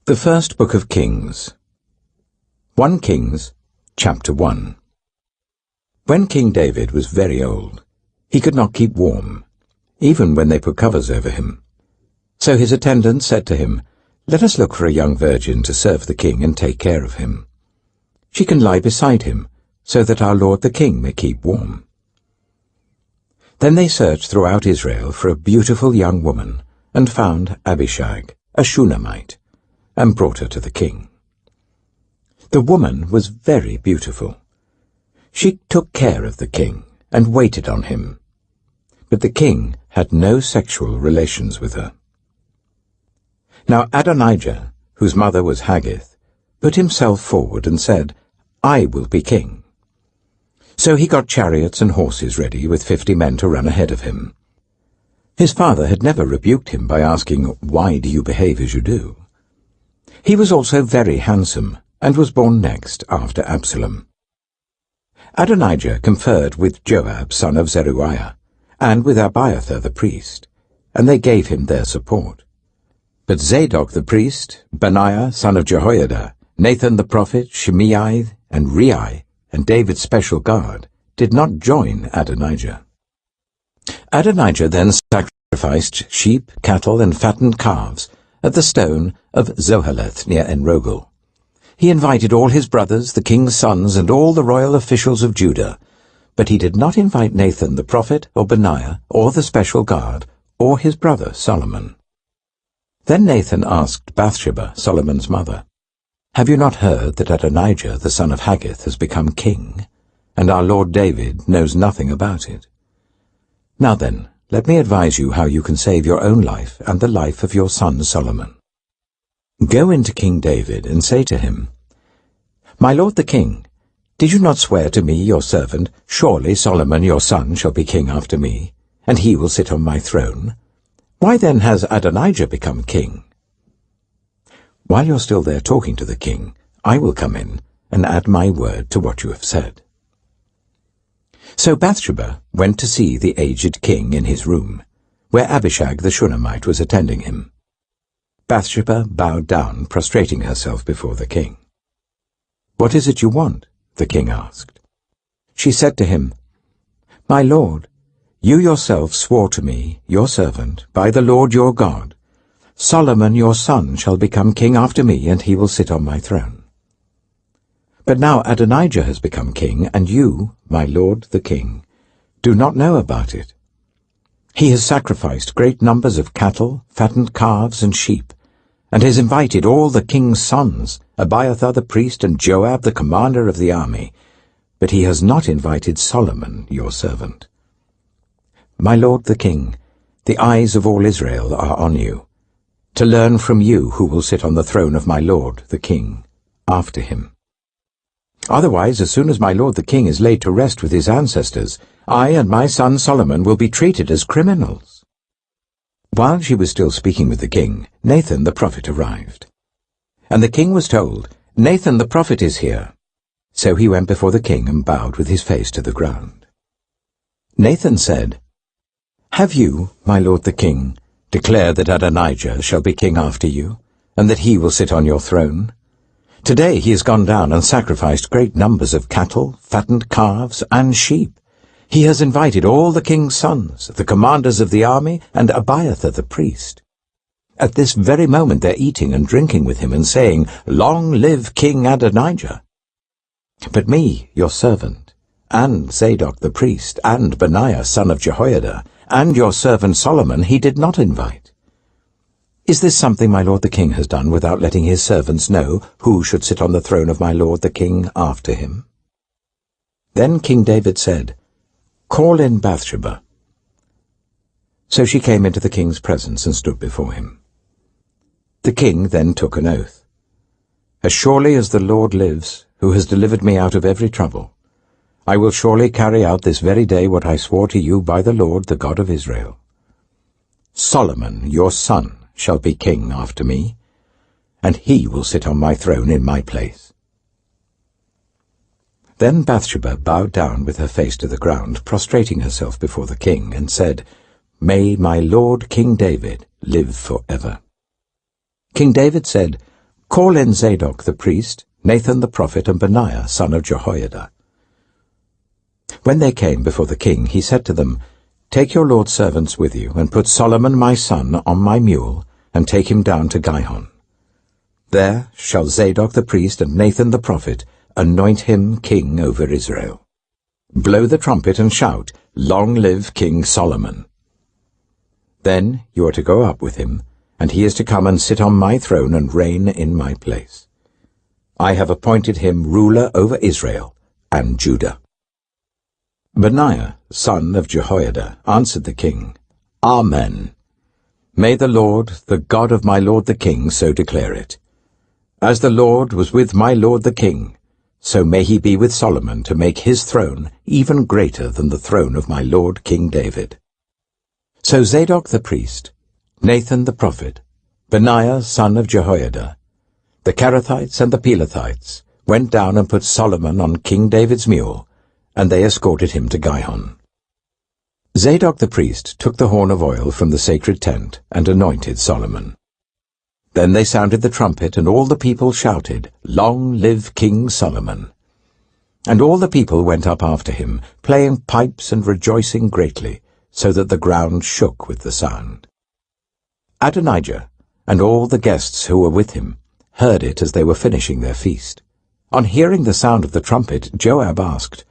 The First Book of Kings. 1 Kings, chapter 1. When King David was very old, he could not keep warm, even when they put covers over him. So his attendants said to him, "Let us look for a young virgin to serve the king and take care of him. She can lie beside him, so that our lord the king may keep warm." Then they searched throughout Israel for a beautiful young woman, and found Abishag, a Shunammite, and brought her to the king. The woman was very beautiful. She took care of the king and waited on him, but the king had no sexual relations with her. Now Adonijah, whose mother was Haggith, put himself forward and said, "I will be king." So he got chariots and horses ready with 50 men to run ahead of him. His father had never rebuked him by asking, "Why do you behave as you do?" He was also very handsome, and was born next after Absalom. Adonijah conferred with Joab son of Zeruiah, and with Abiathar the priest, and they gave him their support. But Zadok the priest, Benaiah son of Jehoiada, Nathan the prophet, Shimei, and Rei, and David's special guard, did not join Adonijah. Adonijah then sacrificed sheep, cattle, and fattened calves at the stone of Zoheleth near Enrogel. He invited all his brothers, the king's sons, and all the royal officials of Judah, but he did not invite Nathan the prophet, or Benaiah, or the special guard, or his brother Solomon. Then Nathan asked Bathsheba, Solomon's mother, "Have you not heard that Adonijah the son of Haggith has become king, and our lord David knows nothing about it? Now then, let me advise you how you can save your own life and the life of your son Solomon. Go into King David and say to him, 'My lord the king, did you not swear to me, your servant, surely Solomon your son shall be king after me, and he will sit on my throne? Why then has Adonijah become king? While you're still there talking to the king, I will come in and add my word to what you have said.'" So Bathsheba went to see the aged king in his room, where Abishag the Shunammite was attending him. Bathsheba bowed down, prostrating herself before the king. "What is it you want?" the king asked. She said to him, "My lord, you yourself swore to me, your servant, by the Lord your God, Solomon your son shall become king after me, and he will sit on my throne. But now Adonijah has become king, and you, my lord the king, do not know about it. He has sacrificed great numbers of cattle, fattened calves, and sheep, and has invited all the king's sons, Abiathar the priest, and Joab the commander of the army, but he has not invited Solomon your servant. My lord the king, the eyes of all Israel are on you, to learn from you who will sit on the throne of my lord the king after him. Otherwise, as soon as my lord the king is laid to rest with his ancestors, I and my son Solomon will be treated as criminals." While she was still speaking with the king, Nathan the prophet arrived. And the king was told, "Nathan the prophet is here." So he went before the king and bowed with his face to the ground. Nathan said, "Have you, my lord the king, declared that Adonijah shall be king after you, and that he will sit on your throne? Today he has gone down and sacrificed great numbers of cattle, fattened calves, and sheep. He has invited all the king's sons, the commanders of the army, and Abiathar the priest. At this very moment they're eating and drinking with him and saying, 'Long live King Adonijah!' But me, your servant, and Zadok the priest, and Benaiah son of Jehoiada, and your servant Solomon he did not invite. Is this something my lord the king has done without letting his servants know who should sit on the throne of my lord the king after him?" Then King David said, "Call in Bathsheba." So she came into the king's presence and stood before him. The king then took an oath. "As surely as the Lord lives, who has delivered me out of every trouble, I will surely carry out this very day what I swore to you by the Lord, the God of Israel. Solomon, your son, shall be king after me, and he will sit on my throne in my place." Then Bathsheba bowed down with her face to the ground, prostrating herself before the king, and said, "May my lord King David live forever." King David said, Call in Zadok the priest, Nathan the prophet, and Benaiah son of Jehoiada. When they came before the king, he said to them, Take your lord's servants with you, and put Solomon my son on my mule, and take him down to Gihon. There shall Zadok the priest and Nathan the prophet anoint him king over Israel. Blow the trumpet and shout, Long live King Solomon! Then you are to go up with him, and he is to come and sit on my throne and reign in my place. I have appointed him ruler over Israel and Judah. Benaiah, son of Jehoiada, answered the king, Amen. May the Lord, the God of my lord the king, so declare it. As the Lord was with my lord the king, so may he be with Solomon to make his throne even greater than the throne of my lord King David. So Zadok the priest, Nathan the prophet, Benaiah son of Jehoiada, the Kerethites and the Pelethites went down and put Solomon on King David's mule, and they escorted him to Gihon. Zadok the priest took the horn of oil from the sacred tent and anointed Solomon. Then they sounded the trumpet, and all the people shouted, Long live King Solomon! And all the people went up after him, playing pipes and rejoicing greatly, so that the ground shook with the sound. Adonijah and all the guests who were with him heard it as they were finishing their feast. On hearing the sound of the trumpet, Joab asked,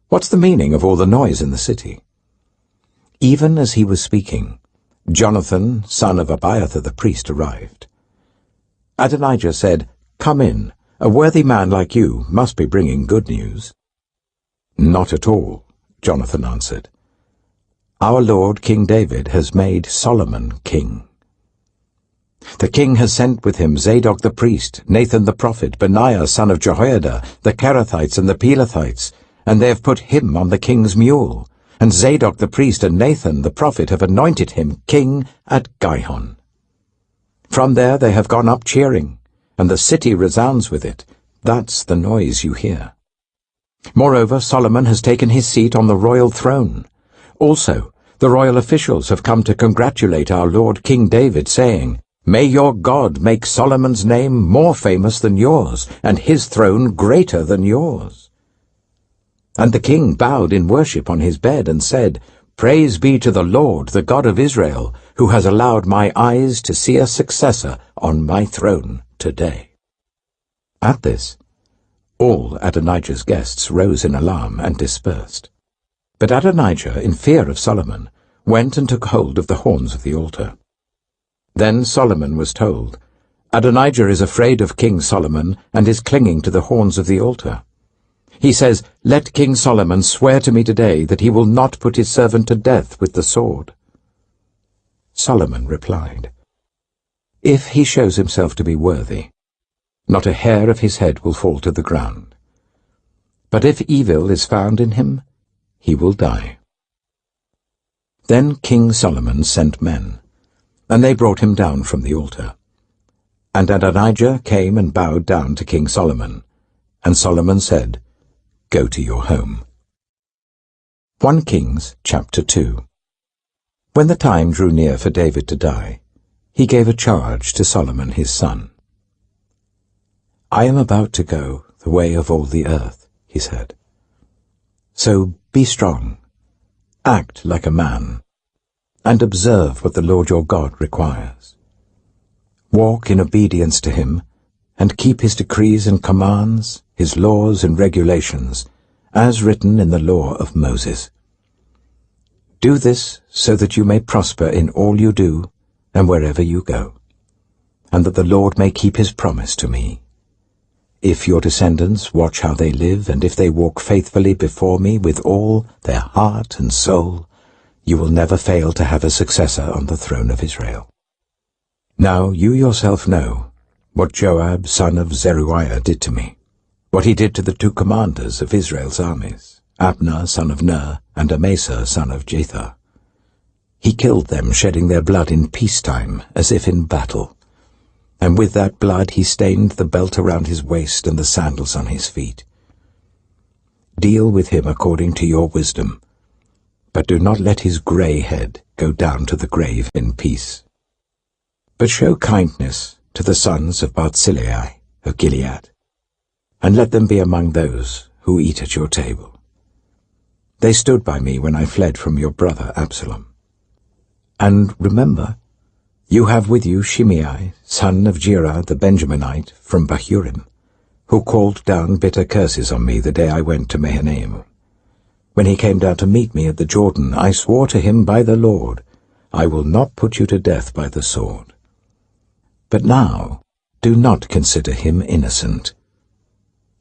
What's the meaning of all the noise in the city? Even as he was speaking, Jonathan, son of Abiathar the priest, arrived. Adonijah said, Come in, a worthy man like you must be bringing good news. Not at all, Jonathan answered. Our lord King David has made Solomon king. The king has sent with him Zadok the priest, Nathan the prophet, Benaiah son of Jehoiada, the Kerethites and the Pelethites, and they have put him on the king's mule, and Zadok the priest and Nathan the prophet have anointed him king at Gihon. From there they have gone up cheering, and the city resounds with it. That's the noise you hear. Moreover, Solomon has taken his seat on the royal throne. Also, the royal officials have come to congratulate our lord King David, saying, May your God make Solomon's name more famous than yours, and his throne greater than yours. And the king bowed in worship on his bed and said, Praise be to the Lord, the God of Israel, who has allowed my eyes to see a successor on my throne today. At this, all Adonijah's guests rose in alarm and dispersed. But Adonijah, in fear of Solomon, went and took hold of the horns of the altar. Then Solomon was told, Adonijah is afraid of King Solomon and is clinging to the horns of the altar. He says, Let King Solomon swear to me today that he will not put his servant to death with the sword. Solomon replied, If he shows himself to be worthy, not a hair of his head will fall to the ground. But if evil is found in him, he will die. Then King Solomon sent men, and they brought him down from the altar. And Adonijah came and bowed down to King Solomon, and Solomon said, Go to your home. 1 Kings chapter 2. When the time drew near for David to die, he gave a charge to Solomon his son. I am about to go the way of all the earth, he said. So be strong, act like a man, and observe what the Lord your God requires. Walk in obedience to him, and keep his decrees and commands, his laws and regulations, as written in the law of Moses. Do this so that you may prosper in all you do and wherever you go, and that the Lord may keep his promise to me. If your descendants watch how they live, and if they walk faithfully before me with all their heart and soul, you will never fail to have a successor on the throne of Israel. Now you yourself know what Joab son of Zeruiah did to me, what he did to the two commanders of Israel's armies, Abner son of Ner and Amasa son of Jether. He killed them, shedding their blood in peacetime, as if in battle. And with that blood he stained the belt around his waist and the sandals on his feet. Deal with him according to your wisdom, but do not let his grey head go down to the grave in peace. But show kindness to the sons of Barzillai, of Gilead, and let them be among those who eat at your table. They stood by me when I fled from your brother Absalom. And remember, you have with you Shimei, son of Gera the Benjaminite from Bahurim, who called down bitter curses on me the day I went to Mahanaim. When he came down to meet me at the Jordan, I swore to him by the Lord, I will not put you to death by the sword. But now do not consider him innocent.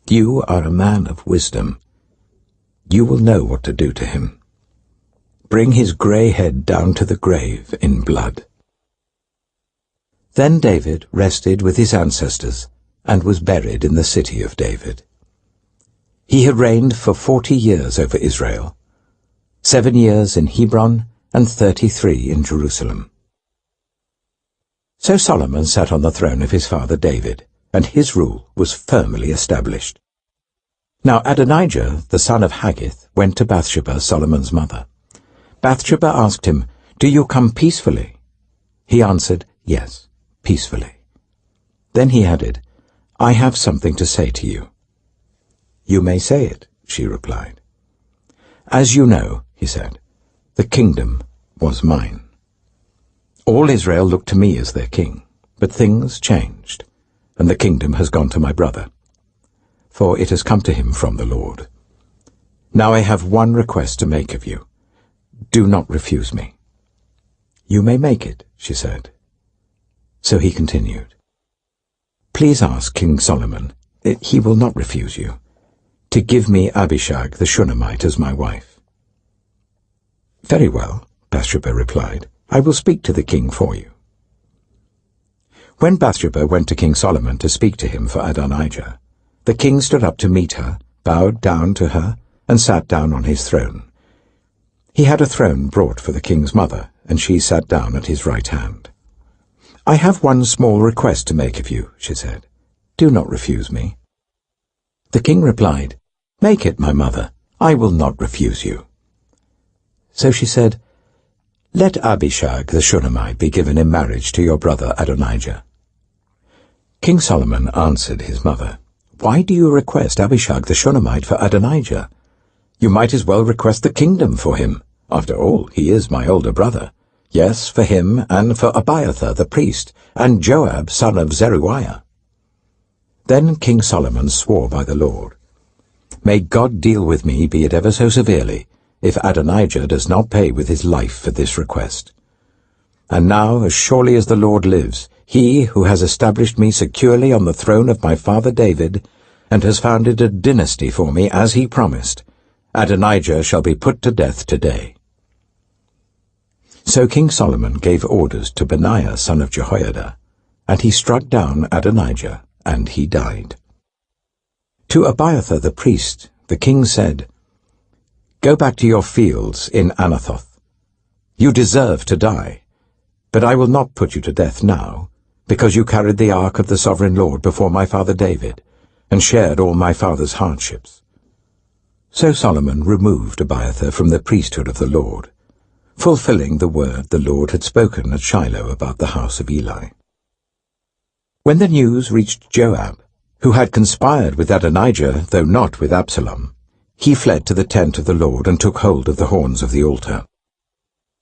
You are a man of wisdom. You will know what to do to him. Bring his grey head down to the grave in blood. Then David rested with his ancestors and was buried in the city of David. He had reigned for 40 years over Israel, 7 years in Hebron and 33 in Jerusalem. So Solomon sat on the throne of his father David, and his rule was firmly established. Now Adonijah, the son of Haggith, went to Bathsheba, Solomon's mother. Bathsheba asked him, "Do you come peacefully?" He answered, "Yes, peacefully." Then he added, "I have something to say to you." "You may say it," she replied. "As you know," he said, "the kingdom was mine. All Israel looked to me as their king, but things changed, and the kingdom has gone to my brother, for it has come to him from the Lord. Now I have one request to make of you. Do not refuse me." "You may make it," she said. So he continued, "Please ask King Solomon, he will not refuse you, to give me Abishag the Shunammite as my wife." "Very well," Bathsheba replied, "I will speak to the king for you." When Bathsheba went to King Solomon to speak to him for Adonijah, the king stood up to meet her, bowed down to her, and sat down on his throne. He had a throne brought for the king's mother, and she sat down at his right hand. "I have one small request to make of you," she said. "Do not refuse me." The king replied, "Make it, my mother. I will not refuse you." So she said, "Let Abishag the Shunammite be given in marriage to your brother Adonijah." King Solomon answered his mother, "Why do you request Abishag the Shunammite for Adonijah? You might as well request the kingdom for him. After all, he is my older brother. Yes, for him and for Abiathar the priest, and Joab son of Zeruiah." Then King Solomon swore by the Lord, "May God deal with me, be it ever so severely, if Adonijah does not pay with his life for this request. And now, as surely as the Lord lives, he who has established me securely on the throne of my father David, and has founded a dynasty for me as he promised, Adonijah shall be put to death today." So King Solomon gave orders to Benaiah son of Jehoiada, and he struck down Adonijah, and he died. To Abiathar the priest, the king said, "Go back to your fields in Anathoth. You deserve to die, but I will not put you to death now, because you carried the ark of the sovereign Lord before my father David, and shared all my father's hardships." So Solomon removed Abiathar from the priesthood of the Lord, fulfilling the word the Lord had spoken at Shiloh about the house of Eli. When the news reached Joab, who had conspired with Adonijah, though not with Absalom, he fled to the tent of the Lord and took hold of the horns of the altar.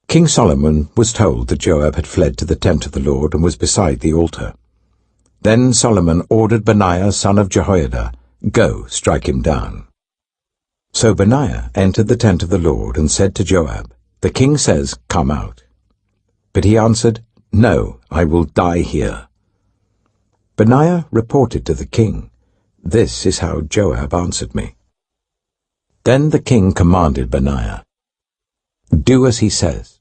King Solomon was told that Joab had fled to the tent of the Lord and was beside the altar. Then Solomon ordered Benaiah son of Jehoiada, "Go, strike him down." So Benaiah entered the tent of the Lord and said to Joab, "The king says, 'Come out.' But he answered, 'No, I will die here.' Benaiah reported to the king, "This is how Joab answered me." Then the king commanded Benaiah, "Do as he says.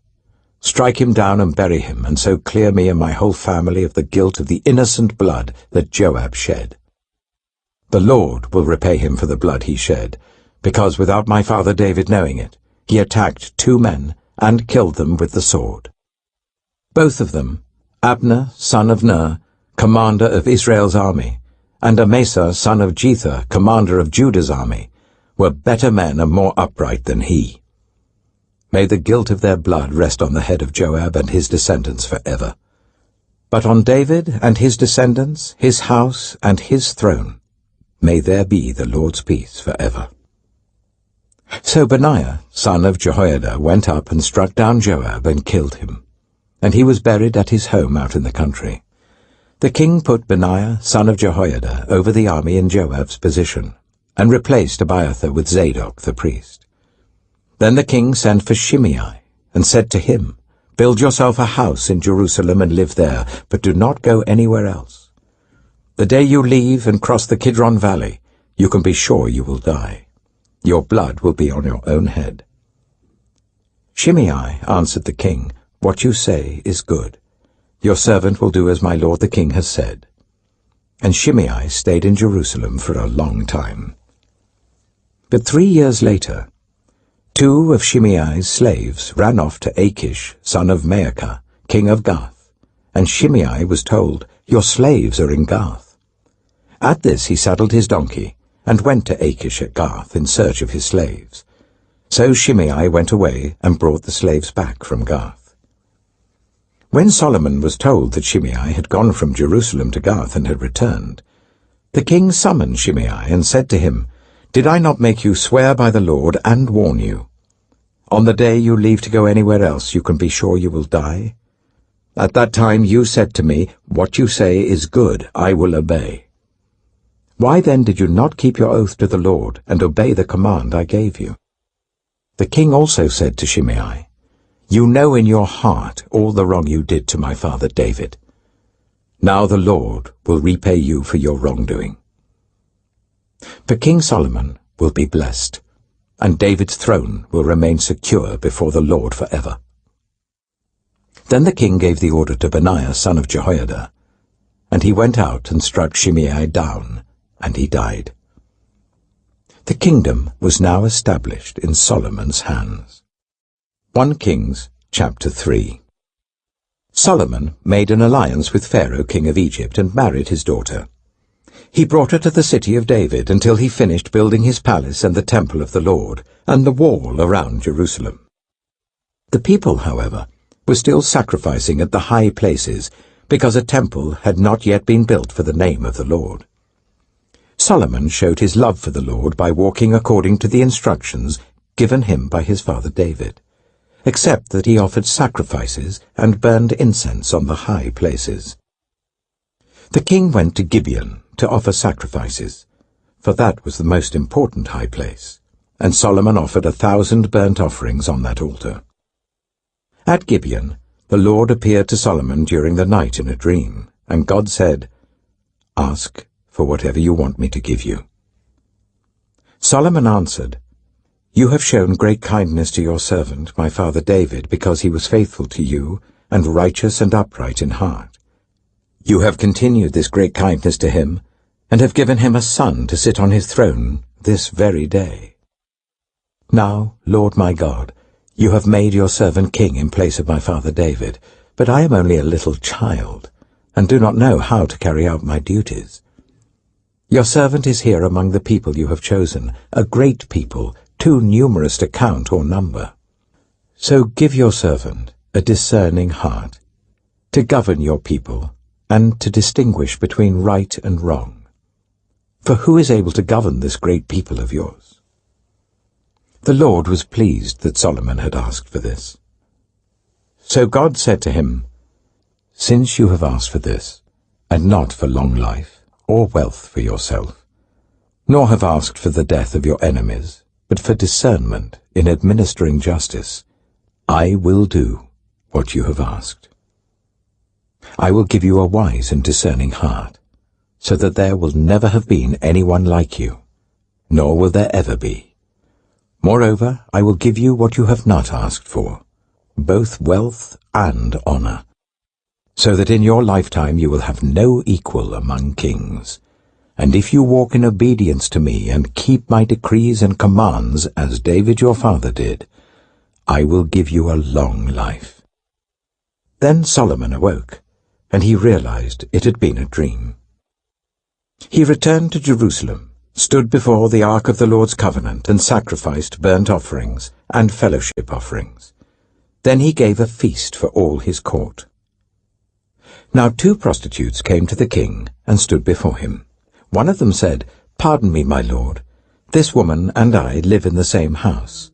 Strike him down and bury him, and so clear me and my whole family of the guilt of the innocent blood that Joab shed. The Lord will repay him for the blood he shed, because without my father David knowing it, he attacked 2 men and killed them with the sword. Both of them, Abner, son of Ner, commander of Israel's army, and Amasa, son of Jether, commander of Judah's army, were better men and more upright than he. May the guilt of their blood rest on the head of Joab and his descendants forever. But on David and his descendants, his house and his throne, may there be the Lord's peace forever. So Benaiah, son of Jehoiada, went up and struck down Joab and killed him, and he was buried at his home out in the country. The king put Benaiah, son of Jehoiada, over the army in Joab's position, and replaced Abiathar with Zadok the priest. Then the king sent for Shimei, and said to him, "Build yourself a house in Jerusalem and live there, but do not go anywhere else. The day you leave and cross the Kidron Valley, you can be sure you will die. Your blood will be on your own head." Shimei answered the king, "What you say is good. Your servant will do as my lord the king has said." And Shimei stayed in Jerusalem for a long time. But 3 years later, 2 of Shimei's slaves ran off to Achish, son of Maacah, king of Gath, and Shimei was told, "Your slaves are in Gath." At this he saddled his donkey and went to Achish at Gath in search of his slaves. So Shimei went away and brought the slaves back from Gath. When Solomon was told that Shimei had gone from Jerusalem to Gath and had returned, the king summoned Shimei and said to him, "Did I not make you swear by the Lord and warn you? On the day you leave to go anywhere else, you can be sure you will die. At that time you said to me, 'What you say is good, I will obey.' Why then did you not keep your oath to the Lord and obey the command I gave you?" The king also said to Shimei, "You know in your heart all the wrong you did to my father David. Now the Lord will repay you for your wrongdoing." For King Solomon will be blessed, and David's throne will remain secure before the Lord forever. Then the king gave the order to Benaiah son of Jehoiada, and he went out and struck Shimei down, and he died. The kingdom was now established in Solomon's hands. 1 Kings chapter 3. Solomon made an alliance with Pharaoh king of Egypt and married his daughter. He brought her to the city of David until he finished building his palace and the temple of the Lord, and the wall around Jerusalem. The people, however, were still sacrificing at the high places, because a temple had not yet been built for the name of the Lord. Solomon showed his love for the Lord by walking according to the instructions given him by his father David, except that he offered sacrifices and burned incense on the high places. The king went to Gibeon to offer sacrifices, for that was the most important high place, and Solomon offered 1,000 burnt offerings on that altar. At Gibeon, the Lord appeared to Solomon during the night in a dream, and God said, "Ask for whatever you want me to give you." Solomon answered, "You have shown great kindness to your servant, my father David, because he was faithful to you and righteous and upright in heart. You have continued this great kindness to him, and have given him a son to sit on his throne this very day. Now, Lord my God, you have made your servant king in place of my father David, but I am only a little child, and do not know how to carry out my duties. Your servant is here among the people you have chosen, a great people, too numerous to count or number. So give your servant a discerning heart, to govern your people, and to distinguish between right and wrong. For who is able to govern this great people of yours?" The Lord was pleased that Solomon had asked for this. So God said to him, "Since you have asked for this, and not for long life, or wealth for yourself, nor have asked for the death of your enemies, but for discernment in administering justice, I will do what you have asked. I will give you a wise and discerning heart, so that there will never have been anyone like you, nor will there ever be. Moreover, I will give you what you have not asked for, both wealth and honor, so that in your lifetime you will have no equal among kings. And if you walk in obedience to me and keep my decrees and commands as David your father did, I will give you a long life." Then Solomon awoke, and he realized it had been a dream. He returned to Jerusalem, stood before the ark of the Lord's covenant, and sacrificed burnt offerings and fellowship offerings. Then he gave a feast for all his court. Now 2 prostitutes came to the king and stood before him. One of them said, "Pardon me, my lord. This woman and I live in the same house.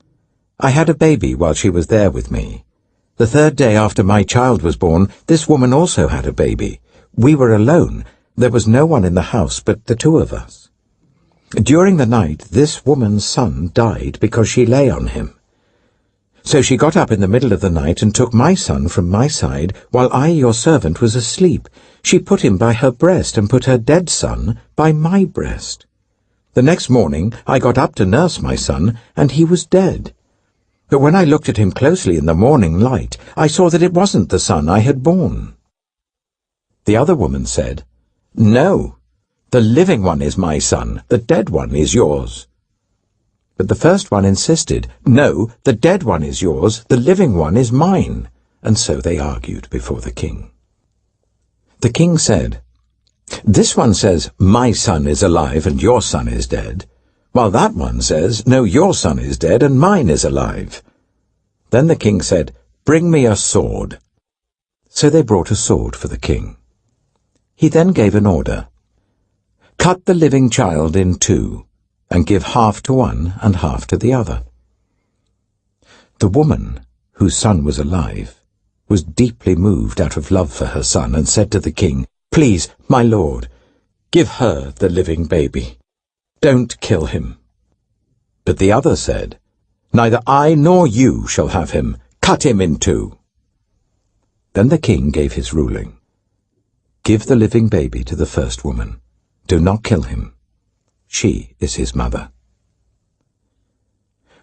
I had a baby while she was there with me. The 3rd day after my child was born, this woman also had a baby. We were alone. There was no one in the house but the 2 of us. During the night, this woman's son died because she lay on him. So she got up in the middle of the night and took my son from my side while I, your servant, was asleep. She put him by her breast and put her dead son by my breast. The next morning I got up to nurse my son, and he was dead. But when I looked at him closely in the morning light, I saw that it wasn't the son I had borne." The other woman said, "No, the living one is my son, the dead one is yours." But the first one insisted, "No, the dead one is yours, the living one is mine." And so they argued before the king. The king said, "This one says, 'My son is alive and your son is dead,' while that one says, 'No, your son is dead and mine is alive.'" Then the king said, "Bring me a sword." So they brought a sword for the king. He then gave an order, "Cut the living child in 2, and give half to one and half to the other." The woman, whose son was alive, was deeply moved out of love for her son, and said to the king, "Please, my lord, give her the living baby. Don't kill him." But the other said, "Neither I nor you shall have him. Cut him in 2. Then the king gave his ruling. "Give the living baby to the first woman. Do not kill him. She is his mother."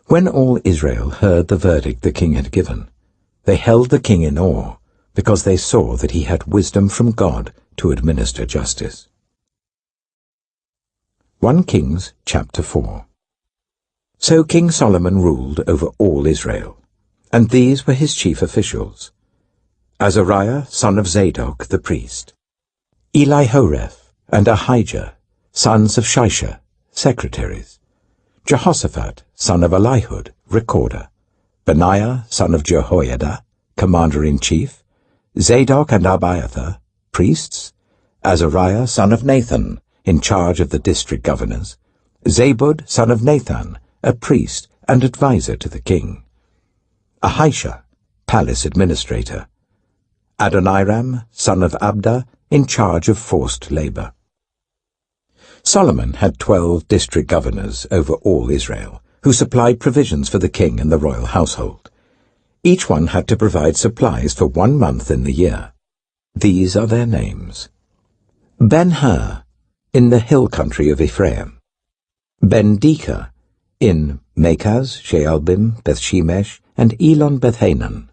When all Israel heard the verdict the king had given, they held the king in awe, because they saw that he had wisdom from God to administer justice. 1 Kings chapter 4. So King Solomon ruled over all Israel, and these were his chief officials: Azariah, son of Zadok the priest; Elihoreph and Ahijah, sons of Shisha, secretaries; Jehoshaphat, son of Elihud, recorder; Benaiah, son of Jehoiada, commander-in-chief; Zadok and Abiathar, priests; Azariah, son of Nathan, in charge of the district governors; Zabud, son of Nathan, a priest and adviser to the king; Ahisha, palace administrator; Adoniram, son of Abda, in charge of forced labor. Solomon had 12 district governors over all Israel, who supplied provisions for the king and the royal household. Each one had to provide supplies for 1 month in the year. These are their names: Ben-Hur, in the hill country of Ephraim; Ben-Deka, in Makaz, Shaalbim, Bethshemesh, and Elon Bethhanan;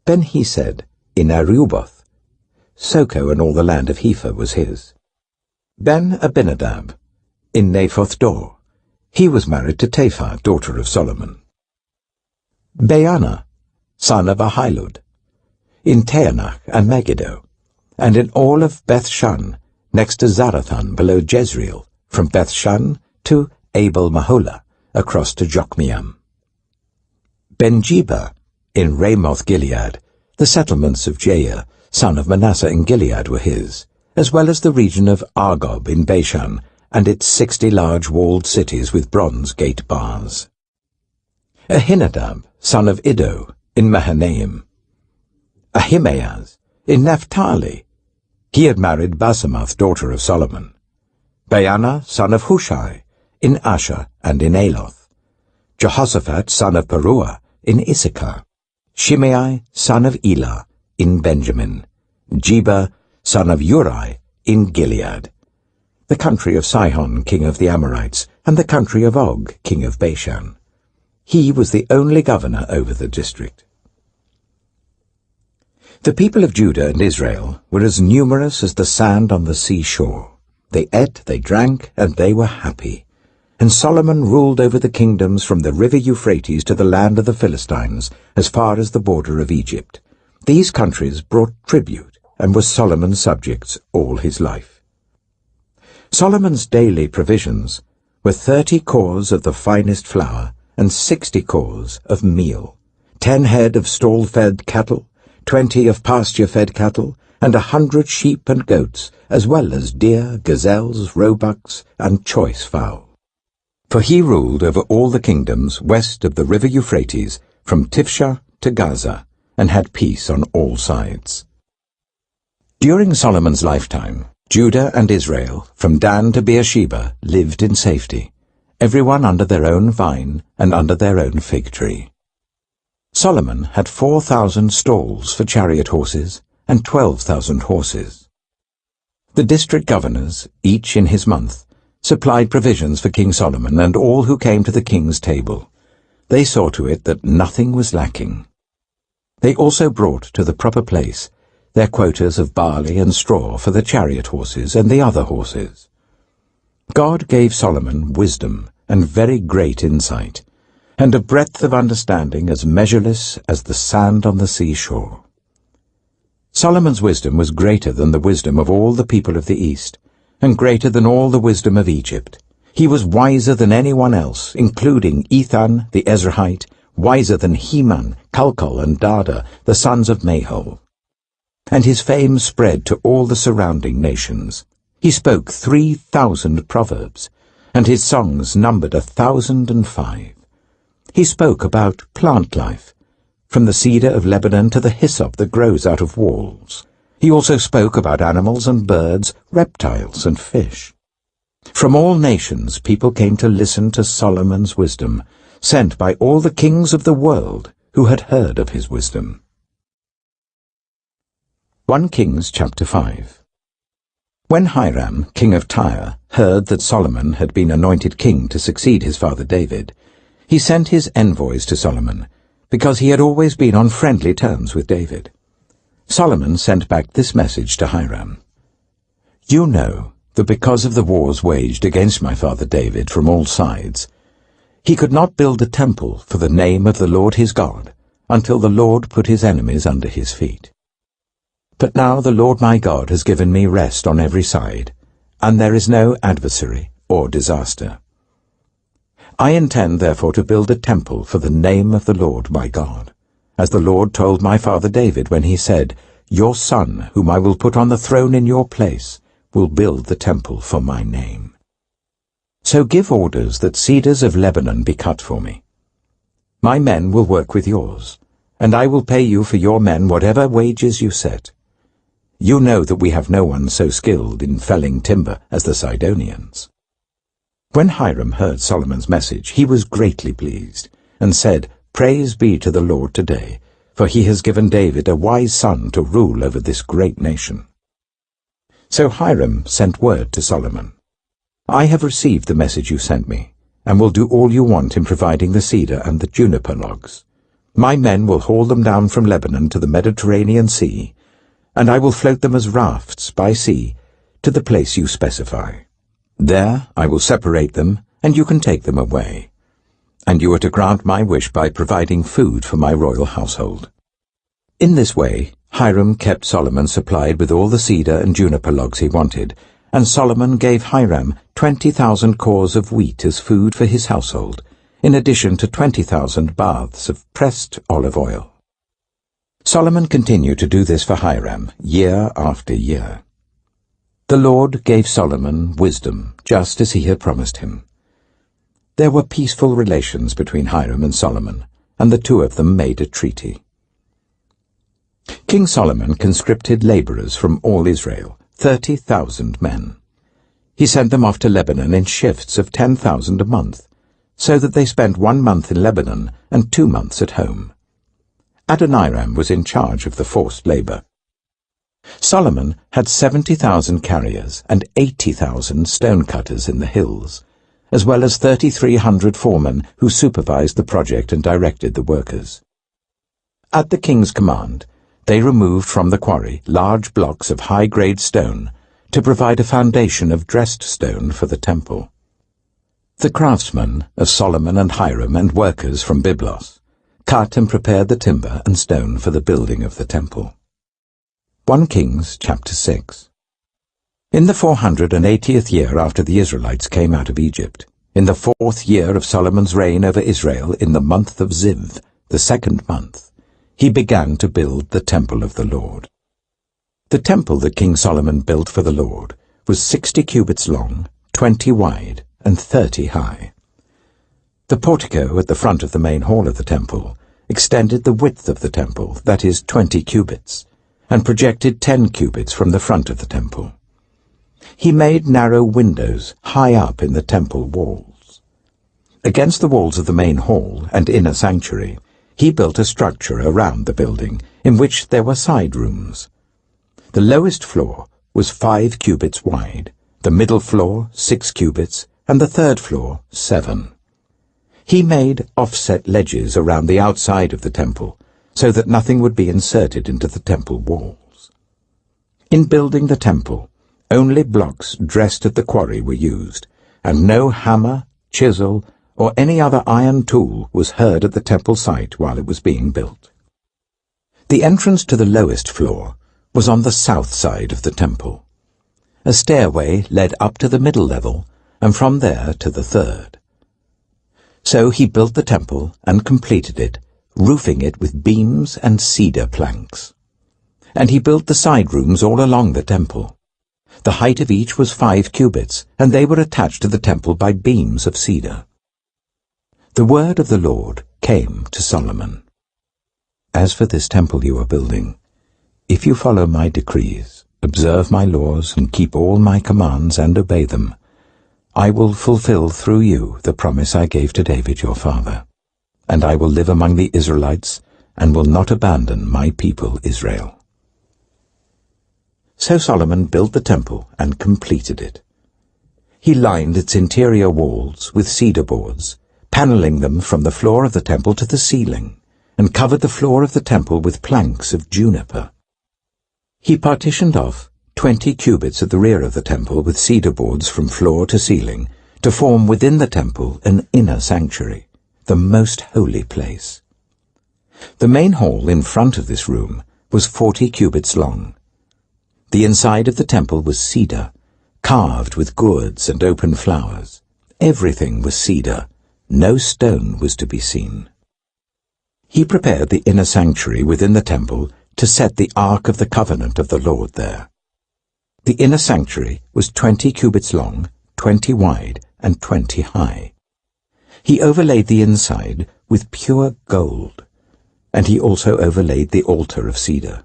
Ben-Hesed, in Aruboth. Soko and all the land of Hepher was his; Ben-Abinadab, in Naphoth-Dor. He was married to Taphar, daughter of Solomon; Baana, son of Ahilud, in Taanach and Megiddo, and in all of Beth-Shan, next to Zarathan below Jezreel, from Beth-Shan to Abel-Maholah, across to Jokmeam; Ben-Jeba, in Ramoth-Gilead. The settlements of Jair, son of Manasseh in Gilead, were his, as well as the region of Argob in Bashan, and its 60 large walled cities with bronze gate bars; Ahinadab, son of Iddo, in Mahanaim; Ahimaaz, in Naphtali. He had married Basemath, daughter of Solomon; Baana, son of Hushai, in Asher and in Aloth; Jehoshaphat, son of Peruah, in Issachar; Shimei, son of Elah, in Benjamin; Jeba, son of Uri, in Gilead; the country of Sihon, king of the Amorites, and the country of Og, king of Bashan. He was the only governor over the district. The people of Judah and Israel were as numerous as the sand on the seashore. They ate, they drank, and they were happy. And Solomon ruled over the kingdoms from the river Euphrates to the land of the Philistines, as far as the border of Egypt. These countries brought tribute, and were Solomon's subjects all his life. Solomon's daily provisions were 30 cors of the finest flour, and 60 cors of meal, 10 head of stall-fed cattle, 20 of pasture-fed cattle, and 100 sheep and goats, as well as deer, gazelles, roebucks, and choice fowl. For he ruled over all the kingdoms west of the river Euphrates, from Tifsha to Gaza, and had peace on all sides. During Solomon's lifetime, Judah and Israel, from Dan to Beersheba, lived in safety, everyone under their own vine and under their own fig tree. Solomon had 4,000 stalls for chariot horses and 12,000 horses. The district governors, each in his month, supplied provisions for King Solomon and all who came to the king's table. They saw to it that nothing was lacking. They also brought to the proper place their quotas of barley and straw for the chariot horses and the other horses. God gave Solomon wisdom and very great insight, and a breadth of understanding as measureless as the sand on the seashore. Solomon's wisdom was greater than the wisdom of all the people of the East, and greater than all the wisdom of Egypt. He was wiser than anyone else, including Ethan the Ezrahite, wiser than Heman, Calcol, and Dada, the sons of Mahol. And his fame spread to all the surrounding nations. He spoke 3,000 proverbs, and his songs numbered 1,005. He spoke about plant life, from the cedar of Lebanon to the hyssop that grows out of walls. He also spoke about animals and birds, reptiles and fish. From all nations people came to listen to Solomon's wisdom, sent by all the kings of the world who had heard of his wisdom. 1 Kings chapter 5. When Hiram, king of Tyre, heard that Solomon had been anointed king to succeed his father David, he sent his envoys to Solomon, because he had always been on friendly terms with David. Solomon sent back this message to Hiram. You know that because of the wars waged against my father David from all sides, he could not build a temple for the name of the Lord his God until the Lord put his enemies under his feet. But now the Lord my God has given me rest on every side, and there is no adversary or disaster. I intend therefore to build a temple for the name of the Lord my God, as the Lord told my father David when he said, Your son, whom I will put on the throne in your place, will build the temple for my name. So give orders that cedars of Lebanon be cut for me. My men will work with yours, and I will pay you for your men whatever wages you set. You know that we have no one so skilled in felling timber as the Sidonians. When Hiram heard Solomon's message, he was greatly pleased, and said, Praise be to the Lord today, for he has given David a wise son to rule over this great nation. So Hiram sent word to Solomon, I have received the message you sent me, and will do all you want in providing the cedar and the juniper logs. My men will haul them down from Lebanon to the Mediterranean Sea, and I will float them as rafts by sea to the place you specify. There I will separate them, and you can take them away. And you are to grant my wish by providing food for my royal household. In this way, Hiram kept Solomon supplied with all the cedar and juniper logs he wanted, and Solomon gave Hiram 20,000 cores of wheat as food for his household, in addition to 20,000 baths of pressed olive oil. Solomon continued to do this for Hiram year after year. The Lord gave Solomon wisdom, just as he had promised him. There were peaceful relations between Hiram and Solomon, and the two of them made a treaty. King Solomon conscripted laborers from all Israel, 30,000 men. He sent them off to Lebanon in shifts of 10,000 a month, so that they spent 1 month in Lebanon and 2 months at home. Adoniram was in charge of the forced labor. Solomon had 70,000 carriers and 80,000 stonecutters in the hills, as well as 3,300 foremen who supervised the project and directed the workers. At the king's command, they removed from the quarry large blocks of high-grade stone to provide a foundation of dressed stone for the temple. The craftsmen of Solomon and Hiram and workers from Byblos cut and prepared the timber and stone for the building of the temple. 1 Kings chapter 6. In the 480th year after the Israelites came out of Egypt, in the 4th year of Solomon's reign over Israel, in the month of Ziv, the 2nd month, he began to build the temple of the Lord. The temple that King Solomon built for the Lord was 60 cubits long, 20 wide, and 30 high. The portico at the front of the main hall of the temple extended the width of the temple, that is 20 cubits, and projected 10 cubits from the front of the temple. He made narrow windows high up in the temple walls. Against the walls of the main hall and inner sanctuary, he built a structure around the building in which there were side rooms. The lowest floor was 5 cubits wide, the middle floor 6 cubits, and the third floor 7. He made offset ledges around the outside of the temple so that nothing would be inserted into the temple walls. In building the temple, only blocks dressed at the quarry were used, and no hammer, chisel, or any other iron tool was heard at the temple site while it was being built. The entrance to the lowest floor was on the south side of the temple. A stairway led up to the middle level, and from there to the third. So he built the temple and completed it, roofing it with beams and cedar planks. And he built the side rooms all along the temple. The height of each was 5 cubits, and they were attached to the temple by beams of cedar. The word of the Lord came to Solomon. As for this temple you are building, if you follow my decrees, observe my laws, and keep all my commands and obey them, I will fulfill through you the promise I gave to David your father, and I will live among the Israelites and will not abandon my people Israel. So Solomon built the temple and completed it. He lined its interior walls with cedar boards, paneling them from the floor of the temple to the ceiling, and covered the floor of the temple with planks of juniper. He partitioned off 20 cubits at the rear of the temple with cedar boards from floor to ceiling to form within the temple an inner sanctuary, the most holy place. The main hall in front of this room was 40 cubits long. The inside of the temple was cedar, carved with gourds and open flowers. Everything was cedar. No stone was to be seen. He prepared the inner sanctuary within the temple to set the Ark of the Covenant of the Lord there. The inner sanctuary was 20 cubits long, 20 wide, and 20 high. He overlaid the inside with pure gold, and he also overlaid the altar of cedar.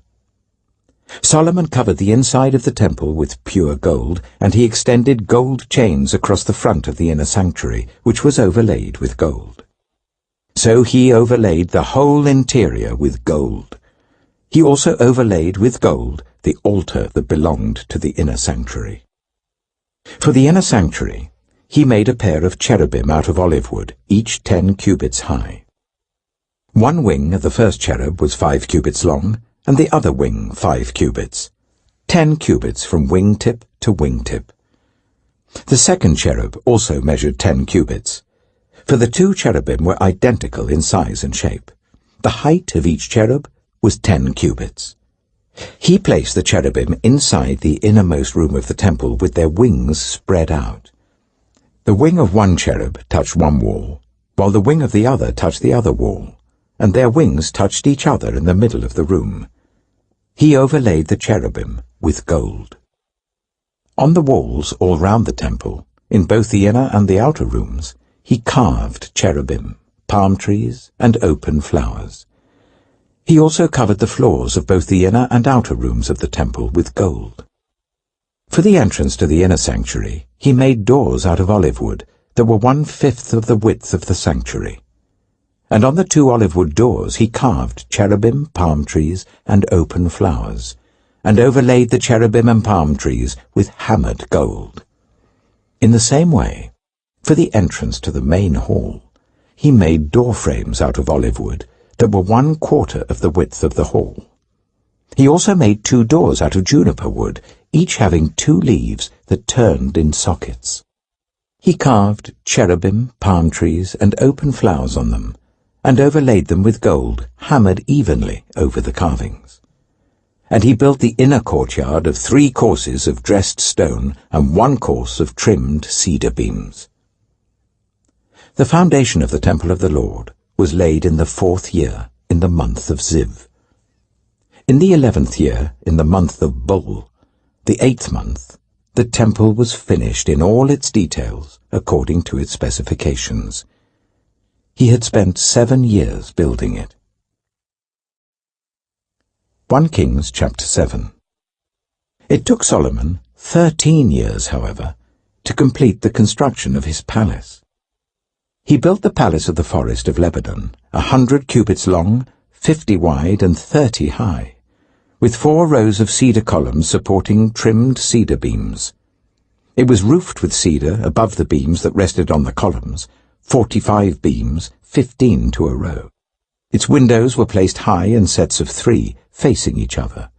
Solomon covered the inside of the temple with pure gold, and he extended gold chains across the front of the inner sanctuary, which was overlaid with gold. So he overlaid the whole interior with gold. He also overlaid with gold the altar that belonged to the inner sanctuary. For the inner sanctuary, he made a pair of cherubim out of olive wood, each 10 cubits high. One wing of the first cherub was 5 cubits long, and the other wing 5 cubits, 10 cubits from wingtip to wingtip. The second cherub also measured 10 cubits, for the 2 cherubim were identical in size and shape. The height of each cherub was 10 cubits. He placed the cherubim inside the innermost room of the temple with their wings spread out. The wing of one cherub touched one wall, while the wing of the other touched the other wall, and their wings touched each other in the middle of the room. He overlaid the cherubim with gold. On the walls all round the temple, in both the inner and the outer rooms, he carved cherubim, palm trees, and open flowers. He also covered the floors of both the inner and outer rooms of the temple with gold. For the entrance to the inner sanctuary, he made doors out of olive wood that were 1/5 of the width of the sanctuary. And on the 2 olive wood doors he carved cherubim, palm trees, and open flowers, and overlaid the cherubim and palm trees with hammered gold. In the same way, for the entrance to the main hall, he made door frames out of olive wood that were 1/4 of the width of the hall. He also made 2 doors out of juniper wood, each having 2 leaves that turned in sockets. He carved cherubim, palm trees, and open flowers on them, and overlaid them with gold, hammered evenly over the carvings. And he built the inner courtyard of 3 courses of dressed stone and 1 course of trimmed cedar beams. The foundation of the temple of the Lord was laid in the 4th year, in the month of Ziv. In the 11th year, in the month of Bul, the 8th month, the temple was finished in all its details according to its specifications. He had spent 7 years building it. 1 Kings chapter 7. It took Solomon 13 years, however, to complete the construction of his palace. He built the palace of the forest of Lebanon, 100 cubits long, 50 wide, and 30 high, with 4 rows of cedar columns supporting trimmed cedar beams. It was roofed with cedar above the beams that rested on the columns, 45 beams, 15 to a row. Its windows were placed high in sets of 3, facing each other.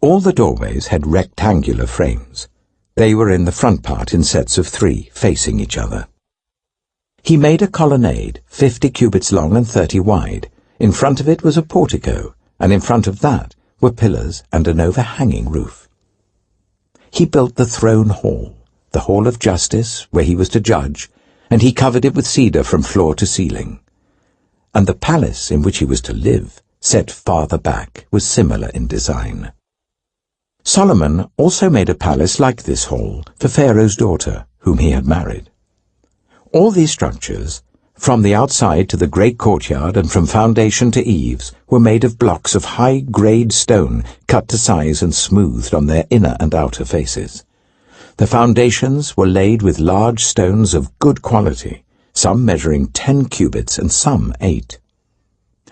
All the doorways had rectangular frames. They were in the front part in sets of 3, facing each other. He made a colonnade, 50 cubits long and 30 wide. In front of it was a portico, and in front of that were pillars and an overhanging roof. He built the throne hall, the hall of justice, where he was to judge, and he covered it with cedar from floor to ceiling. And the palace in which he was to live, set farther back, was similar in design. Solomon also made a palace like this hall for Pharaoh's daughter, whom he had married. All these structures, from the outside to the great courtyard and from foundation to eaves, were made of blocks of high-grade stone cut to size and smoothed on their inner and outer faces. The foundations were laid with large stones of good quality, some measuring 10 cubits and some 8.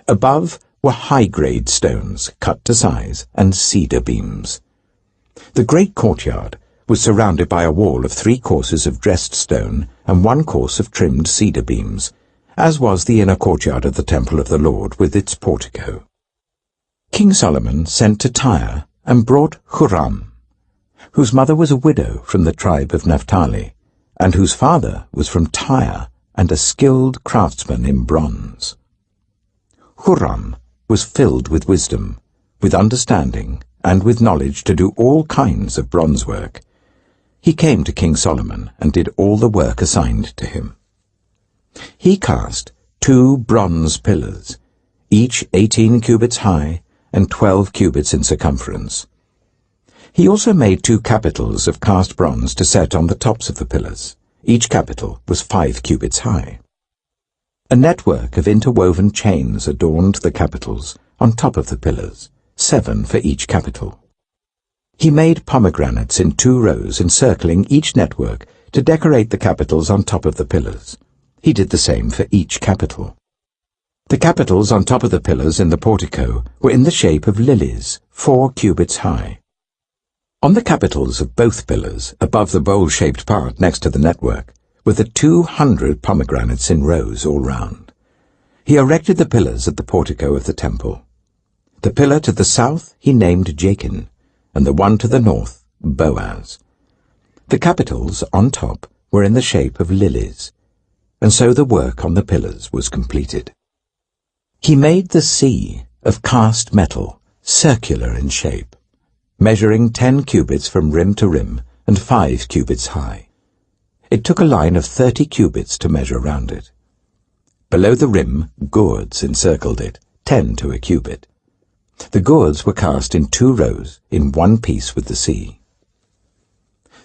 Above were high-grade stones cut to size and cedar beams. The great courtyard was surrounded by a wall of 3 courses of dressed stone and 1 course of trimmed cedar beams, as was the inner courtyard of the temple of the Lord with its portico. King Solomon sent to Tyre and brought Huram, whose mother was a widow from the tribe of Naphtali, and whose father was from Tyre and a skilled craftsman in bronze. Huram was filled with wisdom, with understanding, and with knowledge to do all kinds of bronze work. He came to King Solomon and did all the work assigned to him. He cast 2 bronze pillars, each 18 cubits high and 12 cubits in circumference. He also made 2 capitals of cast bronze to set on the tops of the pillars. Each capital was 5 cubits high. A network of interwoven chains adorned the capitals on top of the pillars, 7 for each capital. He made pomegranates in 2 rows encircling each network to decorate the capitals on top of the pillars. He did the same for each capital. The capitals on top of the pillars in the portico were in the shape of lilies, 4 cubits high. On the capitals of both pillars, above the bowl-shaped part next to the network, were the 200 pomegranates in rows all round. He erected the pillars at the portico of the temple. The pillar to the south he named Jachin, and the one to the north, Boaz. The capitals on top were in the shape of lilies, and so the work on the pillars was completed. He made the sea of cast metal, circular in shape, measuring 10 cubits from rim to rim and 5 cubits high. It took a line of 30 cubits to measure round it. Below the rim, gourds encircled it, 10 to a cubit. The gourds were cast in 2 rows, in one piece with the sea.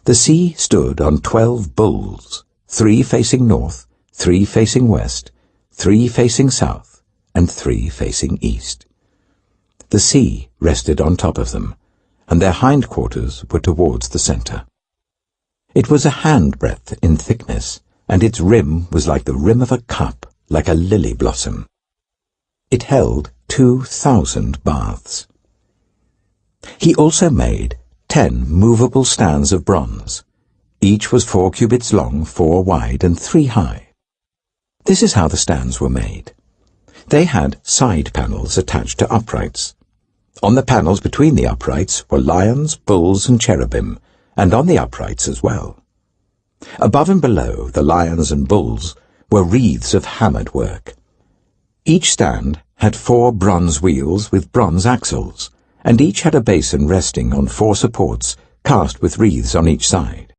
The sea stood on 12 bulls, 3 facing north, 3 facing west, 3 facing south, and 3 facing east. The sea rested on top of them, and their hindquarters were towards the center. It was a handbreadth in thickness, and its rim was like the rim of a cup, like a lily blossom. It held 2,000 baths. He also made 10 movable stands of bronze. Each was 4 cubits long, 4 wide, and 3 high. This is how the stands were made. They had side panels attached to uprights. On the panels between the uprights were lions, bulls, and cherubim, and on the uprights as well. Above and below the lions and bulls were wreaths of hammered work. Each stand had 4 bronze wheels with bronze axles, and each had a basin resting on 4 supports cast with wreaths on each side.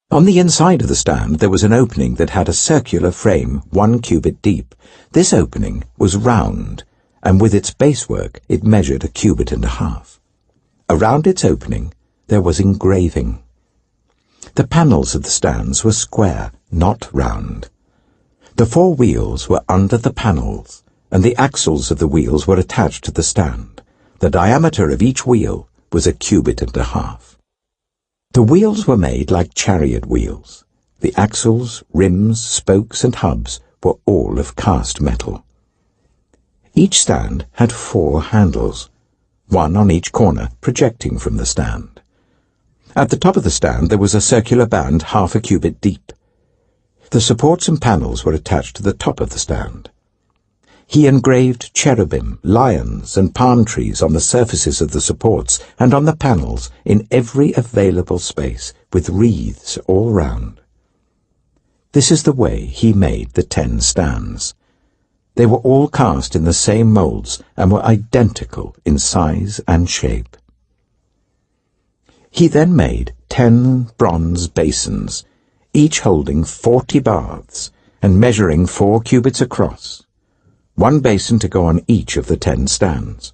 On the inside of the stand there was an opening that had a circular frame 1 cubit deep. This opening was round, and with its basework it measured 1.5 cubits. Around its opening there was engraving. The panels of the stands were square, not round. The 4 wheels were under the panels, and the axles of the wheels were attached to the stand. The diameter of each wheel was 1.5 cubits. The wheels were made like chariot wheels. The axles, rims, spokes, and hubs were all of cast metal. Each stand had 4 handles, one on each corner projecting from the stand. At the top of the stand there was a circular band 1/2 cubit deep. The supports and panels were attached to the top of the stand. He engraved cherubim, lions, and palm trees on the surfaces of the supports and on the panels in every available space, with wreaths all round. This is the way he made the 10 stands. They were all cast in the same molds and were identical in size and shape. He then made 10 bronze basins, each holding 40 baths and measuring 4 cubits across, 1 basin to go on each of the 10 stands.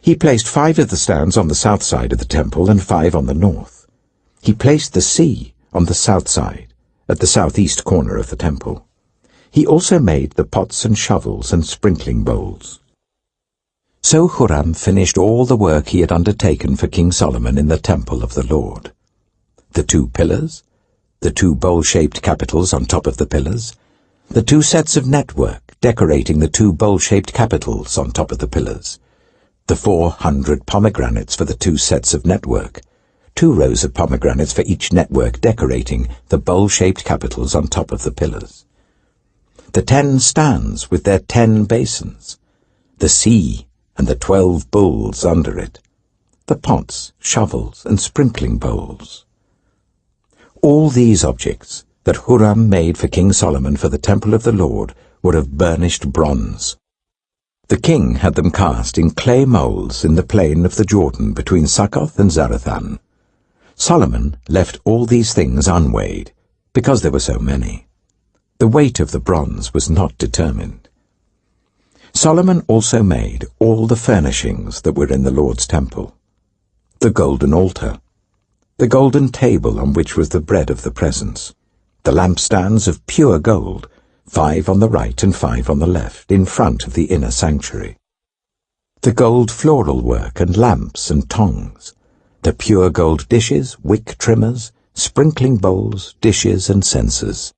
He placed 5 of the stands on the south side of the temple and 5 on the north. He placed the sea on the south side, at the southeast corner of the temple. He also made the pots and shovels and sprinkling bowls. So Huram finished all the work he had undertaken for King Solomon in the temple of the Lord. The 2 pillars, the 2 bowl-shaped capitals on top of the pillars, the 2 sets of network decorating the 2 bowl-shaped capitals on top of the pillars, the 400 pomegranates for the 2 sets of network, 2 rows of pomegranates for each network decorating the bowl-shaped capitals on top of the pillars, the 10 stands with their 10 basins, the sea and the 12 bowls under it, the pots, shovels, and sprinkling bowls. All these objects that Huram made for King Solomon for the temple of the Lord were of burnished bronze. The king had them cast in clay molds in the plain of the Jordan between Succoth and Zarethan. Solomon left all these things unweighed, because there were so many. The weight of the bronze was not determined. Solomon also made all the furnishings that were in the Lord's temple: the golden altar, the golden table on which was the bread of the presence, the lampstands of pure gold, 5 on the right and 5 on the left, in front of the inner sanctuary, the gold floral work and lamps and tongs, the pure gold dishes, wick trimmers, sprinkling bowls, dishes, and censers,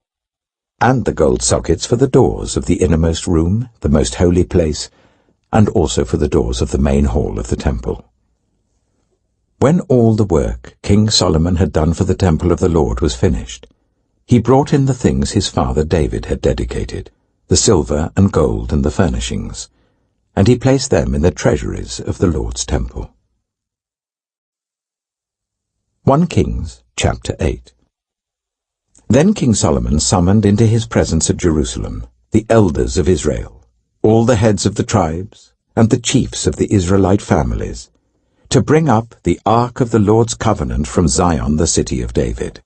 and the gold sockets for the doors of the innermost room, the most holy place, and also for the doors of the main hall of the temple. When all the work King Solomon had done for the temple of the Lord was finished, he brought in the things his father David had dedicated, the silver and gold and the furnishings, and he placed them in the treasuries of the Lord's temple. 1 Kings chapter 8. Then King Solomon summoned into his presence at Jerusalem the elders of Israel, all the heads of the tribes, and the chiefs of the Israelite families, to bring up the ark of the Lord's covenant from Zion, the city of David.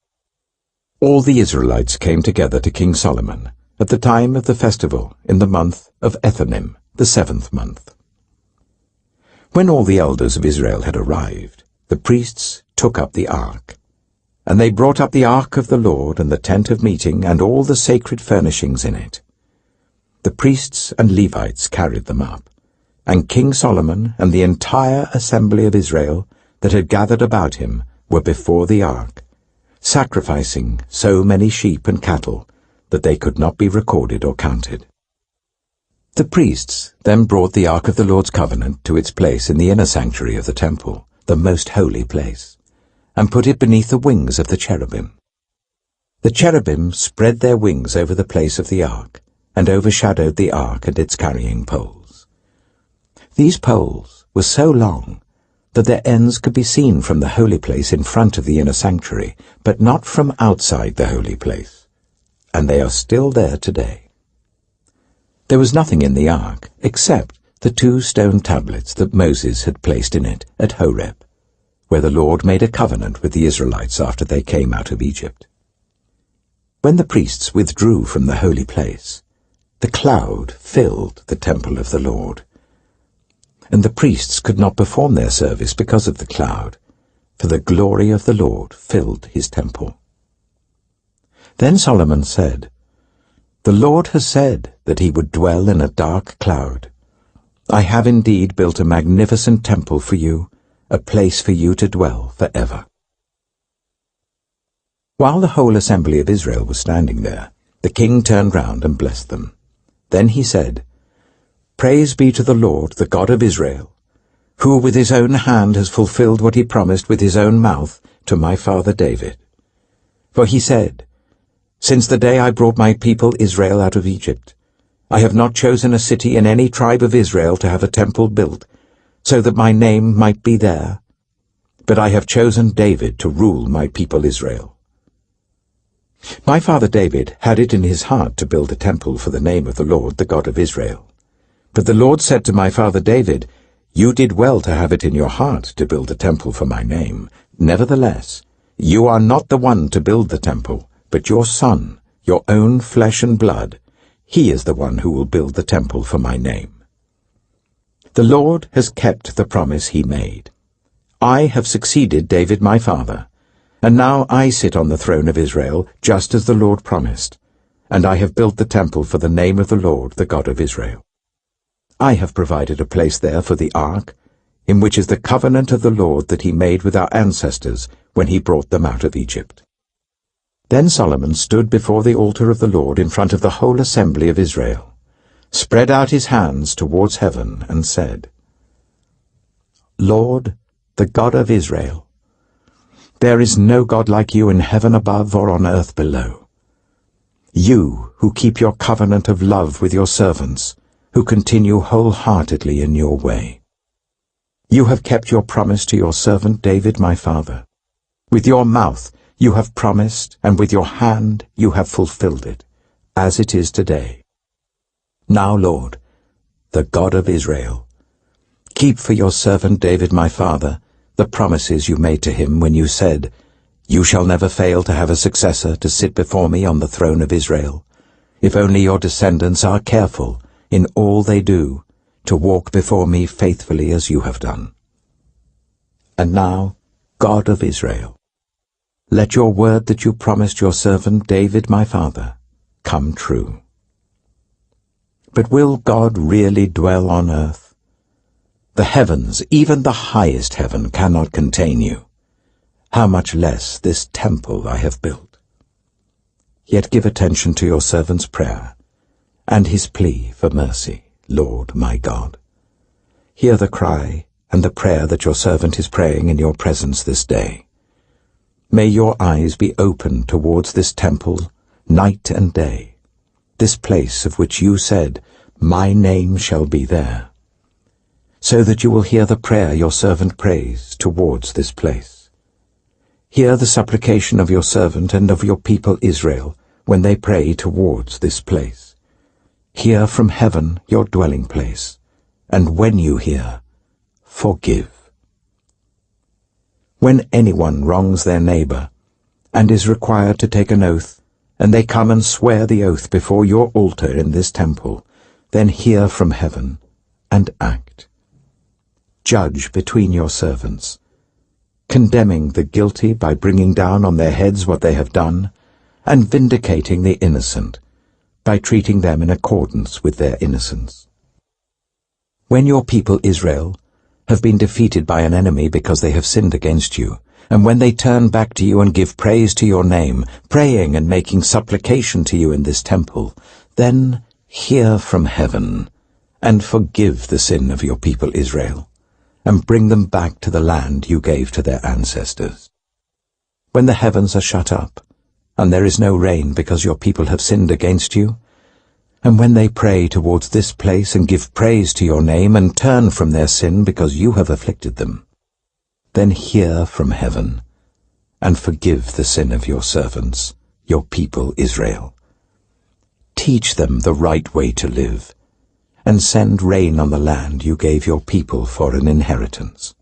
All the Israelites came together to King Solomon at the time of the festival in the month of Ethanim, the 7th month. When all the elders of Israel had arrived, the priests took up the ark. And they brought up the ark of the Lord and the tent of meeting and all the sacred furnishings in it. The priests and Levites carried them up, and King Solomon and the entire assembly of Israel that had gathered about him were before the ark, sacrificing so many sheep and cattle that they could not be recorded or counted. The priests then brought the ark of the Lord's covenant to its place in the inner sanctuary of the temple, the most holy place, and put it beneath the wings of the cherubim. The cherubim spread their wings over the place of the ark, and overshadowed the ark and its carrying poles. These poles were so long that their ends could be seen from the holy place in front of the inner sanctuary, but not from outside the holy place, and they are still there today. There was nothing in the ark except the 2 stone tablets that Moses had placed in it at Horeb, where the Lord made a covenant with the Israelites after they came out of Egypt. When the priests withdrew from the holy place, the cloud filled the temple of the Lord, and the priests could not perform their service because of the cloud, for the glory of the Lord filled his temple. Then Solomon said, "The Lord has said that he would dwell in a dark cloud. I have indeed built a magnificent temple for you, a place for you to dwell forever." While the whole assembly of Israel was standing there, the king turned round and blessed them. Then he said, "Praise be to the Lord, the God of Israel, who with his own hand has fulfilled what he promised with his own mouth to my father David. For he said, 'Since the day I brought my people Israel out of Egypt, I have not chosen a city in any tribe of Israel to have a temple built, so that my name might be there. But I have chosen David to rule my people Israel.' My father David had it in his heart to build a temple for the name of the Lord, the God of Israel. But the Lord said to my father David, 'You did well to have it in your heart to build a temple for my name. Nevertheless, you are not the one to build the temple, but your son, your own flesh and blood. He is the one who will build the temple for my name.' The Lord has kept the promise he made. I have succeeded David my father, and now I sit on the throne of Israel, just as the Lord promised, and I have built the temple for the name of the Lord, the God of Israel. I have provided a place there for the ark, in which is the covenant of the Lord that he made with our ancestors when he brought them out of Egypt." Then Solomon stood before the altar of the Lord in front of the whole assembly of Israel, spread out his hands towards heaven, and said, "Lord, the God of Israel, there is no God like you in heaven above or on earth below. You who keep your covenant of love with your servants, who continue wholeheartedly in your way. You have kept your promise to your servant David my father. With your mouth you have promised, and with your hand you have fulfilled it, as it is today. Now, Lord, the God of Israel, keep for your servant David my father the promises you made to him when you said, 'You shall never fail to have a successor to sit before me on the throne of Israel, if only your descendants are careful in all they do to walk before me faithfully as you have done.' And now, God of Israel, let your word that you promised your servant David my father come true." But will God really dwell on earth? The heavens, even the highest heaven, cannot contain you. How much less this temple I have built? Yet give attention to your servant's prayer and his plea for mercy, Lord my God. Hear the cry and the prayer that your servant is praying in your presence this day. May your eyes be open towards this temple night and day, this place of which you said, 'My name shall be there,' so that you will hear the prayer your servant prays towards this place. Hear the supplication of your servant and of your people Israel when they pray towards this place. Hear from heaven your dwelling place, and when you hear, forgive. When anyone wrongs their neighbor, and is required to take an oath, and they come and swear the oath before your altar in this temple, then hear from heaven, and act. Judge between your servants, condemning the guilty by bringing down on their heads what they have done, and vindicating the innocent by treating them in accordance with their innocence. When your people Israel have been defeated by an enemy because they have sinned against you, and when they turn back to you and give praise to your name, praying and making supplication to you in this temple, then hear from heaven, and forgive the sin of your people Israel, and bring them back to the land you gave to their ancestors. When the heavens are shut up, and there is no rain because your people have sinned against you, and when they pray towards this place and give praise to your name and turn from their sin because you have afflicted them, then hear from heaven and forgive the sin of your servants, your people Israel. Teach them the right way to live, and send rain on the land you gave your people for an inheritance.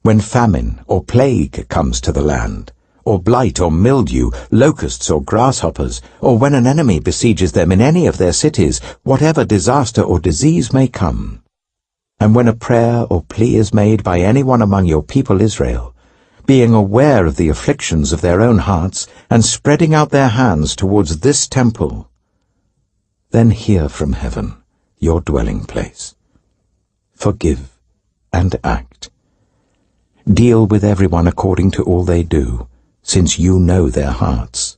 When famine or plague comes to the land, or blight or mildew, locusts or grasshoppers, or when an enemy besieges them in any of their cities, whatever disaster or disease may come, And when a prayer or plea is made by anyone among your people Israel, being aware of the afflictions of their own hearts, and spreading out their hands towards this temple, then hear from heaven, your dwelling place. Forgive and act. Deal with everyone according to all they do, since you know their hearts,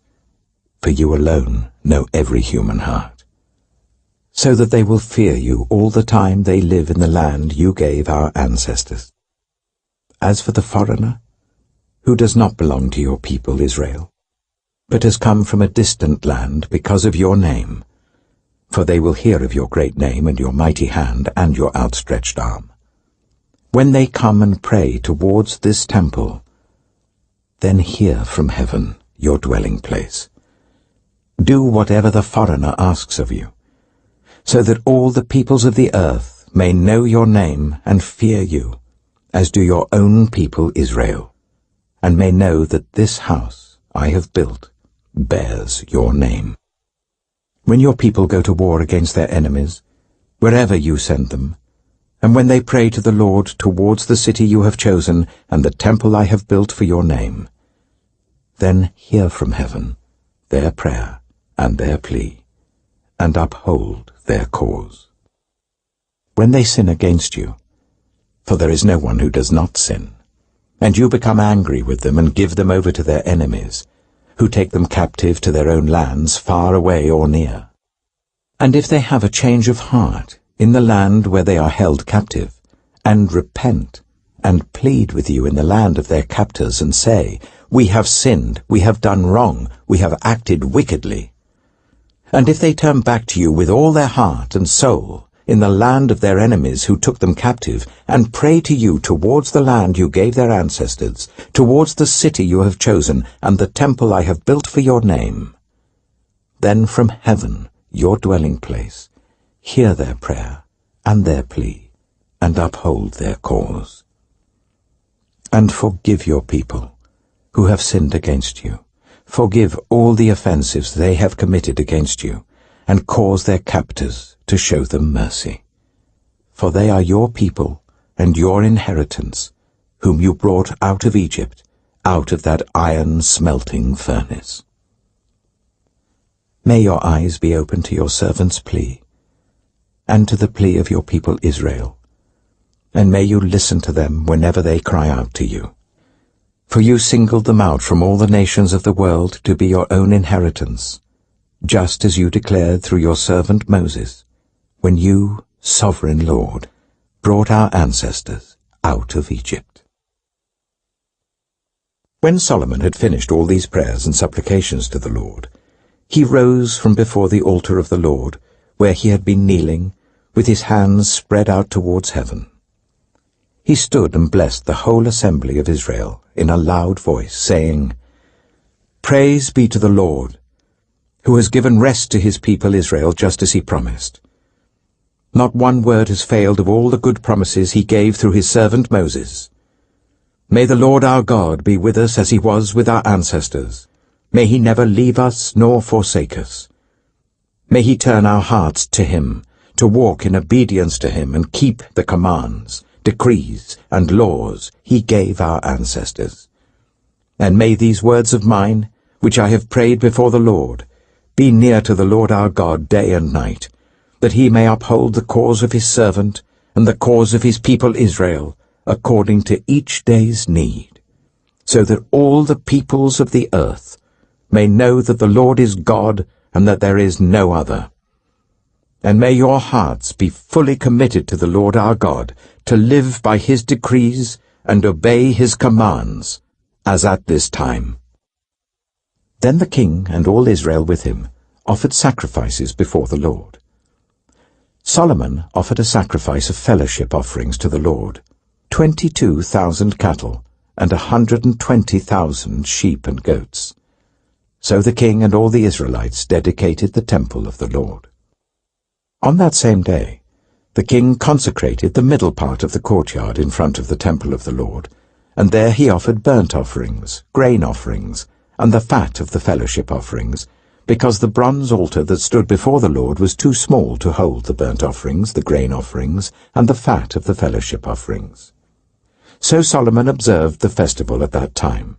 for you alone know every human heart, so that they will fear you all the time they live in the land you gave our ancestors. As for the foreigner, who does not belong to your people Israel, but has come from a distant land because of your name, for they will hear of your great name and your mighty hand and your outstretched arm. When they come and pray towards this temple, then hear from heaven, your dwelling place. Do whatever the foreigner asks of you, so that all the peoples of the earth may know your name and fear you, as do your own people Israel, and may know that this house I have built bears your name. When your people go to war against their enemies, wherever you send them, and when they pray to the Lord towards the city you have chosen and the temple I have built for your name, then hear from heaven their prayer and their plea, and uphold their cause. When they sin against you, for there is no one who does not sin, and you become angry with them and give them over to their enemies, who take them captive to their own lands, far away or near. And if they have a change of heart in the land where they are held captive, and repent, and plead with you in the land of their captors, and say, We have sinned, we have done wrong, we have acted wickedly. And if they turn back to you with all their heart and soul in the land of their enemies who took them captive, and pray to you towards the land you gave their ancestors, towards the city you have chosen, and the temple I have built for your name, then from heaven, your dwelling place, hear their prayer and their plea, and uphold their cause. And forgive your people who have sinned against you. Forgive all the offenses they have committed against you, and cause their captors to show them mercy. For they are your people and your inheritance, whom you brought out of Egypt, out of that iron-smelting furnace. May your eyes be open to your servant's plea, and to the plea of your people Israel, and may you listen to them whenever they cry out to you. For you singled them out from all the nations of the world to be your own inheritance, just as you declared through your servant Moses, when you, sovereign Lord, brought our ancestors out of Egypt. When Solomon had finished all these prayers and supplications to the Lord, he rose from before the altar of the Lord, where he had been kneeling, with his hands spread out towards heaven. He stood and blessed the whole assembly of Israel in a loud voice, saying, Praise be to the Lord, who has given rest to his people Israel just as he promised. Not one word has failed of all the good promises he gave through his servant Moses. May the Lord our God be with us as he was with our ancestors. May he never leave us nor forsake us. May he turn our hearts to him, to walk in obedience to him and keep the commands, decrees, and laws he gave our ancestors. And may these words of mine, which I have prayed before the Lord, be near to the Lord our God day and night, that he may uphold the cause of his servant and the cause of his people Israel, according to each day's need, so that all the peoples of the earth may know that the Lord is God and that there is no other. And may your hearts be fully committed to the Lord our God, to live by his decrees and obey his commands, as at this time. Then the king and all Israel with him offered sacrifices before the Lord. Solomon offered a sacrifice of fellowship offerings to the Lord, 22,000 cattle and 120,000 sheep and goats. So the king and all the Israelites dedicated the temple of the Lord. On that same day, the king consecrated the middle part of the courtyard in front of the temple of the Lord, and there he offered burnt offerings, grain offerings, and the fat of the fellowship offerings, because the bronze altar that stood before the Lord was too small to hold the burnt offerings, the grain offerings, and the fat of the fellowship offerings. So Solomon observed the festival at that time,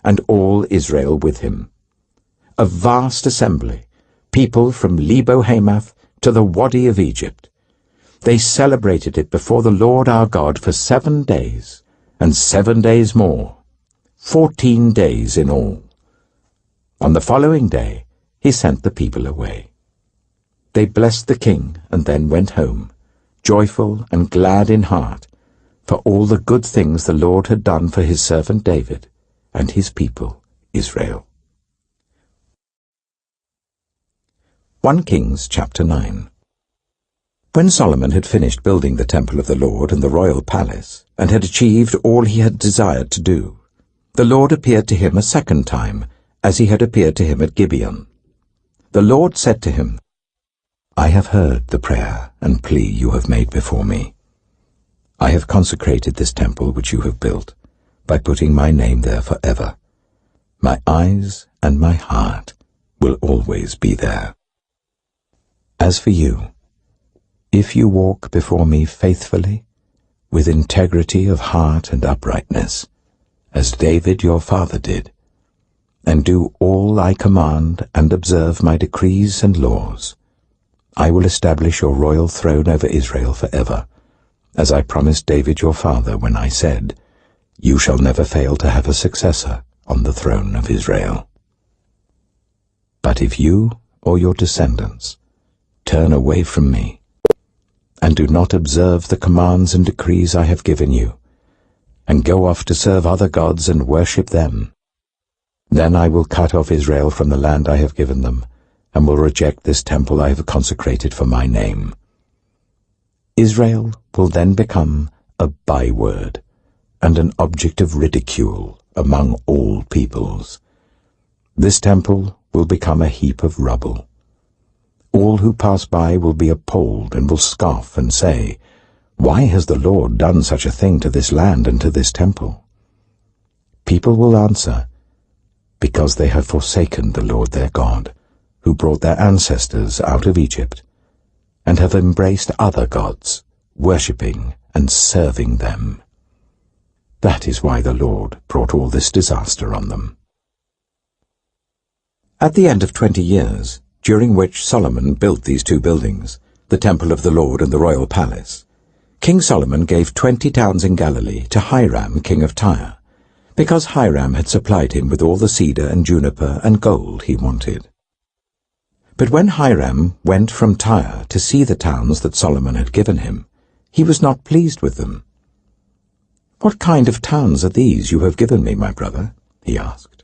and all Israel with him. A vast assembly, people from Lebo-Hamath to the Wadi of Egypt. They celebrated it before the Lord our God for 7 days, and 7 days more, 14 days in all. On the following day, he sent the people away. They blessed the king and then went home, joyful and glad in heart, for all the good things the Lord had done for his servant David and his people Israel. 1 Kings chapter 9. When Solomon had finished building the temple of the Lord and the royal palace, and had achieved all he had desired to do, the Lord appeared to him a second time, as he had appeared to him at Gibeon. The Lord said to him, I have heard the prayer and plea you have made before me. I have consecrated this temple which you have built, by putting my name there forever. My eyes and my heart will always be there. As for you, if you walk before me faithfully, with integrity of heart and uprightness, as David your father did, and do all I command and observe my decrees and laws, I will establish your royal throne over Israel forever, as I promised David your father when I said, You shall never fail to have a successor on the throne of Israel. But if you or your descendants turn away from me, and do not observe the commands and decrees I have given you, and go off to serve other gods and worship them, then I will cut off Israel from the land I have given them, and will reject this temple I have consecrated for my name. Israel will then become a byword, and an object of ridicule among all peoples. This temple will become a heap of rubble. All who pass by will be appalled and will scoff and say, Why has the Lord done such a thing to this land and to this temple? People will answer, Because they have forsaken the Lord their God, who brought their ancestors out of Egypt, and have embraced other gods, worshipping and serving them. That is why the Lord brought all this disaster on them. At the end of 20 years, during which Solomon built these 2 buildings, the temple of the Lord and the royal palace, King Solomon gave 20 towns in Galilee to Hiram, king of Tyre, because Hiram had supplied him with all the cedar and juniper and gold he wanted. But when Hiram went from Tyre to see the towns that Solomon had given him, he was not pleased with them. What kind of towns are these you have given me, my brother? He asked.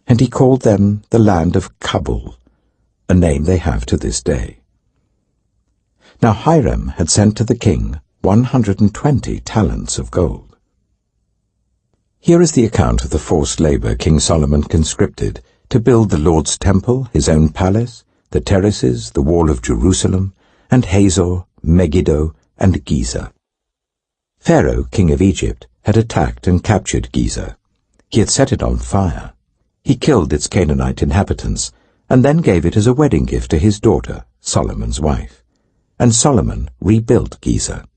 And he called them the land of Kabul, a name they have to this day. Now Hiram had sent to the king 120 talents of gold. Here is the account of the forced labor King Solomon conscripted to build the Lord's temple, his own palace, the terraces, the wall of Jerusalem, and Hazor, Megiddo, and Giza. Pharaoh, king of Egypt, had attacked and captured Giza. He had set it on fire. He killed its Canaanite inhabitants, and then gave it as a wedding gift to his daughter, Solomon's wife. And Solomon rebuilt Giza.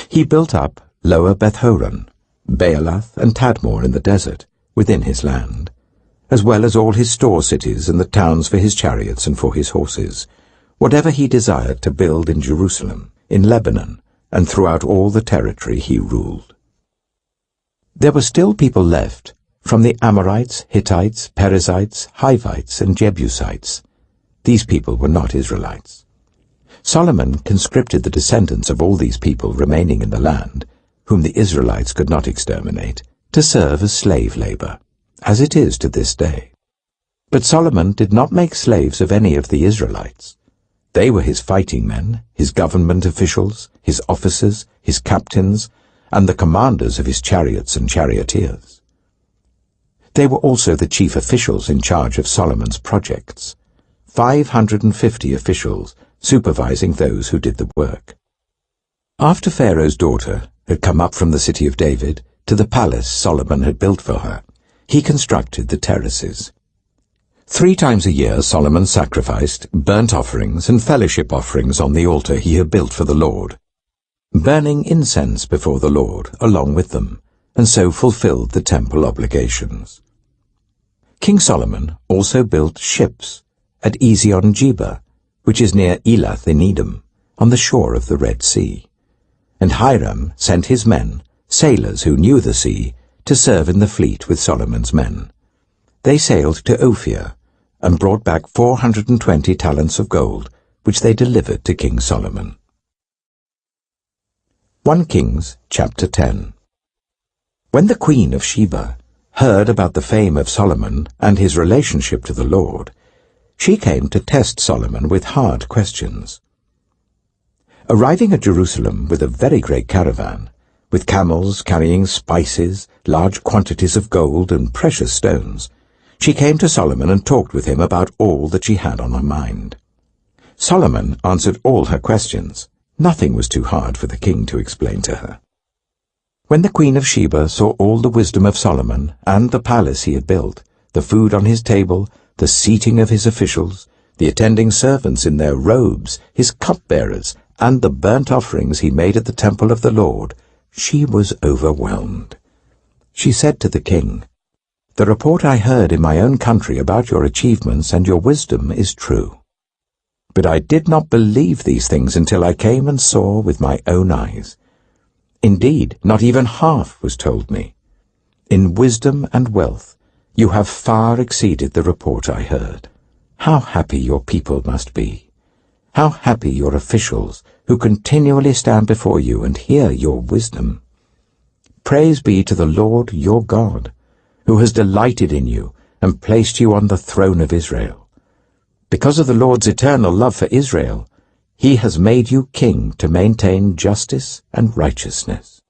He built up Lower Beth-horon, Baalath, and Tadmor in the desert, within his land, as well as all his store cities and the towns for his chariots and for his horses, whatever he desired to build in Jerusalem, in Lebanon, and throughout all the territory he ruled. There were still people left from the Amorites, Hittites, Perizzites, Hivites, and Jebusites. These people were not Israelites. Solomon conscripted the descendants of all these people remaining in the land, whom the Israelites could not exterminate, to serve as slave labor, as it is to this day. But Solomon did not make slaves of any of the Israelites. They were his fighting men, his government officials, his officers, his captains, and the commanders of his chariots and charioteers. They were also the chief officials in charge of Solomon's projects, 550 officials supervising those who did the work. After Pharaoh's daughter had come up from the city of David to the palace Solomon had built for her, he constructed the terraces. 3 times a year Solomon sacrificed burnt offerings and fellowship offerings on the altar he had built for the Lord, burning incense before the Lord along with them, and so fulfilled the temple obligations. King Solomon also built ships at Ezion-Geber, which is near Elath in Edom, on the shore of the Red Sea. And Hiram sent his men, sailors who knew the sea, to serve in the fleet with Solomon's men. They sailed to Ophir and brought back 420 talents of gold, which they delivered to King Solomon. 1 Kings chapter 10. When the Queen of Sheba heard about the fame of Solomon and his relationship to the Lord, she came to test Solomon with hard questions. Arriving at Jerusalem with a very great caravan, with camels carrying spices, large quantities of gold and precious stones, she came to Solomon and talked with him about all that she had on her mind. Solomon answered all her questions. Nothing was too hard for the king to explain to her. When the Queen of Sheba saw all the wisdom of Solomon and the palace he had built, the food on his table, the seating of his officials, the attending servants in their robes, his cupbearers, and the burnt offerings he made at the temple of the Lord, she was overwhelmed. She said to the king, "The report I heard in my own country about your achievements and your wisdom is true. But I did not believe these things until I came and saw with my own eyes. Indeed, not even half was told me. In wisdom and wealth, you have far exceeded the report I heard. How happy your people must be! How happy your officials, who continually stand before you and hear your wisdom! Praise be to the Lord your God, who has delighted in you and placed you on the throne of Israel. Because of the Lord's eternal love for Israel, he has made you king to maintain justice and righteousness."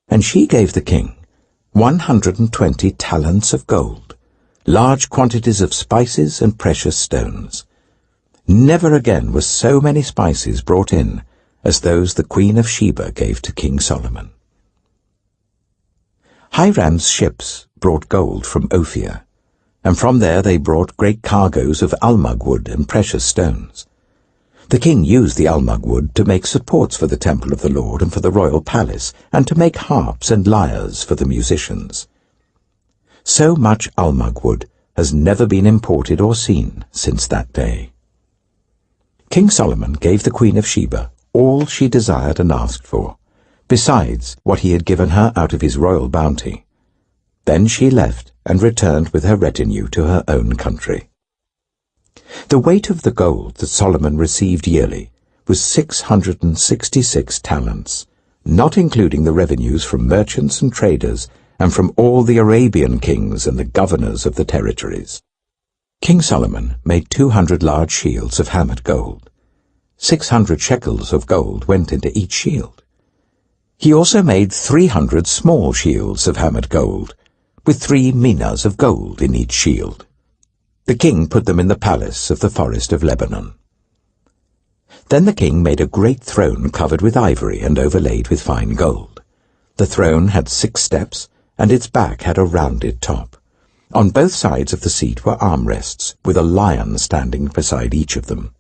And she gave the king 120 talents of gold, large quantities of spices and precious stones. Never again were so many spices brought in as those the Queen of Sheba gave to King Solomon. Hiram's ships brought gold from Ophir, and from there they brought great cargoes of almug wood and precious stones. The king used the almug wood to make supports for the temple of the Lord and for the royal palace, and to make harps and lyres for the musicians. So much almug wood has never been imported or seen since that day. King Solomon gave the Queen of Sheba all she desired and asked for, besides what he had given her out of his royal bounty. Then she left and returned with her retinue to her own country. The weight of the gold that Solomon received yearly was 666 talents, not including the revenues from merchants and traders and from all the Arabian kings and the governors of the territories. King Solomon made 200 large shields of hammered gold. 600 shekels of gold went into each shield. He also made 300 small shields of hammered gold, with 3 minas of gold in each shield. The king put them in the palace of the forest of Lebanon. Then the king made a great throne covered with ivory and overlaid with fine gold. The throne had 6 steps, and its back had a rounded top. On both sides of the seat were armrests, with a lion standing beside each of them.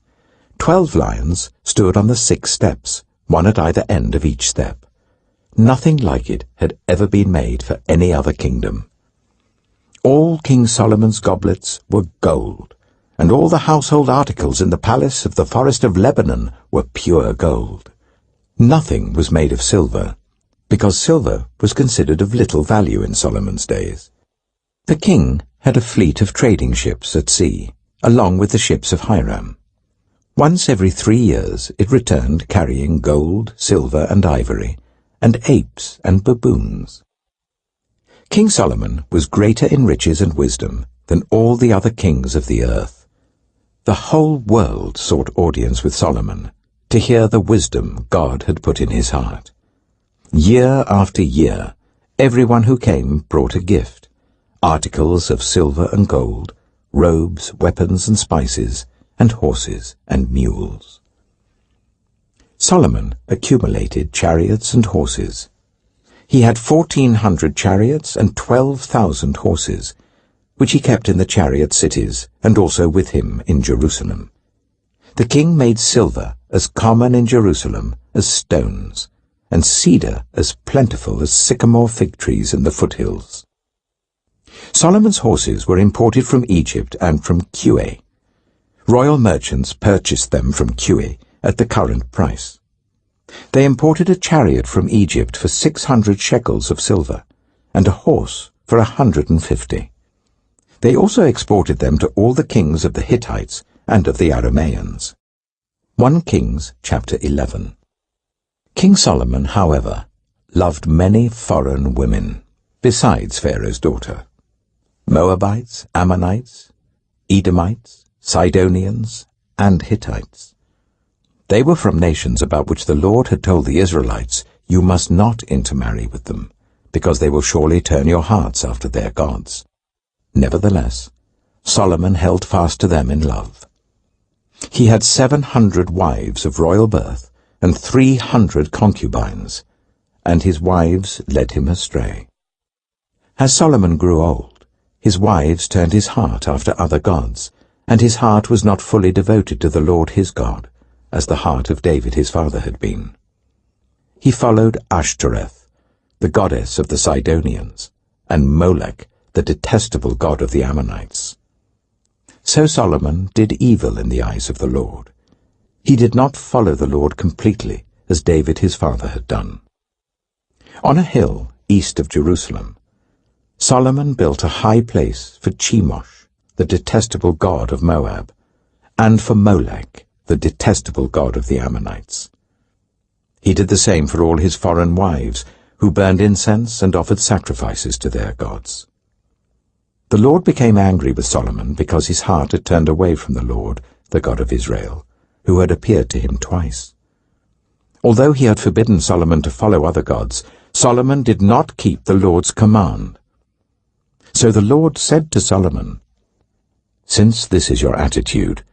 12 lions stood on the 6 steps, one at either end of each step. Nothing like it had ever been made for any other kingdom. All King Solomon's goblets were gold, and all the household articles in the palace of the forest of Lebanon were pure gold. Nothing was made of silver, because silver was considered of little value in Solomon's days. The king had a fleet of trading ships at sea, along with the ships of Hiram. Once every 3 years it returned carrying gold, silver, and ivory, and apes and baboons. King Solomon was greater in riches and wisdom than all the other kings of the earth. The whole world sought audience with Solomon to hear the wisdom God had put in his heart. Year after year, everyone who came brought a gift, articles of silver and gold, robes, weapons and spices, and horses and mules. Solomon accumulated chariots and horses. He had 1,400 chariots and 12,000 horses, which he kept in the chariot cities, and also with him in Jerusalem. The king made silver as common in Jerusalem as stones, and cedar as plentiful as sycamore fig trees in the foothills. Solomon's horses were imported from Egypt and from Suchet. Royal merchants purchased them from Suchet at the current price. They imported a chariot from Egypt for 600 shekels of silver, and a horse for 150. They also exported them to all the kings of the Hittites and of the Arameans. 1 Kings chapter 11. King Solomon, however, loved many foreign women, besides Pharaoh's daughter: Moabites, Ammonites, Edomites, Sidonians, and Hittites. They were from nations about which the Lord had told the Israelites, "You must not intermarry with them, because they will surely turn your hearts after their gods." Nevertheless, Solomon held fast to them in love. He had 700 wives of royal birth and 300 concubines, and his wives led him astray. As Solomon grew old, his wives turned his heart after other gods, and his heart was not fully devoted to the Lord his God, as the heart of David his father had been. He followed Ashtoreth, the goddess of the Sidonians, and Molech, the detestable god of the Ammonites. So Solomon did evil in the eyes of the Lord. He did not follow the Lord completely, as David his father had done. On a hill east of Jerusalem, Solomon built a high place for Chemosh, the detestable god of Moab, and for Molech, the detestable god of the Ammonites. He did the same for all his foreign wives, who burned incense and offered sacrifices to their gods. The Lord became angry with Solomon because his heart had turned away from the Lord, the God of Israel, who had appeared to him twice. Although he had forbidden Solomon to follow other gods, Solomon did not keep the Lord's command. So the Lord said to Solomon, "Since this is your attitude,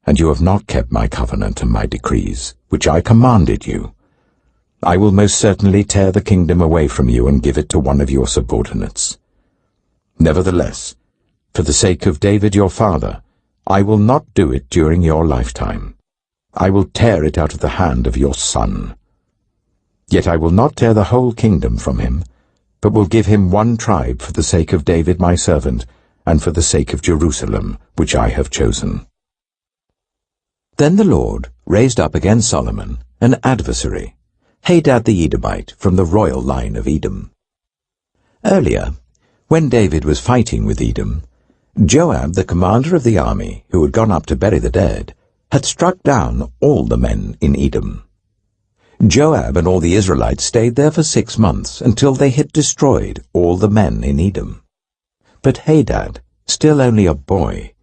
and you have not kept my covenant and my decrees, which I commanded you, I will most certainly tear the kingdom away from you and give it to one of your subordinates. Nevertheless, for the sake of David your father, I will not do it during your lifetime. I will tear it out of the hand of your son. Yet I will not tear the whole kingdom from him, but will give him one tribe for the sake of David my servant, and for the sake of Jerusalem, which I have chosen." Then the Lord raised up against Solomon an adversary, Hadad the Edomite, from the royal line of Edom. Earlier, when David was fighting with Edom, Joab, the commander of the army, who had gone up to bury the dead, had struck down all the men in Edom. Joab and all the Israelites stayed there for 6 months, until they had destroyed all the men in Edom. But Hadad, still only a boy,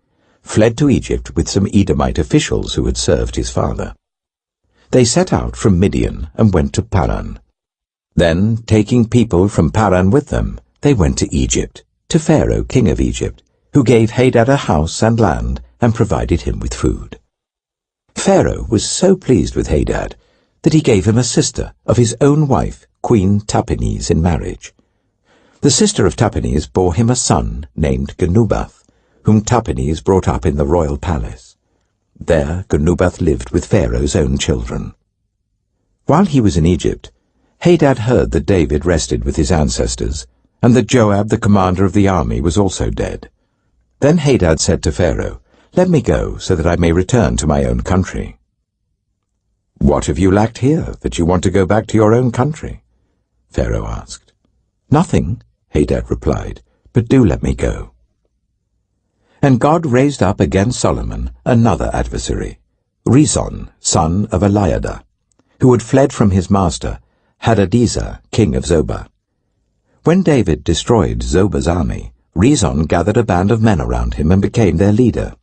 fled to Egypt with some Edomite officials who had served his father. They set out from Midian and went to Paran. Then, taking people from Paran with them, they went to Egypt, to Pharaoh, king of Egypt, who gave Hadad a house and land and provided him with food. Pharaoh was so pleased with Hadad that he gave him a sister of his own wife, Queen Tahpenes, in marriage. The sister of Tahpenes bore him a son named Genubath, whom Tahpenes brought up in the royal palace. There Genubath lived with Pharaoh's own children. While he was in Egypt, Hadad heard that David rested with his ancestors, and that Joab, the commander of the army, was also dead. Then Hadad said to Pharaoh, "Let me go, so that I may return to my own country." "What have you lacked here, that you want to go back to your own country?" Pharaoh asked. "Nothing," Hadad replied, "but do let me go." And God raised up against Solomon another adversary, Rezon, son of Eliada, who had fled from his master, Hadadezer, king of Zobah. When David destroyed Zobah's army, Rezon gathered a band of men around him and became their leader.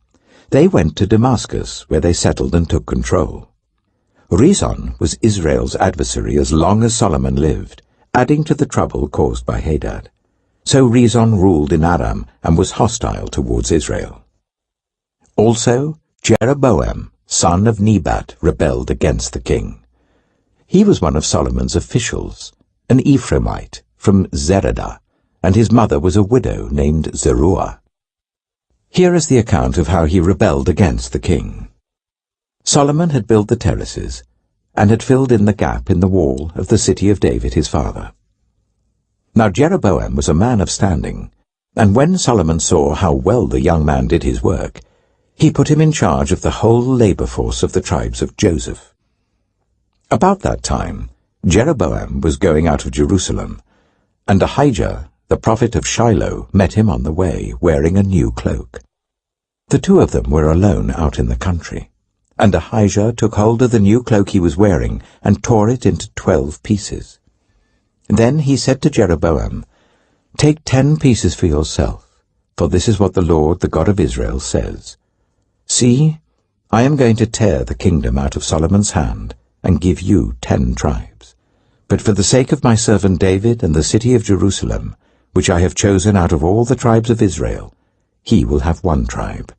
They went to Damascus, where they settled and took control. Rezon was Israel's adversary as long as Solomon lived, adding to the trouble caused by Hadad. So Rezon ruled in Aram and was hostile towards Israel. Also, Jeroboam, son of Nebat, rebelled against the king. He was one of Solomon's officials, an Ephraimite from Zeredah, and his mother was a widow named Zeruah. Here is the account of how he rebelled against the king. Solomon had built the terraces, and had filled in the gap in the wall of the city of David his father. Now Jeroboam was a man of standing, and when Solomon saw how well the young man did his work, he put him in charge of the whole labor force of the tribes of Joseph. About that time, Jeroboam was going out of Jerusalem, and Ahijah, the prophet of Shiloh, met him on the way, wearing a new cloak. The two of them were alone out in the country, and Ahijah took hold of the new cloak he was wearing and tore it into 12 pieces. Then he said to Jeroboam, "Take 10 pieces for yourself, for this is what the Lord, the God of Israel, says. See, I am going to tear the kingdom out of Solomon's hand and give you 10 tribes. But for the sake of my servant David and the city of Jerusalem, which I have chosen out of all the tribes of Israel, he will have 1 tribe.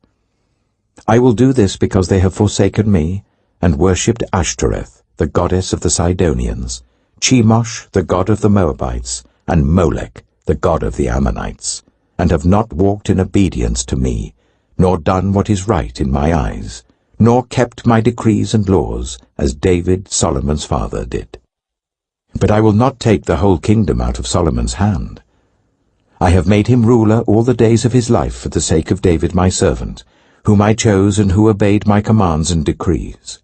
I will do this because they have forsaken me and worshipped Ashtoreth, the goddess of the Sidonians, Chemosh, the god of the Moabites, and Molech, the god of the Ammonites, and have not walked in obedience to me, nor done what is right in my eyes, nor kept my decrees and laws, as David, Solomon's father, did. But I will not take the whole kingdom out of Solomon's hand. I have made him ruler all the days of his life for the sake of David my servant, whom I chose and who obeyed my commands and decrees.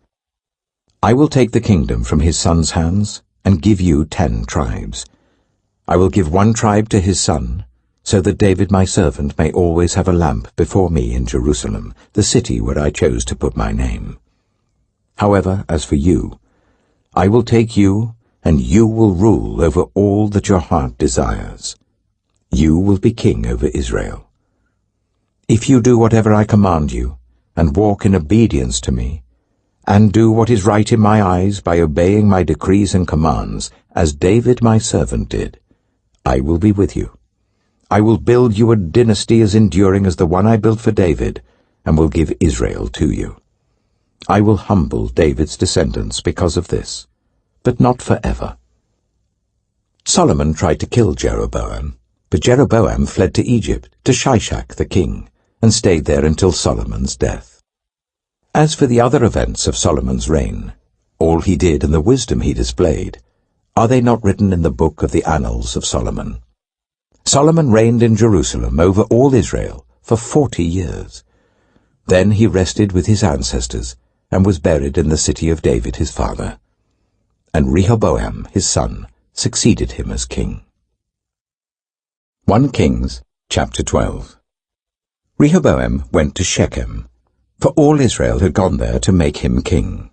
I will take the kingdom from his son's hands and give you 10 tribes. I will give 1 tribe to his son, so that David my servant may always have a lamp before me in Jerusalem, the city where I chose to put my name. However, as for you, I will take you, and you will rule over all that your heart desires. You will be king over Israel. If you do whatever I command you, and walk in obedience to me, and do what is right in my eyes by obeying my decrees and commands, as David my servant did, I will be with you. I will build you a dynasty as enduring as the one I built for David, and will give Israel to you. I will humble David's descendants because of this, but not forever." Solomon tried to kill Jeroboam, but Jeroboam fled to Egypt, to Shishak the king, and stayed there until Solomon's death. As for the other events of Solomon's reign, all he did and the wisdom he displayed, are they not written in the book of the Annals of Solomon? Solomon reigned in Jerusalem over all Israel for 40 years. Then he rested with his ancestors and was buried in the city of David his father. And Rehoboam his son succeeded him as king. 1 Kings chapter 12. Rehoboam went to Shechem, for all Israel had gone there to make him king.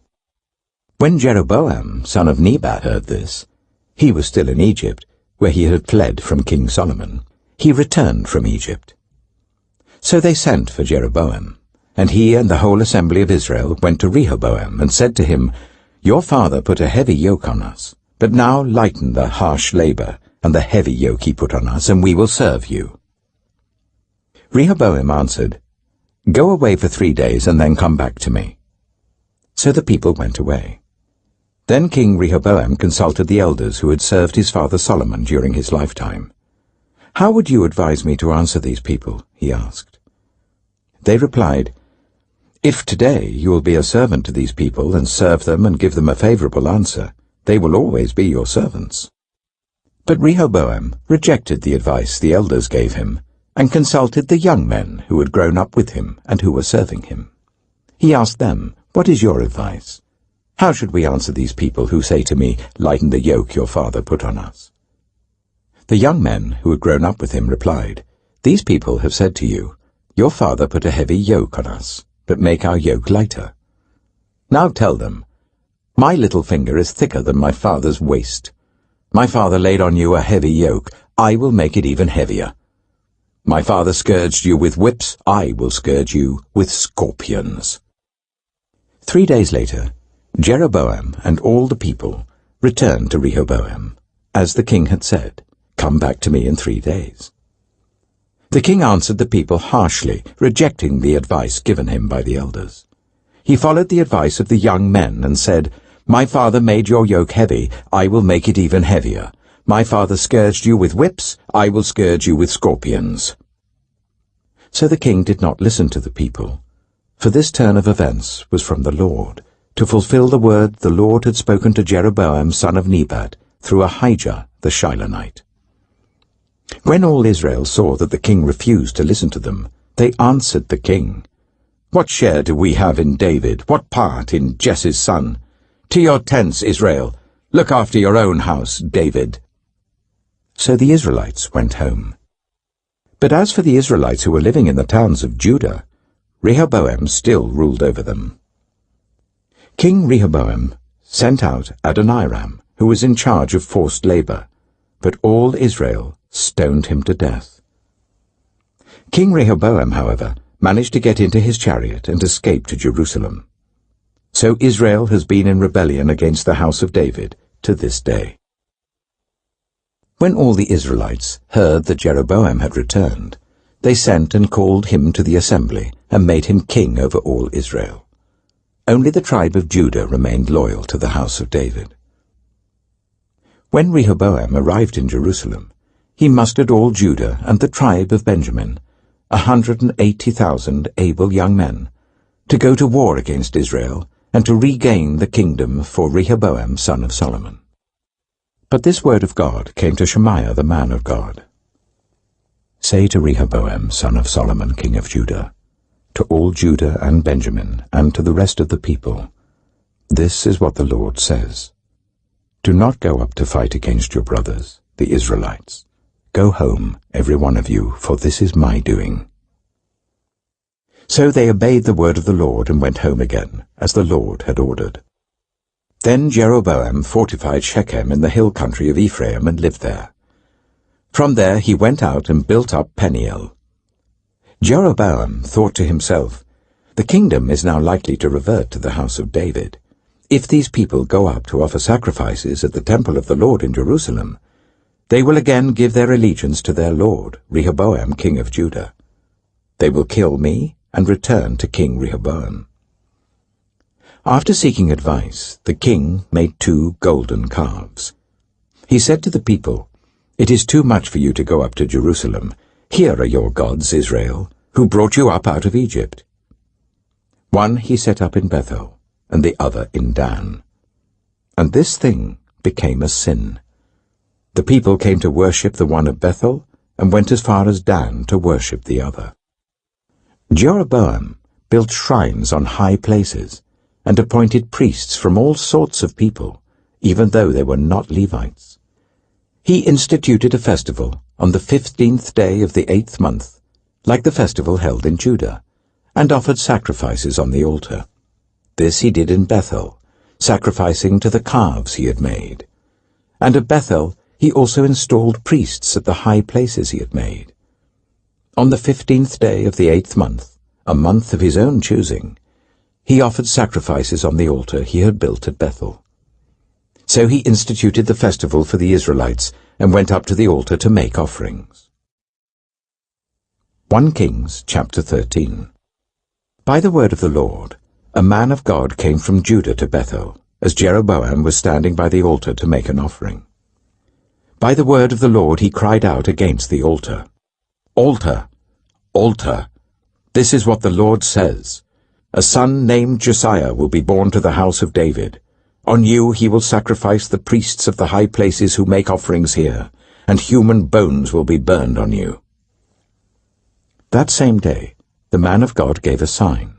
When Jeroboam, son of Nebat, heard this, he was still in Egypt, where he had fled from King Solomon. He returned from Egypt. So they sent for Jeroboam, and he and the whole assembly of Israel went to Rehoboam and said to him, "Your father put a heavy yoke on us, but now lighten the harsh labor and the heavy yoke he put on us, and we will serve you." Rehoboam answered, "Go away for 3 days and then come back to me." So the people went away. Then King Rehoboam consulted the elders who had served his father Solomon during his lifetime. "How would you advise me to answer these people?" he asked. They replied, "If today you will be a servant to these people and serve them and give them a favorable answer, they will always be your servants." But Rehoboam rejected the advice the elders gave him and consulted the young men who had grown up with him and who were serving him. He asked them, "What is your advice? How should we answer these people who say to me, 'Lighten the yoke your father put on us'?" The young men who had grown up with him replied, "These people have said to you, 'Your father put a heavy yoke on us, but make our yoke lighter.' Now tell them, 'My little finger is thicker than my father's waist. My father laid on you a heavy yoke, I will make it even heavier. My father scourged you with whips, I will scourge you with scorpions." 3 days later, Jeroboam and all the people returned to Rehoboam, as the king had said, "Come back to me in 3 days." The king answered the people harshly, rejecting the advice given him by the elders. He followed the advice of the young men and said, "My father made your yoke heavy, I will make it even heavier. My father scourged you with whips, I will scourge you with scorpions." So the king did not listen to the people, for this turn of events was from the Lord, to fulfill the word the Lord had spoken to Jeroboam son of Nebat through Ahijah the Shilonite. When all Israel saw that the king refused to listen to them, they answered the king, "What share do we have in David? What part in Jesse's son? To your tents, Israel! Look after your own house, David." So the Israelites went home. But as for the Israelites who were living in the towns of Judah, Rehoboam still ruled over them. King Rehoboam sent out Adoniram, who was in charge of forced labor, but all Israel stoned him to death. King Rehoboam, however, managed to get into his chariot and escape to Jerusalem. So Israel has been in rebellion against the house of David to this day. When all the Israelites heard that Jeroboam had returned, they sent and called him to the assembly and made him king over all Israel. Only the tribe of Judah remained loyal to the house of David. When Rehoboam arrived in Jerusalem, he mustered all Judah and the tribe of Benjamin, 180,000 able young men, to go to war against Israel and to regain the kingdom for Rehoboam son of Solomon. But this word of God came to Shemaiah the man of God. "Say to Rehoboam son of Solomon king of Judah, to all Judah and Benjamin, and to the rest of the people, this is what the Lord says. Do not go up to fight against your brothers, the Israelites. Go home, every one of you, for this is my doing." So they obeyed the word of the Lord and went home again, as the Lord had ordered. Then Jeroboam fortified Shechem in the hill country of Ephraim and lived there. From there he went out and built up Peniel. Jeroboam thought to himself, "The kingdom is now likely to revert to the house of David. If these people go up to offer sacrifices at the temple of the Lord in Jerusalem, they will again give their allegiance to their lord, Rehoboam king of Judah. They will kill me and return to King Rehoboam." After seeking advice, the king made 2 golden calves. He said to the people, "It is too much for you to go up to Jerusalem. Here are your gods, Israel, who brought you up out of Egypt." One he set up in Bethel, and the other in Dan. And this thing became a sin. The people came to worship the one at Bethel, and went as far as Dan to worship the other. Jeroboam built shrines on high places, and appointed priests from all sorts of people, even though they were not Levites. He instituted a festival on the 15th day of the 8th month, like the festival held in Judah, and offered sacrifices on the altar. This he did in Bethel, sacrificing to the calves he had made. And at Bethel he also installed priests at the high places he had made. On the 15th day of the 8th month, a month of his own choosing, he offered sacrifices on the altar he had built at Bethel. So he instituted the festival for the Israelites and went up to the altar to make offerings. 1 Kings chapter 13. By the word of the Lord, a man of God came from Judah to Bethel, as Jeroboam was standing by the altar to make an offering. By the word of the Lord he cried out against the altar, "Altar, altar, this is what the Lord says. A son named Josiah will be born to the house of David. On you he will sacrifice the priests of the high places who make offerings here, and human bones will be burned on you." That same day, the man of God gave a sign.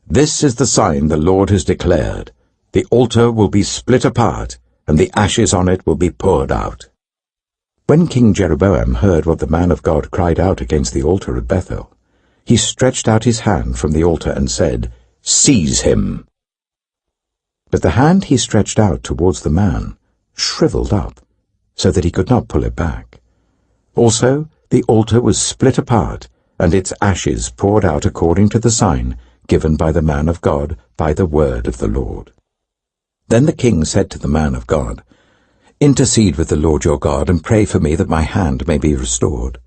"This is the sign the Lord has declared. The altar will be split apart, and the ashes on it will be poured out." When King Jeroboam heard what the man of God cried out against the altar at Bethel, he stretched out his hand from the altar and said, "Seize him!" But the hand he stretched out towards the man shriveled up, so that he could not pull it back. Also the altar was split apart, and its ashes poured out according to the sign given by the man of God by the word of the Lord. Then the king said to the man of God, "Intercede with the Lord your God, and pray for me that my hand may be restored."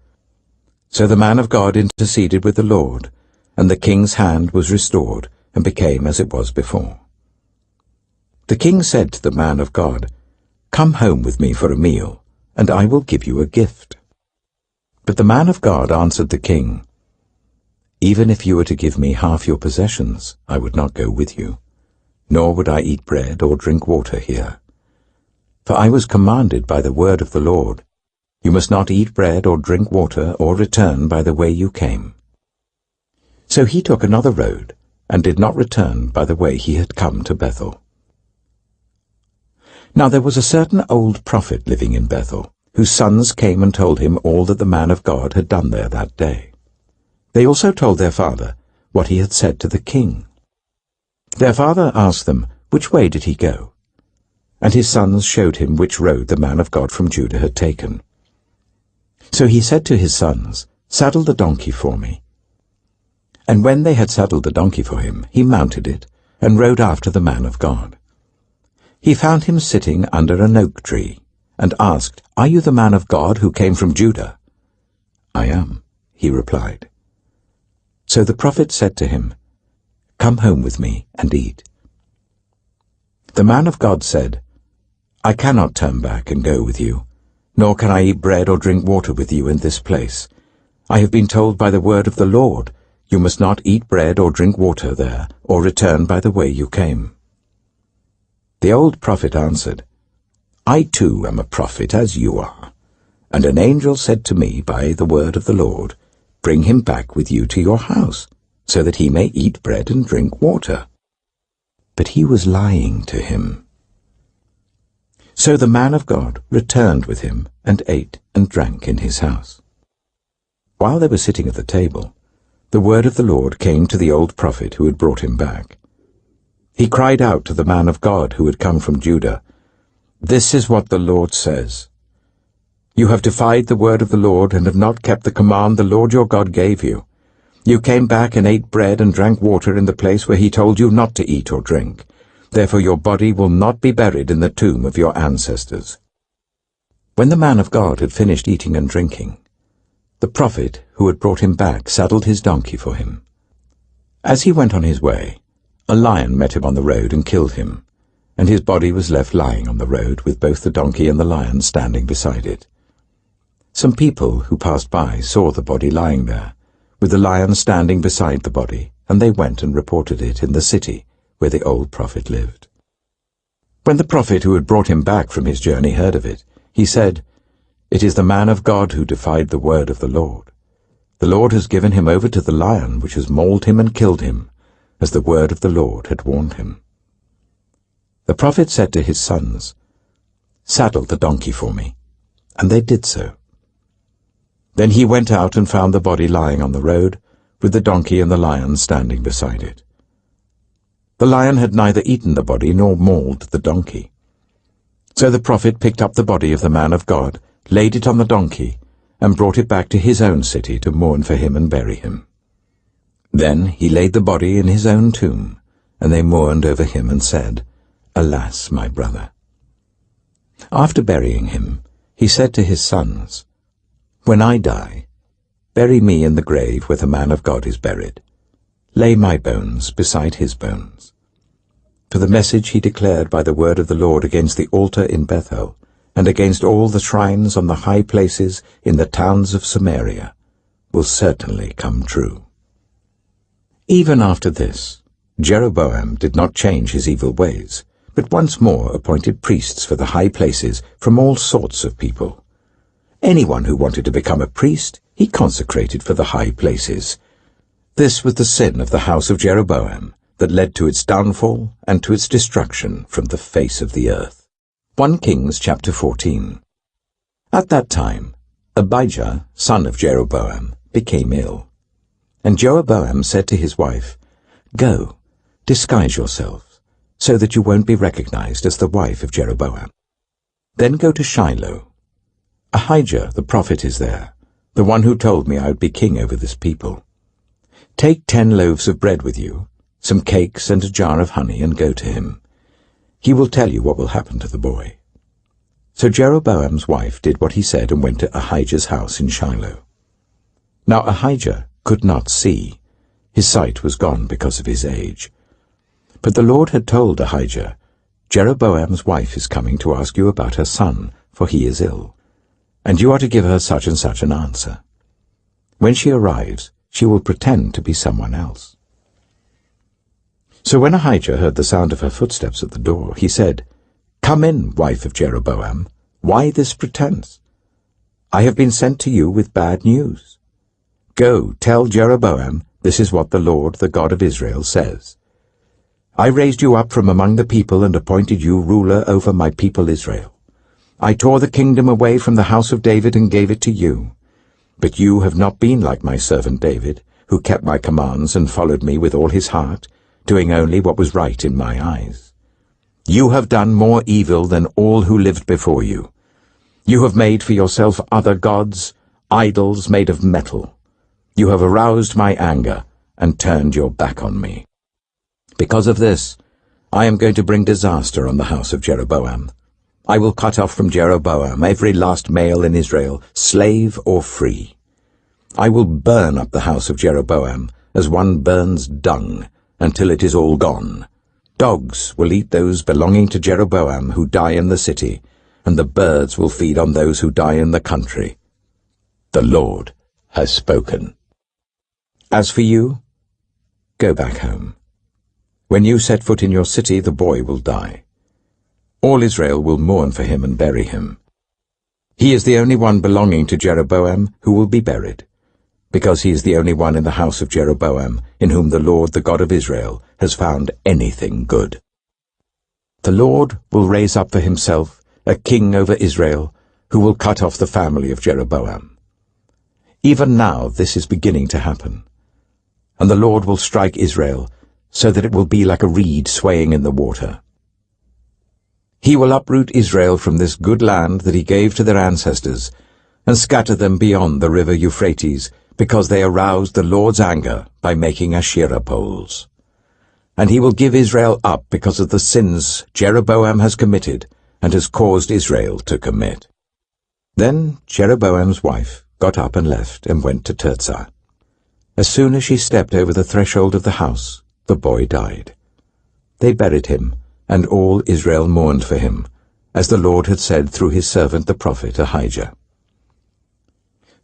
So the man of God interceded with the Lord, and the king's hand was restored and became as it was before. The king said to the man of God, "Come home with me for a meal, and I will give you a gift." But the man of God answered the king, Even if you were to give me half your possessions, I would not go with you, nor would I eat bread or drink water here. For I was commanded by the word of the Lord, you must not eat bread or drink water or return by the way you came. So he took another road, and did not return by the way he had come to Bethel. Now there was a certain old prophet living in Bethel, whose sons came and told him all that the man of God had done there that day. They also told their father what he had said to the king. Their father asked them, which way did he go? And his sons showed him which road the man of God from Judah had taken. So he said to his sons, saddle the donkey for me. And when they had saddled the donkey for him, he mounted it, and rode after the man of God. He found him sitting under an oak tree, and asked, Are you the man of God who came from Judah? I am, he replied. So the prophet said to him, Come home with me and eat. The man of God said, I cannot turn back and go with you, nor can I eat bread or drink water with you in this place. I have been told by the word of the Lord, you must not eat bread or drink water there, or return by the way you came. The old prophet answered, I too am a prophet as you are. And an angel said to me by the word of the Lord, Bring him back with you to your house, so that he may eat bread and drink water. But he was lying to him. So the man of God returned with him, and ate and drank in his house. While they were sitting at the table, the word of the Lord came to the old prophet who had brought him back. He cried out to the man of God who had come from Judah, This is what the Lord says. You have defied the word of the Lord, and have not kept the command the Lord your God gave you. You came back and ate bread and drank water in the place where he told you not to eat or drink. Therefore your body will not be buried in the tomb of your ancestors. When the man of God had finished eating and drinking, the prophet who had brought him back saddled his donkey for him. As he went on his way, a lion met him on the road and killed him, and his body was left lying on the road with both the donkey and the lion standing beside it. Some people who passed by saw the body lying there, with the lion standing beside the body, and they went and reported it in the city where the old prophet lived. When the prophet who had brought him back from his journey heard of it, he said, It is the man of God who defied the word of the Lord. The Lord has given him over to the lion, which has mauled him and killed him, as the word of the Lord had warned him. The prophet said to his sons, Saddle the donkey for me. And they did so. Then he went out and found the body lying on the road, with the donkey and the lion standing beside it. The lion had neither eaten the body nor mauled the donkey. So the prophet picked up the body of the man of God, laid it on the donkey, and brought it back to his own city to mourn for him and bury him. Then he laid the body in his own tomb, and they mourned over him and said, Alas, my brother. After burying him, he said to his sons, When I die, bury me in the grave where the man of God is buried. Lay my bones beside his bones. For the message he declared by the word of the Lord against the altar in Bethel, and against all the shrines on the high places in the towns of Samaria, will certainly come true. Even after this, Jeroboam did not change his evil ways, but once more appointed priests for the high places from all sorts of people. Anyone who wanted to become a priest, he consecrated for the high places. This was the sin of the house of Jeroboam that led to its downfall and to its destruction from the face of the earth. 1 Kings chapter 14. At that time, Abijah, son of Jeroboam, became ill. And Jeroboam said to his wife, Go, disguise yourself, so that you won't be recognized as the wife of Jeroboam. Then go to Shiloh. Ahijah the prophet is there, the one who told me I would be king over this people. Take 10 loaves of bread with you, some cakes and a jar of honey, and go to him. He will tell you what will happen to the boy. So Jeroboam's wife did what he said and went to Ahijah's house in Shiloh. Now Ahijah could not see. His sight was gone because of his age. But the Lord had told Ahijah, Jeroboam's wife is coming to ask you about her son, for he is ill, and you are to give her such and such an answer. When she arrives, she will pretend to be someone else. So when Ahijah heard the sound of her footsteps at the door, he said, "Come in, wife of Jeroboam. Why this pretense? I have been sent to you with bad news. Go, tell Jeroboam, this is what the Lord, the God of Israel, says. I raised you up from among the people and appointed you ruler over my people Israel. I tore the kingdom away from the house of David and gave it to you. But you have not been like my servant David, who kept my commands and followed me with all his heart, doing only what was right in my eyes. You have done more evil than all who lived before you. You have made for yourself other gods, idols made of metal. You have aroused my anger and turned your back on me. Because of this, I am going to bring disaster on the house of Jeroboam. I will cut off from Jeroboam every last male in Israel, slave or free. I will burn up the house of Jeroboam as one burns dung, until it is all gone. Dogs will eat those belonging to Jeroboam who die in the city, and the birds will feed on those who die in the country. The Lord has spoken. As for you, go back home. When you set foot in your city, the boy will die. All Israel will mourn for him and bury him. He is the only one belonging to Jeroboam who will be buried, because he is the only one in the house of Jeroboam in whom the Lord, the God of Israel, has found anything good. The Lord will raise up for himself a king over Israel who will cut off the family of Jeroboam. Even now this is beginning to happen, and the Lord will strike Israel so that it will be like a reed swaying in the water. He will uproot Israel from this good land that he gave to their ancestors and scatter them beyond the river Euphrates, because they aroused the Lord's anger by making Asherah poles. And he will give Israel up because of the sins Jeroboam has committed and has caused Israel to commit. Then Jeroboam's wife got up and left and went to Tirzah. As soon as she stepped over the threshold of the house, the boy died. They buried him, and all Israel mourned for him, as the Lord had said through his servant the prophet Ahijah.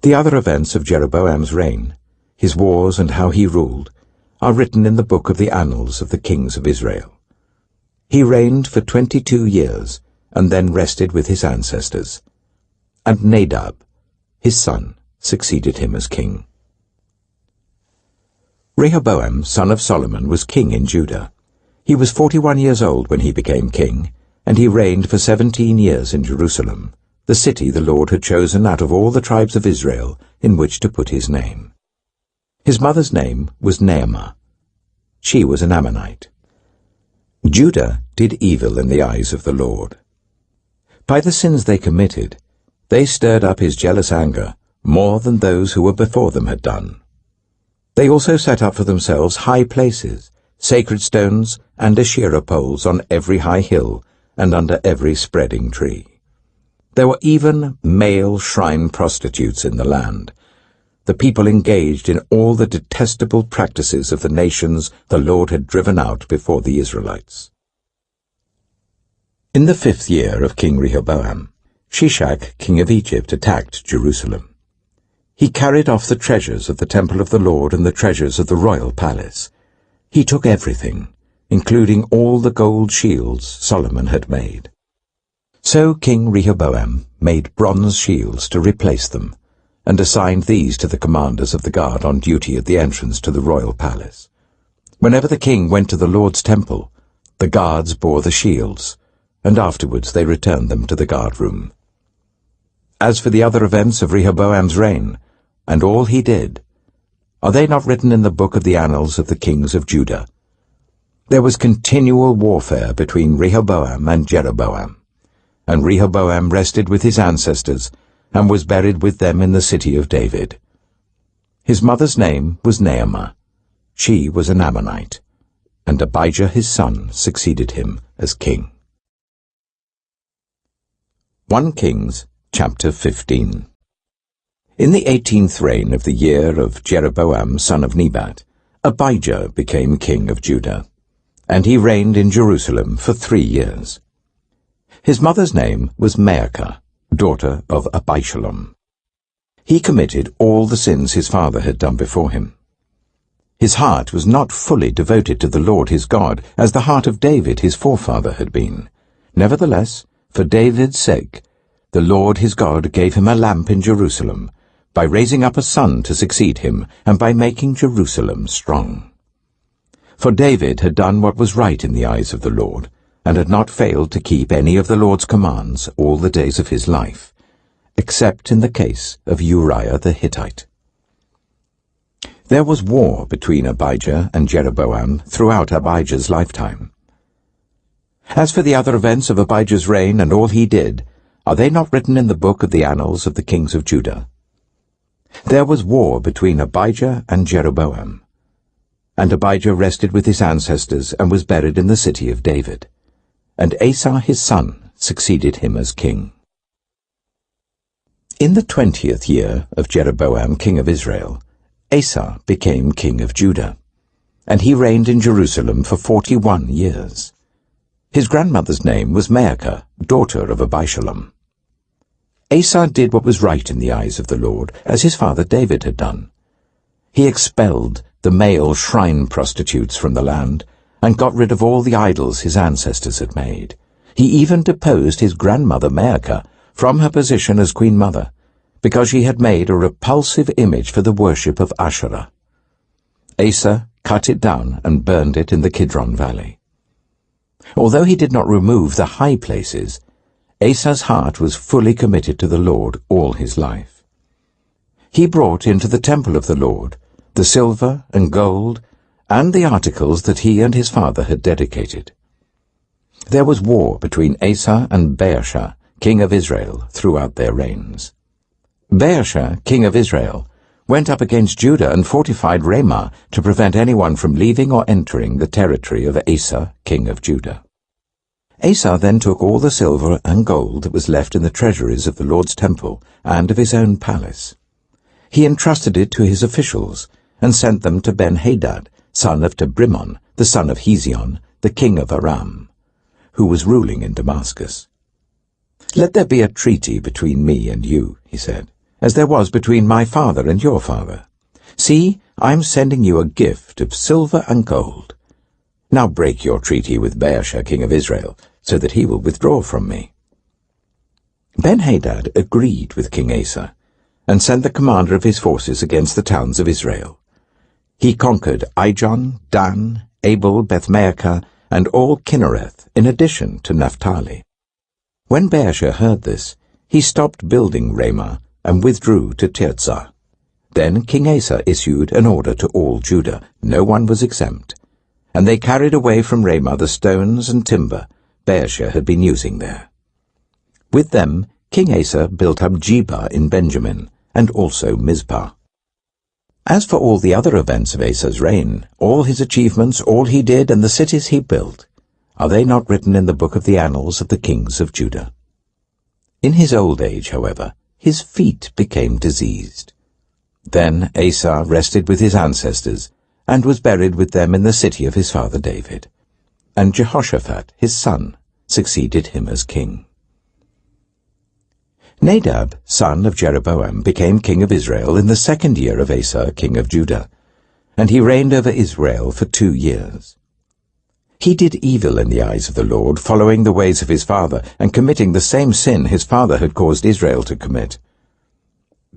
The other events of Jeroboam's reign, his wars and how he ruled, are written in the book of the annals of the kings of Israel. He reigned for 22 years, and then rested with his ancestors. And Nadab, his son, succeeded him as king. Rehoboam, son of Solomon, was king in Judah. He was 41 years old when he became king, and he reigned for 17 years in Jerusalem, the city the Lord had chosen out of all the tribes of Israel in which to put his name. His mother's name was Naamah. She was an Ammonite. Judah did evil in the eyes of the Lord. By the sins they committed, they stirred up his jealous anger more than those who were before them had done. They also set up for themselves high places, sacred stones, and Asherah poles on every high hill and under every spreading tree. There were even male shrine prostitutes in the land. The people engaged in all the detestable practices of the nations the Lord had driven out before the Israelites. In the 5th year of King Rehoboam, Shishak, king of Egypt, attacked Jerusalem. He carried off the treasures of the temple of the Lord and the treasures of the royal palace. He took everything, including all the gold shields Solomon had made. So King Rehoboam made bronze shields to replace them, and assigned these to the commanders of the guard on duty at the entrance to the royal palace. Whenever the king went to the Lord's temple, the guards bore the shields, and afterwards they returned them to the guard room. As for the other events of Rehoboam's reign, and all he did, are they not written in the book of the annals of the kings of Judah? There was continual warfare between Rehoboam and Jeroboam, and Rehoboam rested with his ancestors, and was buried with them in the city of David. His mother's name was Naamah. She was an Ammonite, and Abijah his son succeeded him as king. 1 Kings chapter 15. In the 18th reign of the year of Jeroboam son of Nebat, Abijah became king of Judah, and he reigned in Jerusalem for 3 years. His mother's name was Maacah, daughter of Abishalom. He committed all the sins his father had done before him, His heart was not fully devoted to the Lord his God, as the heart of David his forefather had been. Nevertheless, for David's sake, the Lord his God gave him a lamp in Jerusalem, by raising up a son to succeed him, and by making Jerusalem strong. For David had done what was right in the eyes of the Lord, and had not failed to keep any of the Lord's commands all the days of his life, except in the case of Uriah the Hittite. There was war between Abijah and Jeroboam throughout Abijah's lifetime. As for the other events of Abijah's reign and all he did, are they not written in the book of the annals of the kings of Judah? There was war between Abijah and Jeroboam. And Abijah rested with his ancestors and was buried in the city of David. And Asa his son succeeded him as king. In the 20th year of Jeroboam king of Israel, Asa became king of Judah, and he reigned in Jerusalem for 41 years. His grandmother's name was Maacah, daughter of Abishalom. Asa did what was right in the eyes of the Lord, as his father David had done. He expelled the male shrine prostitutes from the land, and got rid of all the idols his ancestors had made. He even deposed his grandmother Maacah from her position as queen mother, because she had made a repulsive image for the worship of Asherah. Asa cut it down and burned it in the Kidron Valley. Although he did not remove the high places, Asa's heart was fully committed to the Lord all his life. He brought into the temple of the Lord the silver and gold and the articles that he and his father had dedicated. There was war between Asa and Baasha, king of Israel, throughout their reigns. Baasha, king of Israel, went up against Judah and fortified Ramah to prevent anyone from leaving or entering the territory of Asa, king of Judah. Asa then took all the silver and gold that was left in the treasuries of the Lord's temple and of his own palace. He entrusted it to his officials and sent them to Ben-Hadad, son of Tabrimon, the son of Hezion, the king of Aram, who was ruling in Damascus. "Let there be a treaty between me and you," he said, "as there was between my father and your father. See, I am sending you a gift of silver and gold. Now break your treaty with Baasha, king of Israel, so that he will withdraw from me." Ben-Hadad agreed with King Asa, and sent the commander of his forces against the towns of Israel. He conquered Ijon, Dan, Abel, Beth-Maacah, and all Kinnereth, in addition to Naphtali. When Baasha heard this, he stopped building Ramah and withdrew to Tirzah. Then King Asa issued an order to all Judah, no one was exempt, and they carried away from Ramah the stones and timber Baasha had been using there. With them, King Asa built up Geba in Benjamin, and also Mizpah. As for all the other events of Asa's reign, all his achievements, all he did, and the cities he built, are they not written in the book of the annals of the kings of Judah? In his old age, however, his feet became diseased. Then Asa rested with his ancestors, and was buried with them in the city of his father David. And Jehoshaphat, his son, succeeded him as king. Nadab, son of Jeroboam, became king of Israel in the 2nd year of Asa, king of Judah, and he reigned over Israel for 2 years. He did evil in the eyes of the Lord, following the ways of his father, and committing the same sin his father had caused Israel to commit.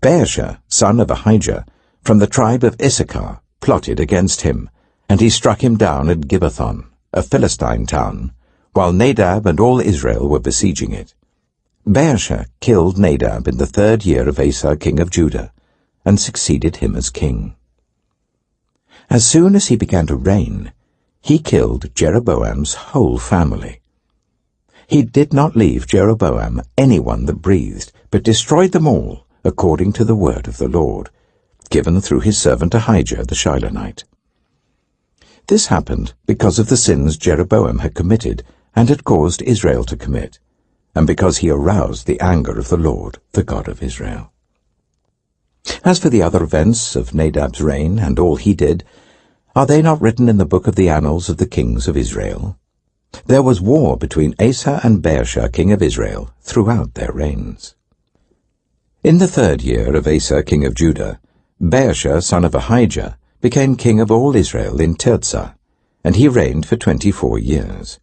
Baasha, son of Ahijah, from the tribe of Issachar, plotted against him, and he struck him down at Gibbethon, a Philistine town, while Nadab and all Israel were besieging it. Baasha killed Nadab in the 3rd year of Asa, king of Judah, and succeeded him as king. As soon as he began to reign, he killed Jeroboam's whole family. He did not leave Jeroboam anyone that breathed, but destroyed them all, according to the word of the Lord, given through his servant Ahijah the Shilonite. This happened because of the sins Jeroboam had committed and had caused Israel to commit, and because he aroused the anger of the Lord, the God of Israel. As for the other events of Nadab's reign and all he did, are they not written in the book of the annals of the kings of Israel? There was war between Asa and Baasha, king of Israel, throughout their reigns. In the 3rd year of Asa, king of Judah, Baasha, son of Ahijah, became king of all Israel in Tirzah, and he reigned for 24 years.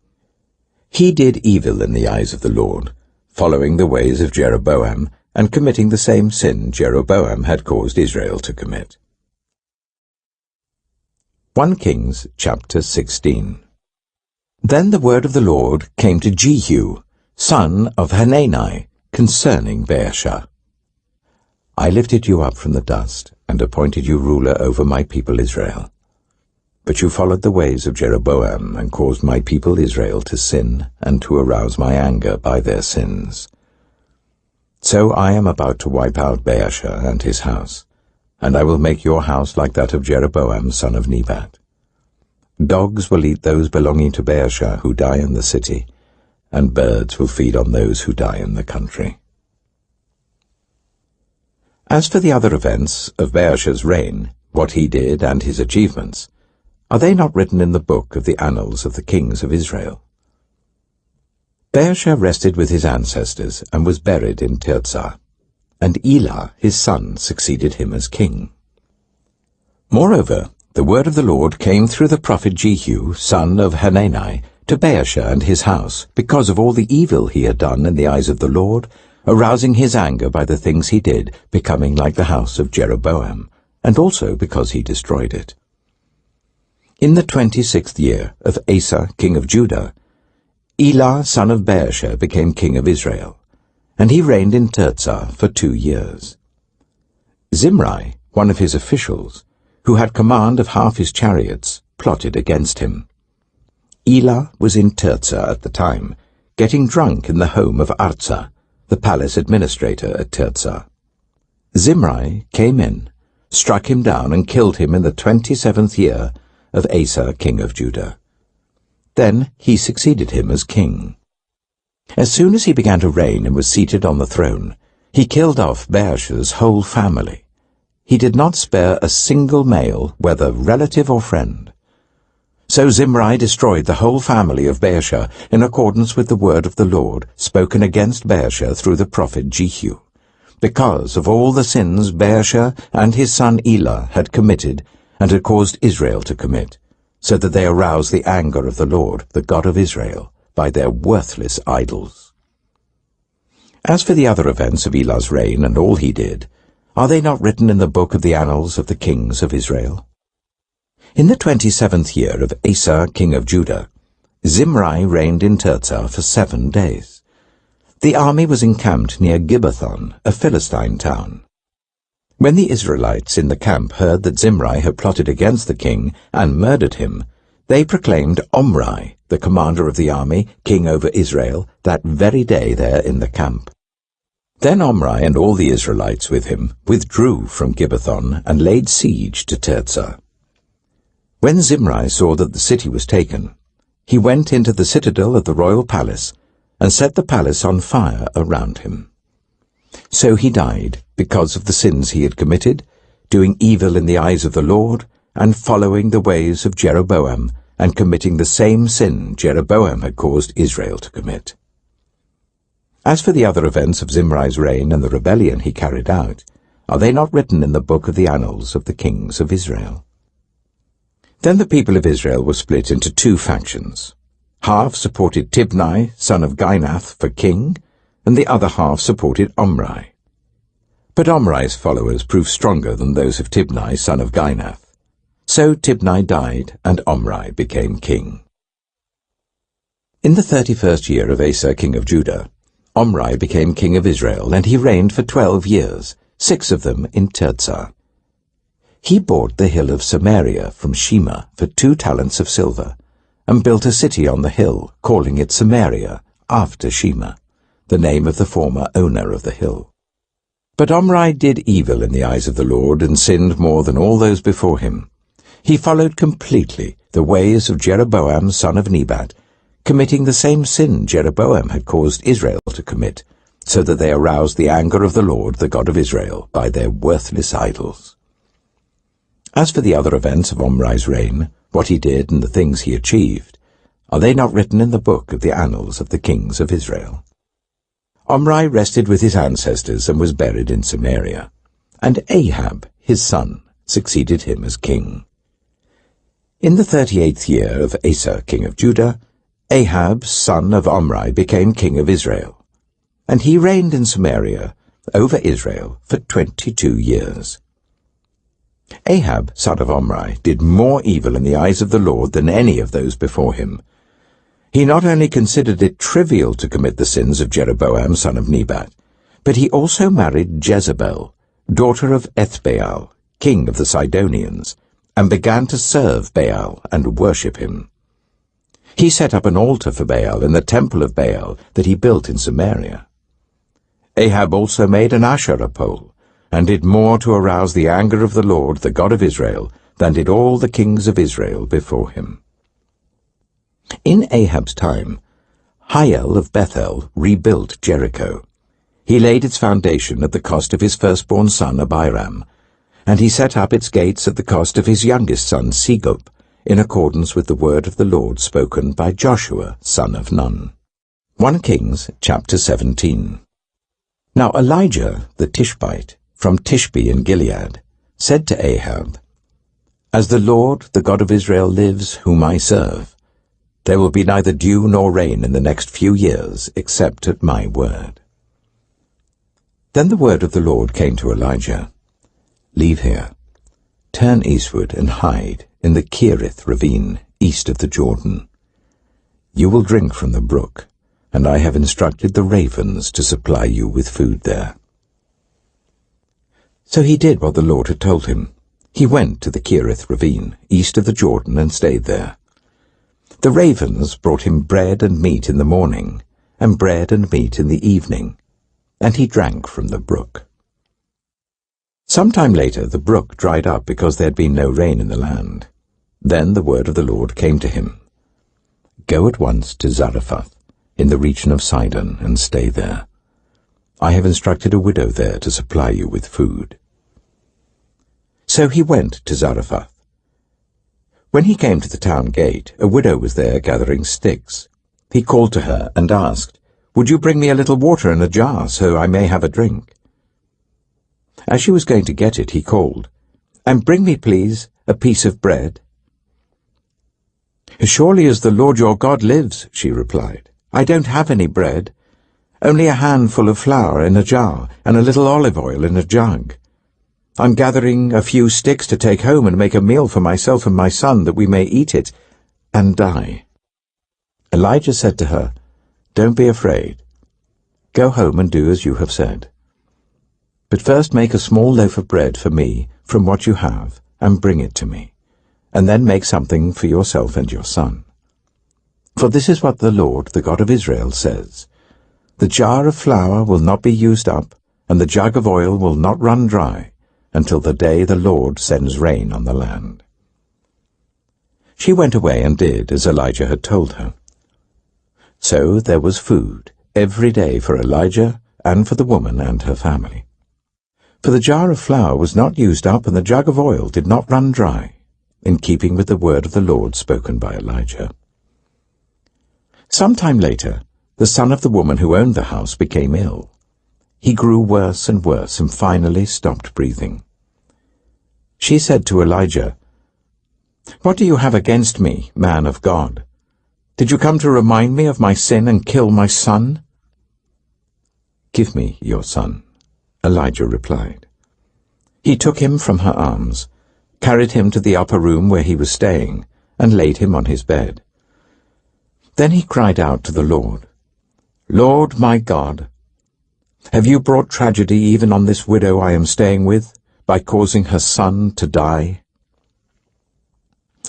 He did evil in the eyes of the Lord, following the ways of Jeroboam, and committing the same sin Jeroboam had caused Israel to commit. 1 Kings chapter 16. Then the word of the Lord came to Jehu, son of Hanani, concerning Baasha. I lifted you up from the dust, and appointed you ruler over my people Israel. But you followed the ways of Jeroboam, and caused my people Israel to sin, and to arouse my anger by their sins. So I am about to wipe out Baasha and his house, and I will make your house like that of Jeroboam son of Nebat. Dogs will eat those belonging to Baasha who die in the city, and birds will feed on those who die in the country. As for the other events of Baasha's reign, what he did and his achievements, are they not written in the book of the annals of the kings of Israel? Baasha rested with his ancestors and was buried in Tirzah, and Elah his son succeeded him as king. Moreover, the word of the Lord came through the prophet Jehu, son of Hanani, to Baasha and his house, because of all the evil he had done in the eyes of the Lord, arousing his anger by the things he did, becoming like the house of Jeroboam, and also because he destroyed it. In the 26th year of Asa king of Judah, Elah son of Baasha became king of Israel, and he reigned in Tirzah for 2 years. Zimri, one of his officials, who had command of half his chariots, plotted against him. Elah was in Tirzah at the time, getting drunk in the home of Arza, the palace administrator at Tirzah. Zimri came in, struck him down, and killed him in the 27th year of Asa king of Judah. Then he succeeded him as king. As soon as he began to reign and was seated on the throne, he killed off Baasha's whole family. He did not spare a single male, whether relative or friend. So Zimri destroyed the whole family of Baasha in accordance with the word of the Lord spoken against Baasha through the prophet Jehu, because of all the sins Baasha and his son Elah had committed and had caused Israel to commit, so that they aroused the anger of the Lord, the God of Israel, by their worthless idols. As for the other events of Elah's reign and all he did, are they not written in the book of the annals of the kings of Israel? In the 27th year of Asa king of Judah, Zimri reigned in Tirzah for 7 days. The army was encamped near Gibbethon, a Philistine town. When the Israelites in the camp heard that Zimri had plotted against the king and murdered him, they proclaimed Omri, the commander of the army, king over Israel, that very day there in the camp. Then Omri and all the Israelites with him withdrew from Gibbethon and laid siege to Tirzah. When Zimri saw that the city was taken, he went into the citadel of the royal palace and set the palace on fire around him. So he died because of the sins he had committed, doing evil in the eyes of the Lord, and following the ways of Jeroboam, and committing the same sin Jeroboam had caused Israel to commit. As for the other events of Zimri's reign and the rebellion he carried out, are they not written in the book of the annals of the kings of Israel? Then the people of Israel were split into 2 factions. Half supported Tibni, son of Ginath, for king, and the other half supported Omri. But Omri's followers proved stronger than those of Tibni, son of Ginath. So Tibni died, and Omri became king. In the 31st year of Asa king of Judah, Omri became king of Israel, and he reigned for 12 years, 6 of them in Tirzah. He bought the hill of Samaria from Shema for 2 talents of silver, and built a city on the hill, calling it Samaria, after Shema, the name of the former owner of the hill. But Omri did evil in the eyes of the Lord, and sinned more than all those before him. He followed completely the ways of Jeroboam son of Nebat, committing the same sin Jeroboam had caused Israel to commit, so that they aroused the anger of the Lord, the God of Israel, by their worthless idols. As for the other events of Omri's reign, what he did and the things he achieved, are they not written in the book of the annals of the kings of Israel? Omri rested with his ancestors and was buried in Samaria, and Ahab, his son, succeeded him as king. In the 38th year of Asa, king of Judah, Ahab, son of Omri, became king of Israel, and he reigned in Samaria over Israel for 22 years. Ahab, son of Omri, did more evil in the eyes of the Lord than any of those before him. He not only considered it trivial to commit the sins of Jeroboam, son of Nebat, but he also married Jezebel, daughter of Ethbaal, king of the Sidonians, and began to serve Baal and worship him. He set up an altar for Baal in the temple of Baal that he built in Samaria. Ahab also made an Asherah pole, and did more to arouse the anger of the Lord, the God of Israel, than did all the kings of Israel before him. In Ahab's time, Hiel of Bethel rebuilt Jericho. He laid its foundation at the cost of his firstborn son Abiram, and he set up its gates at the cost of his youngest son Segub, in accordance with the word of the Lord spoken by Joshua, son of Nun. 1 Kings chapter 17. Now Elijah the Tishbite, from Tishbe in Gilead, said to Ahab, As the Lord, the God of Israel, lives, whom I serve, there will be neither dew nor rain in the next few years, except at my word. Then the word of the Lord came to Elijah, Leave here, turn eastward and hide in the Cherith ravine, east of the Jordan. You will drink from the brook, and I have instructed the ravens to supply you with food there. So he did what the Lord had told him. He went to the Cherith ravine, east of the Jordan, and stayed there. The ravens brought him bread and meat in the morning, and bread and meat in the evening, and he drank from the brook. Some time later the brook dried up because there had been no rain in the land. Then the word of the Lord came to him, Go at once to Zarephath, in the region of Sidon, and stay there. I have instructed a widow there to supply you with food. So he went to Zarephath. When he came to the town gate, a widow was there gathering sticks. He called to her and asked, Would you bring me a little water in a jar, so I may have a drink? As she was going to get it, he called, And bring me, please, a piece of bread. As surely as the Lord your God lives, she replied, I don't have any bread, only a handful of flour in a jar and a little olive oil in a jug. I'm gathering a few sticks to take home and make a meal for myself and my son, that we may eat it and die. Elijah said to her, Don't be afraid. Go home and do as you have said. But first make a small loaf of bread for me from what you have, and bring it to me, and then make something for yourself and your son. For this is what the Lord, the God of Israel, says, The jar of flour will not be used up, and the jug of oil will not run dry, until the day the Lord sends rain on the land. She went away and did as Elijah had told her. So there was food every day for Elijah and for the woman and her family. For the jar of flour was not used up, and the jug of oil did not run dry, in keeping with the word of the Lord spoken by Elijah. Some time later, the son of the woman who owned the house became ill. He grew worse and worse, and finally stopped breathing. She said to Elijah, What do you have against me, man of God? Did you come to remind me of my sin and kill my son? Give me your son, Elijah replied. He took him from her arms, carried him to the upper room where he was staying, and laid him on his bed. Then he cried out to the Lord, Lord my God, have you brought tragedy even on this widow I am staying with, by causing her son to die?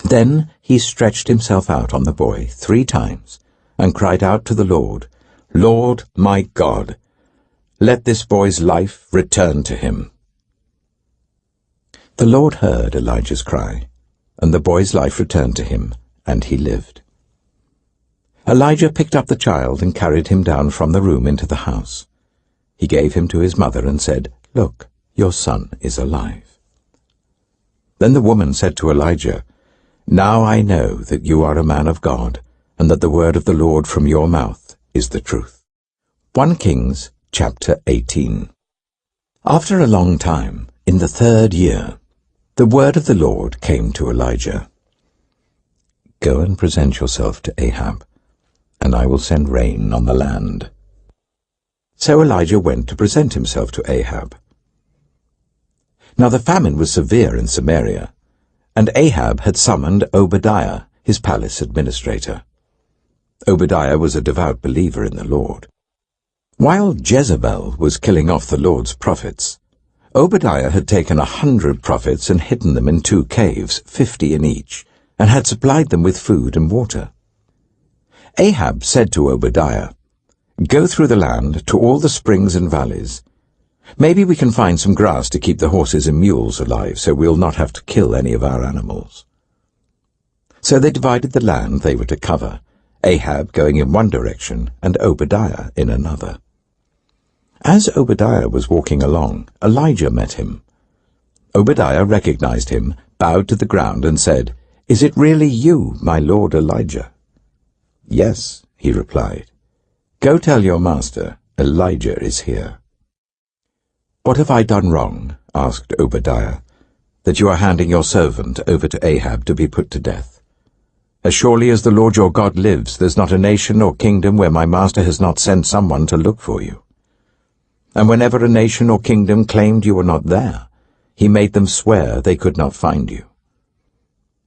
Then he stretched himself out on the boy 3 times, and cried out to the Lord, Lord my God, let this boy's life return to him. The Lord heard Elijah's cry, and the boy's life returned to him, and he lived. Elijah picked up the child and carried him down from the room into the house. He gave him to his mother and said, Look, your son is alive. Then the woman said to Elijah, Now I know that you are a man of God, and that the word of the Lord from your mouth is the truth. 1 Kings chapter 18. After a long time, in the 3rd year, The word of the Lord came to Elijah. Go and present yourself to Ahab, and I will send rain on the land. So Elijah went to present himself to Ahab. Now the famine was severe in Samaria, and Ahab had summoned Obadiah, his palace administrator. Obadiah was a devout believer in the Lord. While Jezebel was killing off the Lord's prophets, Obadiah had taken 100 prophets and hidden them in 2 caves, 50 in each, and had supplied them with food and water. Ahab said to Obadiah, Go through the land to all the springs and valleys. Maybe we can find some grass to keep the horses and mules alive, so we'll not have to kill any of our animals. So they divided the land they were to cover, Ahab going in one direction and Obadiah in another. As Obadiah was walking along, Elijah met him. Obadiah recognized him, bowed to the ground, and said, Is it really you, my lord Elijah? Yes, he replied. Go tell your master, Elijah is here. What have I done wrong, asked Obadiah, that you are handing your servant over to Ahab to be put to death? As surely as the Lord your God lives, there's not a nation or kingdom where my master has not sent someone to look for you. And whenever a nation or kingdom claimed you were not there, he made them swear they could not find you.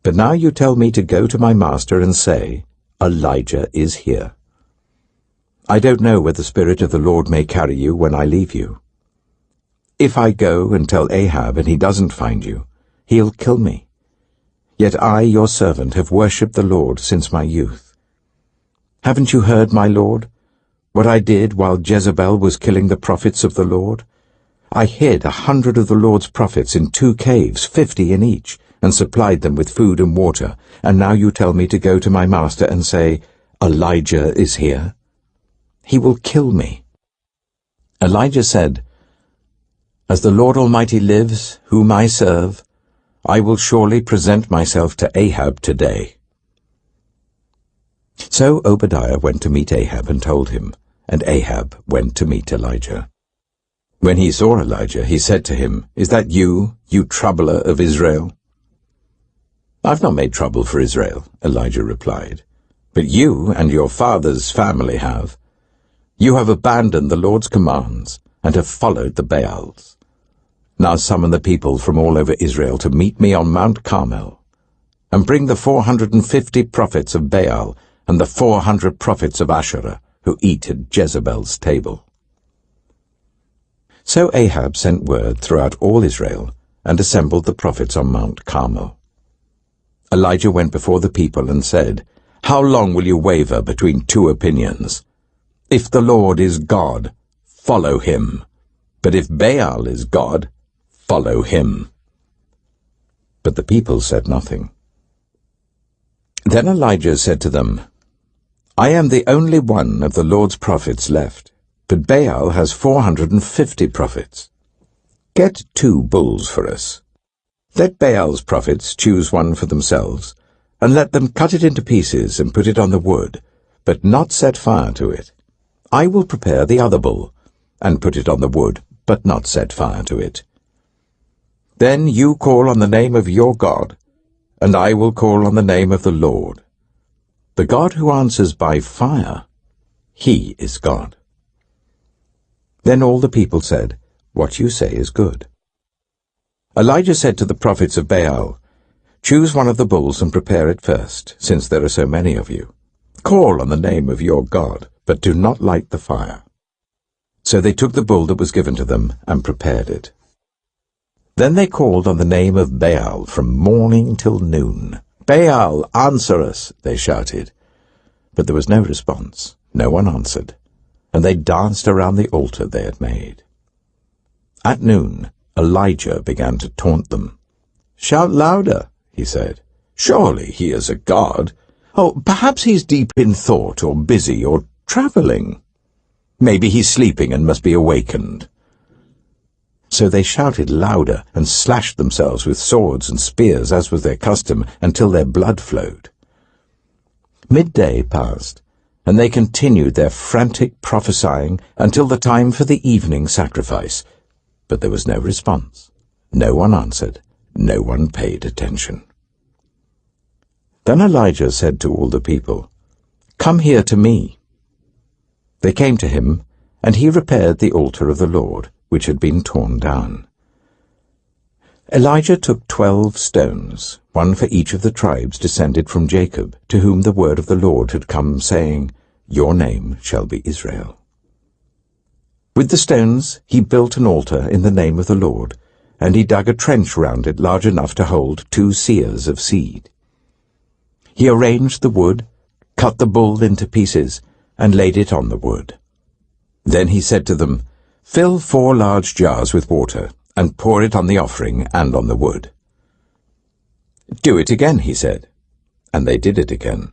But now you tell me to go to my master and say, Elijah is here. I don't know where the Spirit of the Lord may carry you when I leave you. If I go and tell Ahab and he doesn't find you, he'll kill me. Yet I, your servant, have worshipped the Lord since my youth. Haven't you heard, my Lord, what I did while Jezebel was killing the prophets of the Lord? I hid 100 of the Lord's prophets in 2 caves, 50 in each, and supplied them with food and water, and now you tell me to go to my master and say, Elijah is here? He will kill me. Elijah said, As the Lord Almighty lives, whom I serve, I will surely present myself to Ahab today. So Obadiah went to meet Ahab and told him, and Ahab went to meet Elijah. When he saw Elijah, he said to him, Is that you, you troubler of Israel? I've not made trouble for Israel, Elijah replied, but you and your father's family have. You have abandoned the Lord's commands and have followed the Baals. Now summon the people from all over Israel to meet me on Mount Carmel, and bring the 450 prophets of Baal and the 400 prophets of Asherah who eat at Jezebel's table. So Ahab sent word throughout all Israel and assembled the prophets on Mount Carmel. Elijah went before the people and said, How long will you waver between 2 opinions? If the Lord is God, follow him. But if Baal is God, follow him. But the people said nothing. Then Elijah said to them, I am the only one of the Lord's prophets left, but Baal has 450 prophets. Get 2 bulls for us. Let Baal's prophets choose one for themselves, and let them cut it into pieces and put it on the wood, but not set fire to it. I will prepare the other bull, and put it on the wood, but not set fire to it. Then you call on the name of your God, and I will call on the name of the Lord. The God who answers by fire, he is God. Then all the people said, What you say is good. Elijah said to the prophets of Baal, Choose one of the bulls and prepare it first, since there are so many of you. Call on the name of your God, but do not light the fire. So they took the bull that was given to them and prepared it. Then they called on the name of Baal from morning till noon. Baal, answer us, they shouted. But there was no response. No one answered, and they danced around the altar they had made. At noon, Elijah began to taunt them. Shout louder, he said. Surely he is a god. Oh, perhaps he's deep in thought or busy or traveling. Maybe he's sleeping and must be awakened. So they shouted louder and slashed themselves with swords and spears, as was their custom, until their blood flowed. Midday passed, and they continued their frantic prophesying until the time for the evening sacrifice. But there was no response. No one answered. no one paid attention. Then Elijah said to all the people, "Come here to me." They came to him, and he repaired the altar of the Lord, which had been torn down. Elijah took 12 stones, one for each of the tribes descended from Jacob, to whom the word of the Lord had come, saying, "Your name shall be Israel." With the stones he built an altar in the name of the Lord, and he dug a trench round it large enough to hold 2 seahs of seed. He arranged the wood, cut the bull into pieces, and laid it on the wood. Then he said to them, "Fill 4 large jars with water, and pour it on the offering and on the wood." "Do it again," he said, and they did it again.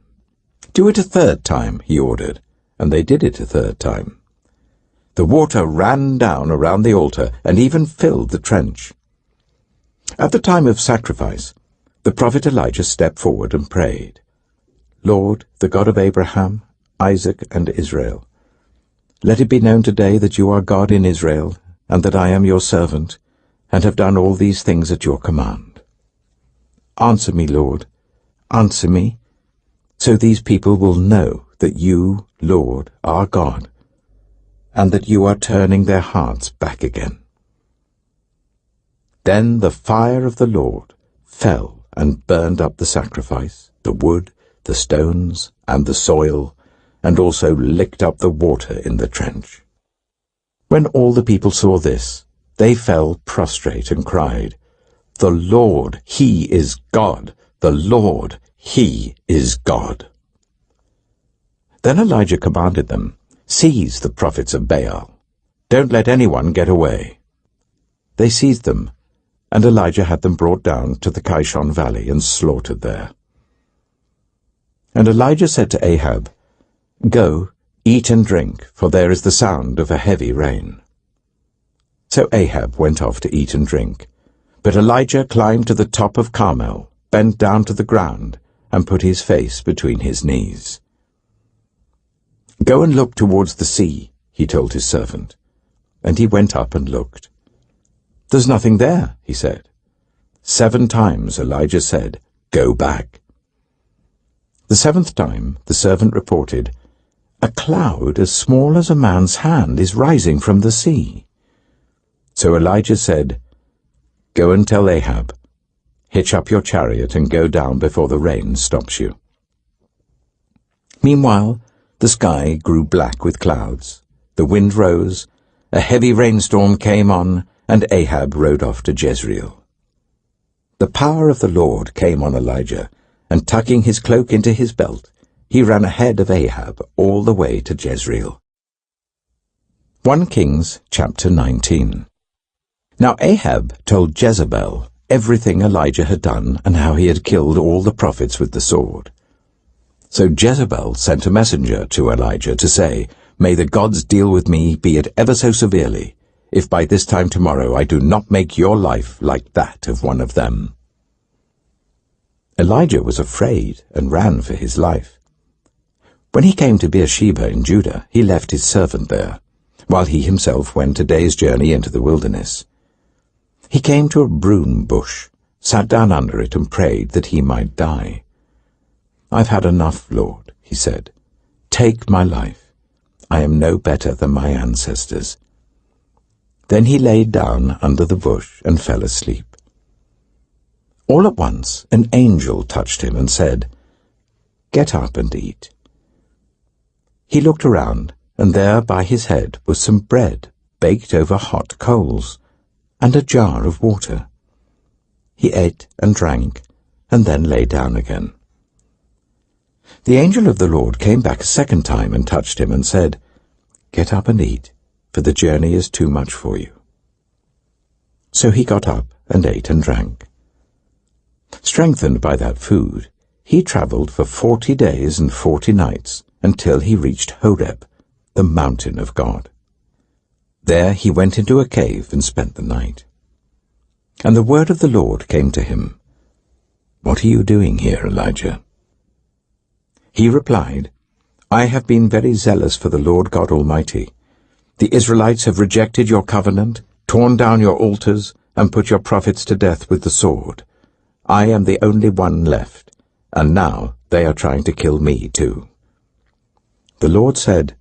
"Do it a 3rd time," he ordered, and they did it a 3rd time. The water ran down around the altar and even filled the trench. At the time of sacrifice, the prophet Elijah stepped forward and prayed, "Lord, the God of Abraham, Isaac, and Israel, let it be known today that you are God in Israel, and that I am your servant, and have done all these things at your command. Answer me, Lord, answer me, so these people will know that you, Lord, are God, and that you are turning their hearts back again." Then the fire of the Lord fell and burned up the sacrifice, the wood, the stones, and the soil, and also licked up the water in the trench. When all the people saw this, they fell prostrate and cried, "The Lord, He is God! The Lord, He is God!" Then Elijah commanded them, "Seize the prophets of Baal. Don't let anyone get away." They seized them, and Elijah had them brought down to the Kishon valley and slaughtered there. And Elijah said to Ahab, "Go, eat and drink, for there is the sound of a heavy rain." So Ahab went off to eat and drink, but Elijah climbed to the top of Carmel, bent down to the ground, and put his face between his knees. "Go and look towards the sea," he told his servant. And he went up and looked. "There's nothing there," he said. 7 times Elijah said, "Go back." The 7th time the servant reported, "A cloud as small as a man's hand is rising from the sea." So Elijah said, "Go and tell Ahab, hitch up your chariot and go down before the rain stops you." Meanwhile, the sky grew black with clouds, the wind rose, a heavy rainstorm came on, and Ahab rode off to Jezreel. The power of the Lord came on Elijah, and tucking his cloak into his belt, he ran ahead of Ahab all the way to Jezreel. 1 Kings chapter 19. Now Ahab told Jezebel everything Elijah had done and how he had killed all the prophets with the sword. So Jezebel sent a messenger to Elijah to say, "May the gods deal with me, be it ever so severely, if by this time tomorrow I do not make your life like that of one of them." Elijah was afraid and ran for his life. When he came to Beersheba in Judah, he left his servant there, while he himself went a day's journey into the wilderness. He came to a broom bush, sat down under it and prayed that he might die. "I've had enough, Lord," he said. "Take my life. I am no better than my ancestors." Then he lay down under the bush and fell asleep. All at once an angel touched him and said, "Get up and eat." He looked around, and there by his head was some bread baked over hot coals, and a jar of water. He ate and drank, and then lay down again. The angel of the Lord came back a 2nd time and touched him and said, "Get up and eat, for the journey is too much for you." So he got up and ate and drank. Strengthened by that food, he travelled for 40 days and 40 nights until he reached Horeb, the mountain of God. There he went into a cave and spent the night. And the word of the Lord came to him, "What are you doing here, Elijah?" He replied, "I have been very zealous for the Lord God Almighty. The Israelites have rejected your covenant, torn down your altars, and put your prophets to death with the sword. I am the only one left, and now they are trying to kill me too." The Lord said,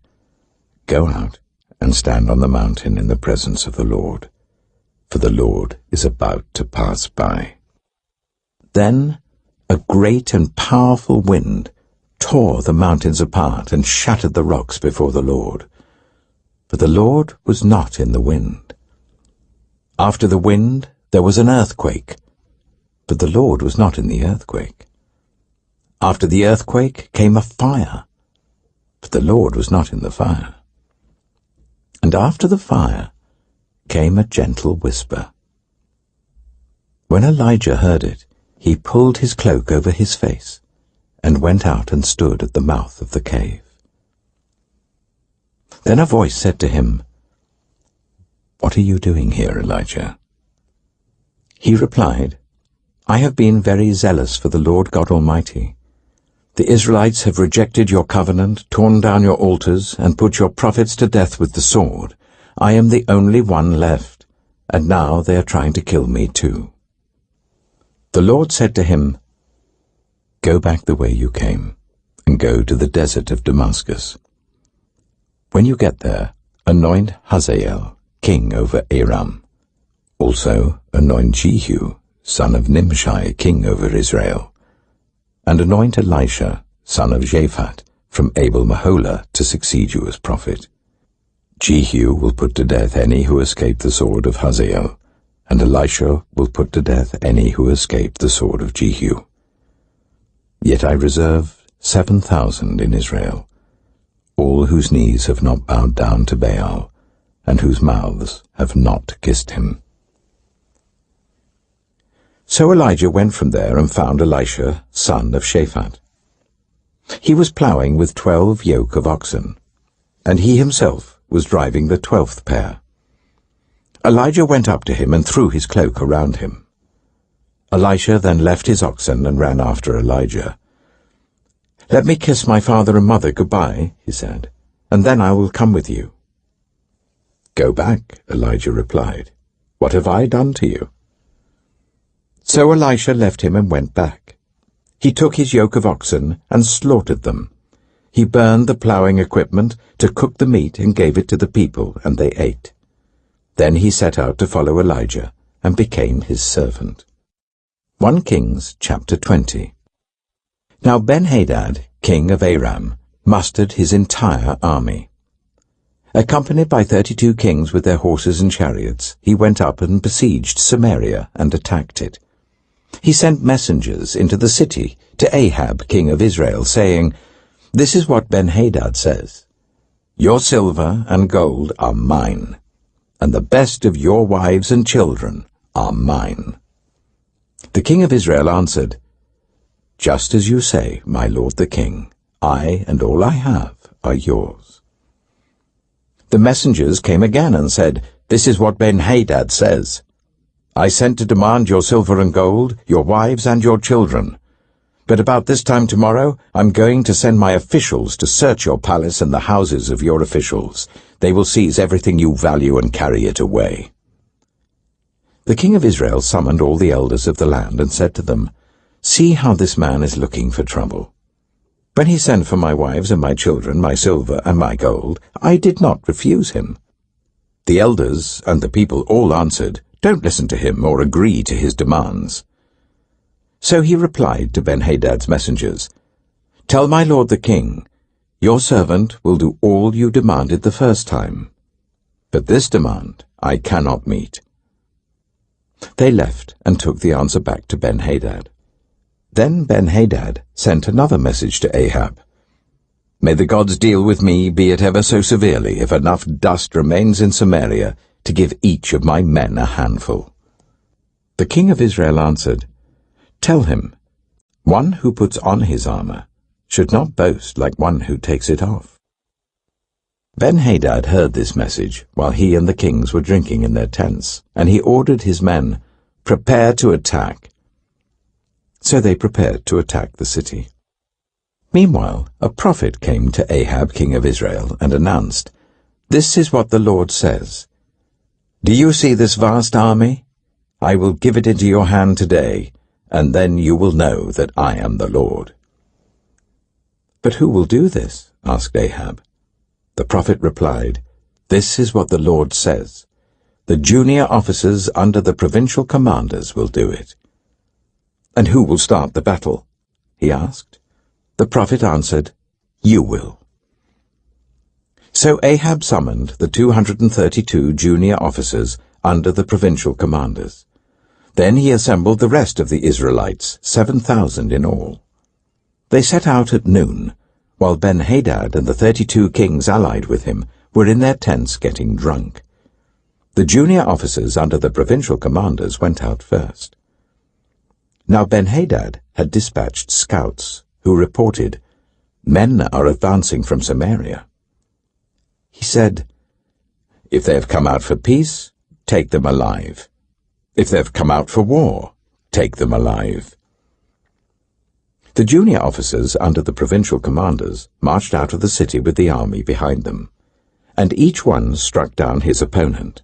"Go out and stand on the mountain in the presence of the Lord, for the Lord is about to pass by." Then a great and powerful wind tore the mountains apart and shattered the rocks before the Lord. But the Lord was not in the wind. After the wind there was an earthquake, but the Lord was not in the earthquake. After the earthquake came a fire, but the Lord was not in the fire. And after the fire came a gentle whisper. When Elijah heard it, he pulled his cloak over his face and went out and stood at the mouth of the cave. Then a voice said to him, "What are you doing here, Elijah?" He replied, "I have been very zealous for the Lord God Almighty. The Israelites have rejected your covenant, torn down your altars, and put your prophets to death with the sword. I am the only one left, and now they are trying to kill me too." The Lord said to him, "Go back the way you came, and go to the desert of Damascus. When you get there, anoint Hazael king over Aram. Also anoint Jehu, son of Nimshi, king over Israel. And anoint Elisha, son of Shaphat, from Abel-Meholah, to succeed you as prophet. Jehu will put to death any who escape the sword of Hazael, and Elisha will put to death any who escape the sword of Jehu. Yet I reserve 7,000 in Israel, all whose knees have not bowed down to Baal, and whose mouths have not kissed him." So Elijah went from there and found Elisha, son of Shaphat. He was ploughing with 12 yoke of oxen, and he himself was driving the 12th pair. Elijah went up to him and threw his cloak around him. Elisha then left his oxen and ran after Elijah. "Let me kiss my father and mother goodbye," he said, "and then I will come with you." "Go back," Elijah replied. "What have I done to you?" So Elisha left him and went back. He took his yoke of oxen and slaughtered them. He burned the ploughing equipment to cook the meat and gave it to the people, and they ate. Then he set out to follow Elijah and became his servant. 1 Kings chapter 20. Now Ben-Hadad, king of Aram, mustered his entire army. Accompanied by 32 kings with their horses and chariots, he went up and besieged Samaria and attacked it. He sent messengers into the city to Ahab, king of Israel, saying, "This is what Ben-Hadad says, 'Your silver and gold are mine, and the best of your wives and children are mine.' The king of Israel answered, 'Just as you say, my lord the king, I and all I have are yours.' The messengers came again and said, 'This is what Ben-Hadad says, I sent to demand your silver and gold, your wives and your children. But about this time tomorrow I'm going to send my officials to search your palace and the houses of your officials. They will seize everything you value and carry it away.' The king of Israel summoned all the elders of the land and said to them, 'See how this man is looking for trouble. When he sent for my wives and my children, my silver and my gold, I did not refuse him.' The elders and the people all answered, 'Don't listen to him or agree to his demands.' So he replied to Ben-Hadad's messengers, 'Tell my lord the king, your servant will do all you demanded the first time. But this demand I cannot meet.' They left and took the answer back to Ben-Hadad. Then Ben-Hadad sent another message to Ahab. 'May the gods deal with me, be it ever so severely, if enough dust remains in Samaria to give each of my men a handful.' The king of Israel answered, 'Tell him, one who puts on his armor should not boast like one who takes it off.' Ben-Hadad heard this message while he and the kings were drinking in their tents, and he ordered his men, 'Prepare to attack.' So they prepared to attack the city. Meanwhile, a prophet came to Ahab, king of Israel, and announced, 'This is what the Lord says. Do you see this vast army? I will give it into your hand today, and then you will know that I am the Lord." "But who will do this?" asked Ahab. The prophet replied, "This is what the Lord says. The junior officers under the provincial commanders will do it." "And who will start the battle?" he asked. The prophet answered, "You will." So Ahab summoned the 232 junior officers under the provincial commanders. Then he assembled the rest of the Israelites, 7,000 in all. They set out at noon, while Ben-Hadad and the 32 kings allied with him were in their tents getting drunk. The junior officers under the provincial commanders went out first. Now Ben-Hadad had dispatched scouts, who reported, "Men are advancing from Samaria." He said, "If they have come out for peace, take them alive. If they have come out for war, take them alive." The junior officers under the provincial commanders marched out of the city with the army behind them, and each one struck down his opponent.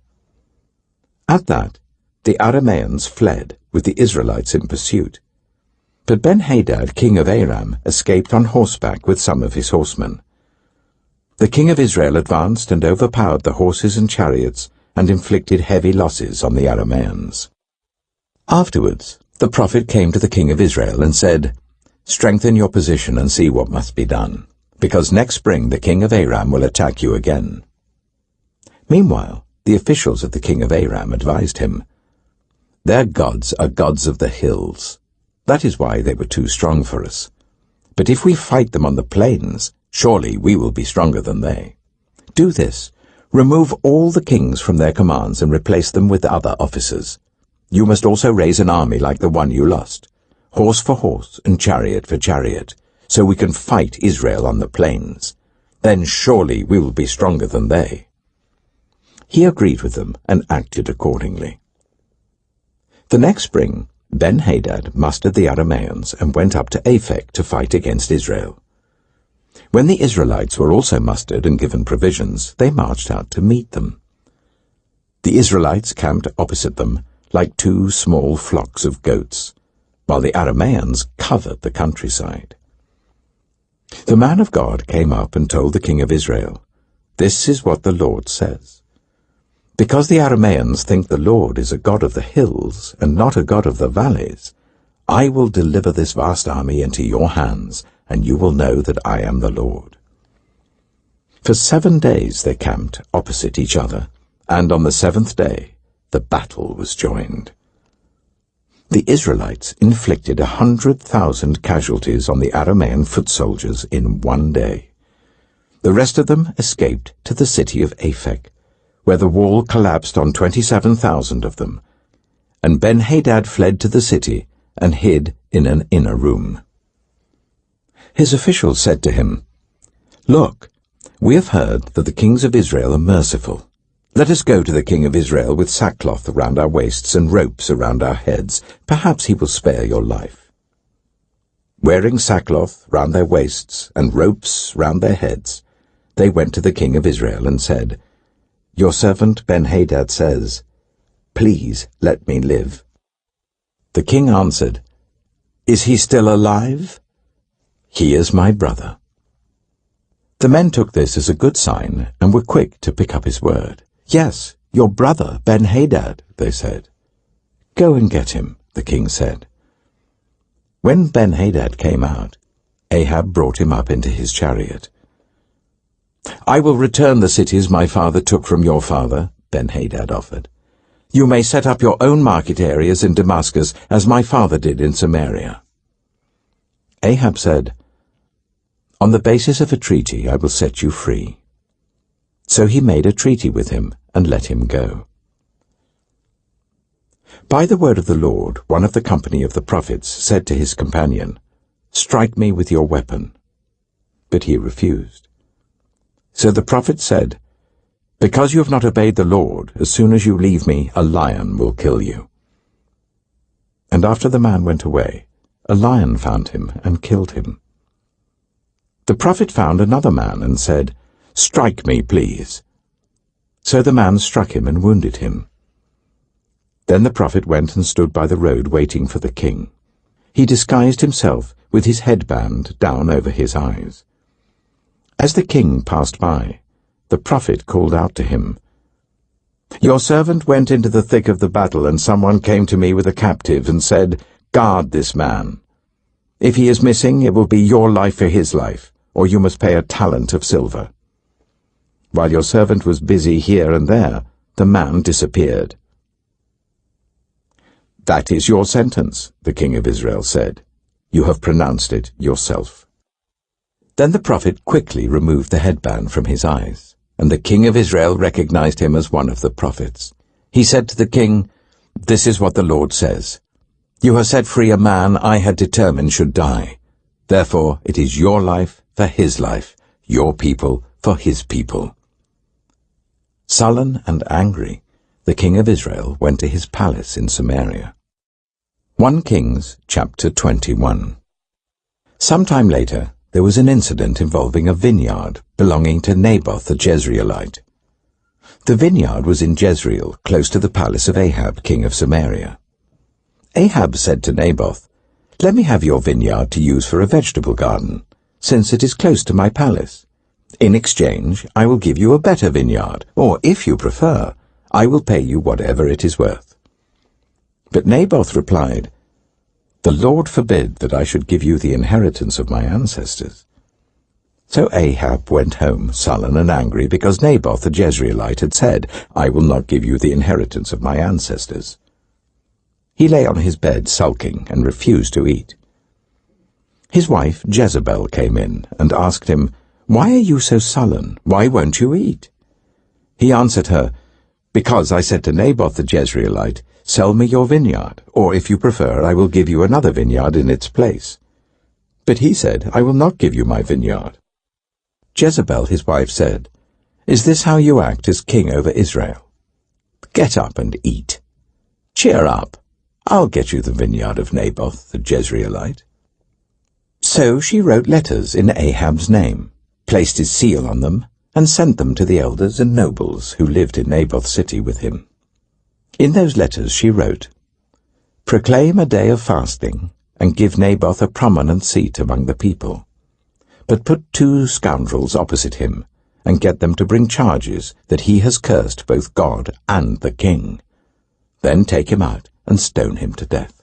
At that, the Arameans fled, with the Israelites in pursuit. But Ben-Hadad, king of Aram, escaped on horseback with some of his horsemen. The king of Israel advanced and overpowered the horses and chariots, and inflicted heavy losses on the Arameans. Afterwards, the prophet came to the king of Israel and said, "Strengthen your position and see what must be done, because next spring the king of Aram will attack you again." Meanwhile, the officials of the king of Aram advised him, "Their gods are gods of the hills. That is why they were too strong for us. But if we fight them on the plains, surely we will be stronger than they. Do this. Remove all the kings from their commands and replace them with other officers. You must also raise an army like the one you lost, horse for horse and chariot for chariot, so we can fight Israel on the plains. Then surely we will be stronger than they." He agreed with them and acted accordingly. The next spring, Ben-Hadad mustered the Arameans and went up to Aphek to fight against Israel. When the Israelites were also mustered and given provisions, they marched out to meet them. The Israelites camped opposite them like two small flocks of goats, while the Arameans covered the countryside. The man of God came up and told the king of Israel, "This is what the Lord says. Because the Arameans think the Lord is a God of the hills and not a God of the valleys, I will deliver this vast army into your hands, and you will know that I am the Lord." For 7 days they camped opposite each other, and on the 7th day the battle was joined. The Israelites inflicted 100,000 casualties on the Aramean foot soldiers in 1 day. The rest of them escaped to the city of Aphek, where the wall collapsed on 27,000 of them, and Ben-Hadad fled to the city and hid in an inner room. His officials said to him, "Look, we have heard that the kings of Israel are merciful. Let us go to the king of Israel with sackcloth around our waists and ropes around our heads. Perhaps he will spare your life." Wearing sackcloth round their waists and ropes round their heads, they went to the king of Israel and said, "Your servant Ben-Hadad says, 'Please let me live.'" The king answered, "Is he still alive?" "He is my brother." The men took this as a good sign and were quick to pick up his word. "Yes, your brother Ben-Hadad," they said. "Go and get him," the king said. When Ben-Hadad came out, Ahab brought him up into his chariot. "I will return the cities my father took from your father," Ben-Hadad offered. "You may set up your own market areas in Damascus, as my father did in Samaria." Ahab said, "On the basis of a treaty I will set you free." So he made a treaty with him and let him go. By the word of the Lord, one of the company of the prophets said to his companion, "Strike me with your weapon." But he refused. So the prophet said, "Because you have not obeyed the Lord, as soon as you leave me, a lion will kill you." And after the man went away, a lion found him and killed him. The prophet found another man and said, "Strike me, please." So the man struck him and wounded him. Then the prophet went and stood by the road waiting for the king. He disguised himself with his headband down over his eyes. As the king passed by, the prophet called out to him, "Your servant went into the thick of the battle, and someone came to me with a captive and said, 'Guard this man. If he is missing, it will be your life for his life, or you must pay a talent of silver.' While your servant was busy here and there, the man disappeared." "That is your sentence," the king of Israel said. "You have pronounced it yourself." Then the prophet quickly removed the headband from his eyes, and the king of Israel recognized him as one of the prophets. He said to the king, "This is what the Lord says. You have set free a man I had determined should die. Therefore it is your life for his life, your people for his people." Sullen and angry, the king of Israel went to his palace in Samaria. 1 Kings chapter 21. Sometime later, there was an incident involving a vineyard belonging to Naboth the Jezreelite. The vineyard was in Jezreel, close to the palace of Ahab, king of Samaria. Ahab said to Naboth, "Let me have your vineyard to use for a vegetable garden, since it is close to my palace. In exchange, I will give you a better vineyard, or, if you prefer, I will pay you whatever it is worth." But Naboth replied, "The Lord forbid that I should give you the inheritance of my ancestors." So Ahab went home, sullen and angry, because Naboth the Jezreelite had said, "I will not give you the inheritance of my ancestors." He lay on his bed sulking and refused to eat. His wife Jezebel came in and asked him, "Why are you so sullen? Why won't you eat?" He answered her, "Because I said to Naboth the Jezreelite, 'Sell me your vineyard, or if you prefer, I will give you another vineyard in its place.' But he said, 'I will not give you my vineyard.'" Jezebel, his wife, said, "Is this how you act as king over Israel? Get up and eat. Cheer up. I'll get you the vineyard of Naboth the Jezreelite." So she wrote letters in Ahab's name, placed his seal on them, and sent them to the elders and nobles who lived in Naboth's city with him. In those letters she wrote, "Proclaim a day of fasting, and give Naboth a prominent seat among the people. But put 2 scoundrels opposite him, and get them to bring charges that he has cursed both God and the king. Then take him out and stone him to death."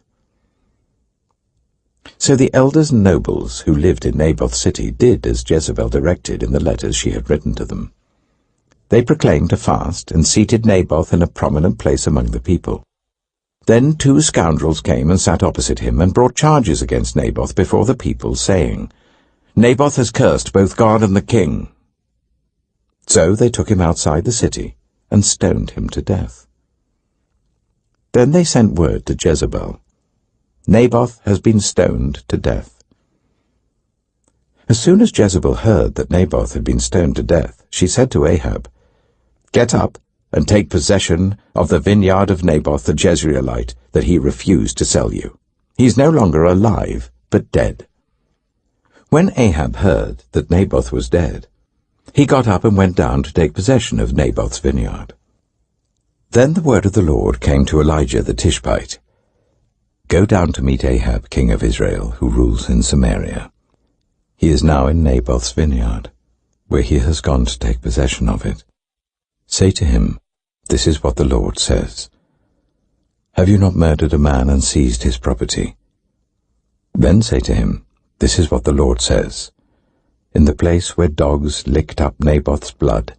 So the elders and nobles who lived in Naboth's city did as Jezebel directed in the letters she had written to them. They proclaimed a fast and seated Naboth in a prominent place among the people. Then 2 scoundrels came and sat opposite him and brought charges against Naboth before the people, saying, "Naboth has cursed both God and the king." So they took him outside the city and stoned him to death. Then they sent word to Jezebel, "Naboth has been stoned to death." As soon as Jezebel heard that Naboth had been stoned to death, she said to Ahab, "Get up and take possession of the vineyard of Naboth the Jezreelite that he refused to sell you. He is no longer alive, but dead." When Ahab heard that Naboth was dead, he got up and went down to take possession of Naboth's vineyard. Then the word of the Lord came to Elijah the Tishbite, "Go down to meet Ahab, king of Israel, who rules in Samaria. He is now in Naboth's vineyard, where he has gone to take possession of it. Say to him, 'This is what the Lord says. Have you not murdered a man and seized his property?' Then say to him, 'This is what the Lord says. In the place where dogs licked up Naboth's blood,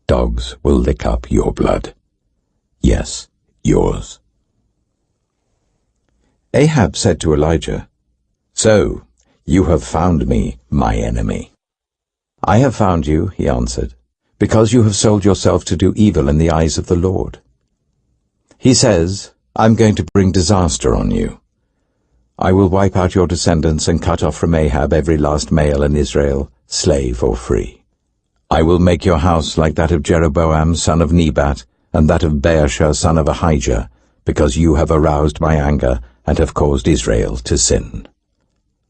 dogs will lick up your blood. Yes, yours.'" Ahab said to Elijah, "So, you have found me, my enemy." "I have found you," he answered, "because you have sold yourself to do evil in the eyes of the Lord. He says, 'I'm going to bring disaster on you. I will wipe out your descendants and cut off from Ahab every last male in Israel, slave or free. I will make your house like that of Jeroboam son of Nebat, and that of Baasha son of Ahijah, because you have aroused my anger and have caused Israel to sin.'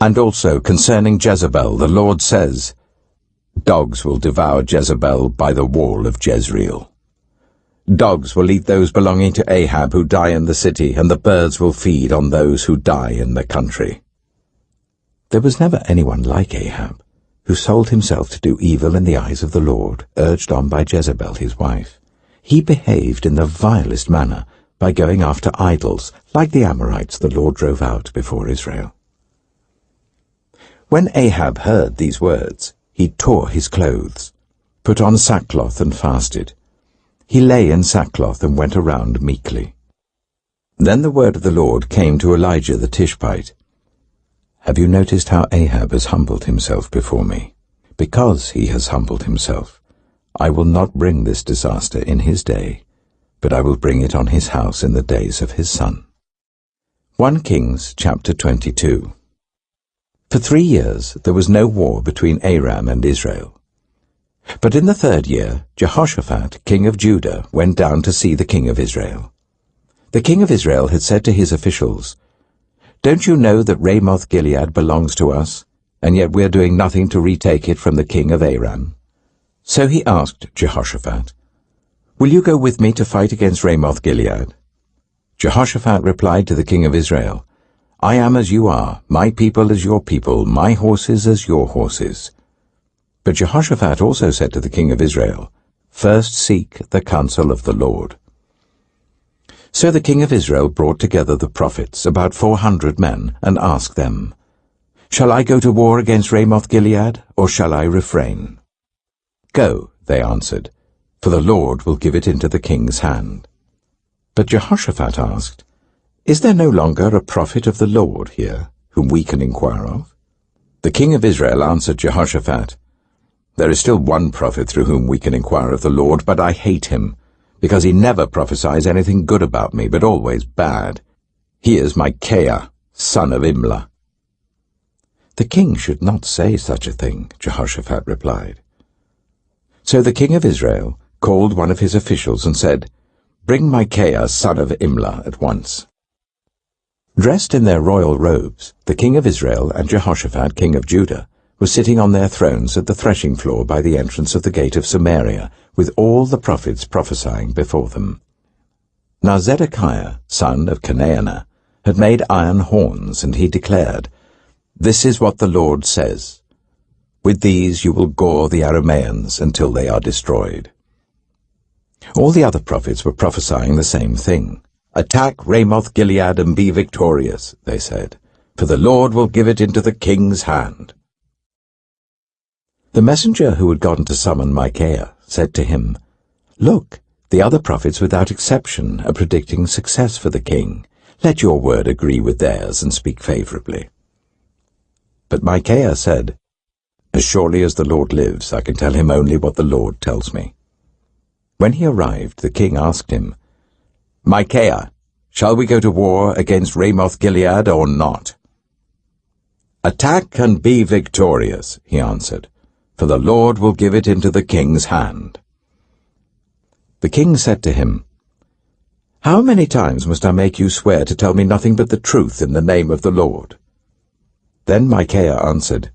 And also concerning Jezebel, the Lord says, 'Dogs will devour Jezebel by the wall of Jezreel.' Dogs will eat those belonging to Ahab who die in the city, and the birds will feed on those who die in the country." There was never anyone like Ahab, who sold himself to do evil in the eyes of the Lord, urged on by Jezebel his wife. He behaved in the vilest manner by going after idols, like the Amorites the Lord drove out before Israel. When Ahab heard these words, he tore his clothes, put on sackcloth and fasted. He lay in sackcloth and went around meekly. Then the word of the Lord came to Elijah the Tishbite. "Have you noticed how Ahab has humbled himself before me? Because he has humbled himself, I will not bring this disaster in his day, but I will bring it on his house in the days of his son." 1 Kings chapter 22. For 3 years there was no war between Aram and Israel. But in the 3rd year, Jehoshaphat, king of Judah, went down to see the king of Israel. The king of Israel had said to his officials, "Don't you know that Ramoth-Gilead belongs to us, and yet we are doing nothing to retake it from the king of Aram?" So he asked Jehoshaphat, "Will you go with me to fight against Ramoth-Gilead?" Jehoshaphat replied to the king of Israel, "I am as you are, my people as your people, my horses as your horses." But Jehoshaphat also said to the king of Israel, "First seek the counsel of the Lord." So the king of Israel brought together the prophets, about 400 men, and asked them, "Shall I go to war against Ramoth-Gilead, or shall I refrain?" "Go," they answered, "for the Lord will give it into the king's hand." But Jehoshaphat asked, "Is there no longer a prophet of the Lord here, whom we can inquire of?" The king of Israel answered Jehoshaphat, "There is still one prophet through whom we can inquire of the Lord, but I hate him, because he never prophesies anything good about me, but always bad. He is Micaiah, son of Imlah." "The king should not say such a thing," Jehoshaphat replied. So the king of Israel called one of his officials and said, "Bring Micaiah, son of Imlah, at once." Dressed in their royal robes, the king of Israel and Jehoshaphat, king of Judah, were sitting on their thrones at the threshing floor by the entrance of the gate of Samaria, with all the prophets prophesying before them. Now Zedekiah, son of Chenaanah, had made iron horns, and he declared, "This is what the Lord says. With these you will gore the Arameans until they are destroyed." All the other prophets were prophesying the same thing. "Attack Ramoth-Gilead and be victorious," they said, "for the Lord will give it into the king's hand." The messenger who had gone to summon Micaiah said to him, "Look, the other prophets without exception are predicting success for the king. Let your word agree with theirs and speak favorably." But Micaiah said, "As surely as the Lord lives, I can tell him only what the Lord tells me." When he arrived, the king asked him, "Micaiah, shall we go to war against Ramoth-Gilead or not?" "Attack and be victorious," he answered, "for the Lord will give it into the king's hand." The king said to him, "How many times must I make you swear to tell me nothing but the truth in the name of the Lord?" Then Micaiah answered,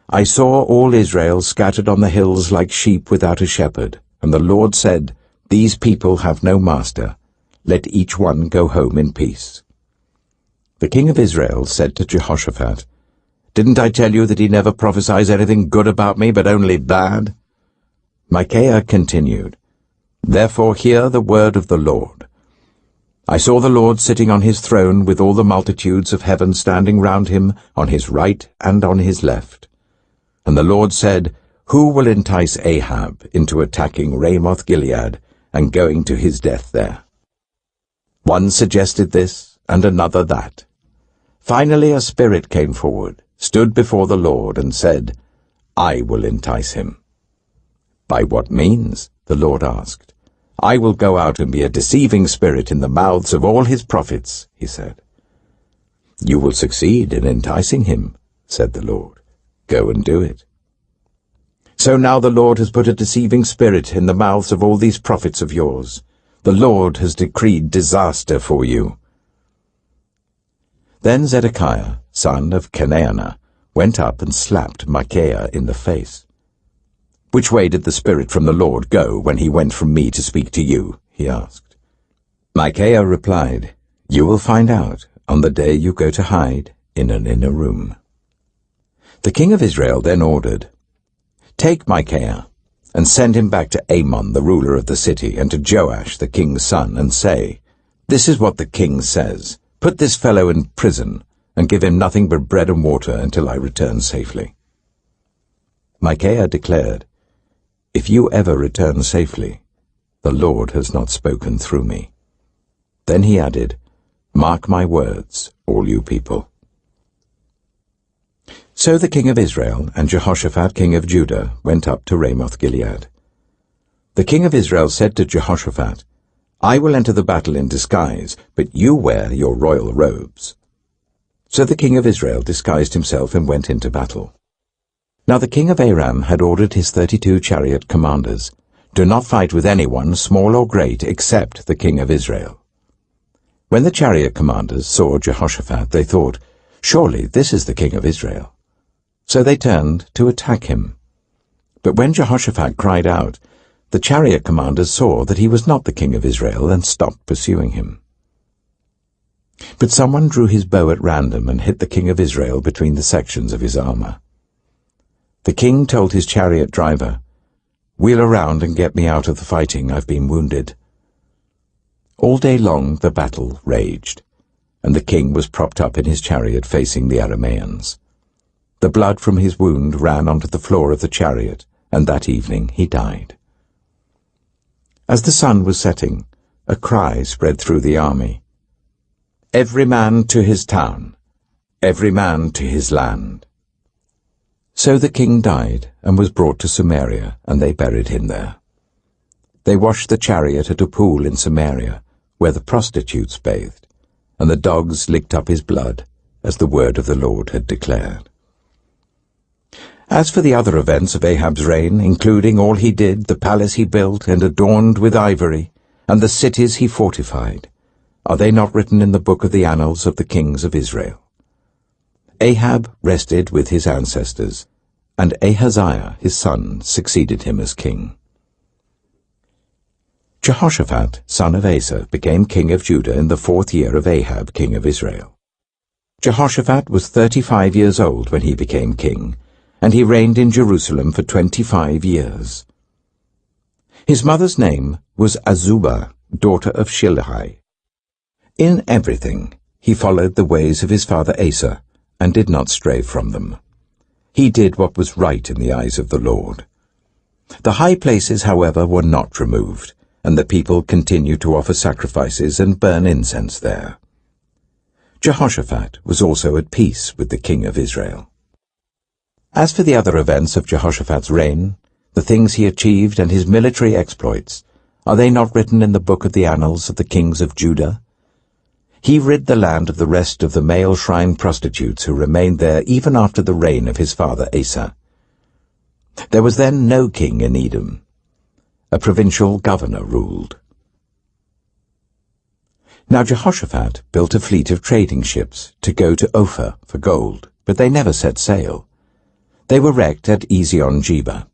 "I saw all Israel scattered on the hills like sheep without a shepherd, and the Lord said, 'These people have no master. Let each one go home in peace.'" The king of Israel said to Jehoshaphat, "Didn't I tell you that he never prophesies anything good about me, but only bad?" Micaiah continued, "Therefore hear the word of the Lord. I saw the Lord sitting on his throne with all the multitudes of heaven standing round him on his right and on his left. And the Lord said, 'Who will entice Ahab into attacking Ramoth-Gilead and going to his death there?' One suggested this, and another that. Finally a spirit came forward, stood before the Lord, and said, 'I will entice him.' 'By what means?' the Lord asked. 'I will go out and be a deceiving spirit in the mouths of all his prophets,' he said. 'You will succeed in enticing him,' said the Lord. 'Go and do it.' So now the Lord has put a deceiving spirit in the mouths of all these prophets of yours. The Lord has decreed disaster for you." Then "Which way did the Spirit from the Lord go when he went from me to speak to you?" he asked. Micaiah replied, "You will find out on the day you go to hide in an inner room." The king of Israel then ordered, "Take Micaiah and send him back to Amon, the ruler of the city, and to Joash, the king's son, and say, 'This is what the king says. Put this fellow in prison and give him nothing but bread and water until I return safely.'" Micaiah declared, "If you ever return safely, the Lord has not spoken through me." Then he added, "Mark my words, all you people." So the king of Israel and Jehoshaphat king of Judah went up to Ramoth-Gilead. The king of Israel said to Jehoshaphat, "I will enter the battle in disguise, but you wear your royal robes." So the king of Israel disguised himself and went into battle. Now the king of Aram had ordered his 32 chariot commanders, "Do not fight with anyone, small or great, except the king of Israel." When the chariot commanders saw Jehoshaphat, they thought, "Surely this is the king of Israel." So they turned to attack him. But when Jehoshaphat cried out, the chariot commanders saw that he was not the king of Israel and stopped pursuing him. But someone drew his bow at random and hit the king of Israel between the sections of his armor. The king told his chariot driver, "Wheel around and get me out of the fighting. I've been wounded." All day long the battle raged, and the king was propped up in his chariot facing the Arameans. The blood from his wound ran onto the floor of the chariot, and that evening he died. As the sun was setting, a cry spread through the army, "Every man to his town, every man to his land." So the king died and was brought to Samaria, and they buried him there. They washed the chariot at a pool in Samaria, where the prostitutes bathed, and the dogs licked up his blood, as the word of the Lord had declared. As for the other events of Ahab's reign, including all he did, the palace he built and adorned with ivory, and the cities he fortified, are they not written in the book of the annals of the kings of Israel? Ahab rested with his ancestors, and Ahaziah his son succeeded him as king. Jehoshaphat, son of Asa, became king of Judah in the 4th year of Ahab, king of Israel. Jehoshaphat was 35 years old when he became king, and he reigned in Jerusalem for 25 years. His mother's name was Azubah, daughter of Shilhi. In everything he followed the ways of his father Asa, and did not stray from them. He did what was right in the eyes of the Lord. The high places, however, were not removed, and the people continued to offer sacrifices and burn incense there. Jehoshaphat was also at peace with the king of Israel. As for the other events of Jehoshaphat's reign, the things he achieved and his military exploits, are they not written in the book of the annals of the kings of Judah? He rid the land of the rest of the male shrine prostitutes who remained there even after the reign of his father Asa. There was then no king in Edom. A provincial governor ruled. Now Jehoshaphat built a fleet of trading ships to go to Ophir for gold, but they never set sail. They were wrecked at Ezion-Geber.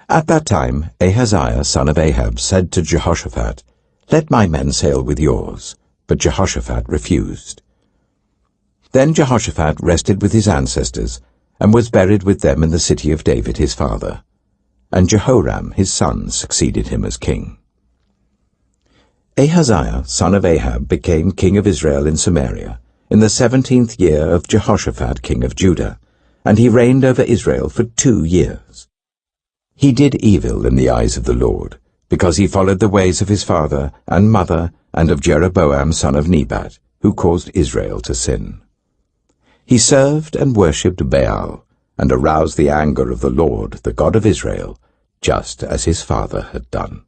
At that time Ahaziah, son of Ahab, said to Jehoshaphat, "Let my men sail with yours." But Jehoshaphat refused. Then Jehoshaphat rested with his ancestors, and was buried with them in the city of David his father. And Jehoram his son succeeded him as king. Ahaziah, son of Ahab, became king of Israel in Samaria, in the 17th year of Jehoshaphat king of Judah, and he reigned over Israel for 2 years. He did evil in the eyes of the Lord, because he followed the ways of his father and mother and of Jeroboam son of Nebat, who caused Israel to sin. He served and worshipped Baal, and aroused the anger of the Lord, the God of Israel, just as his father had done.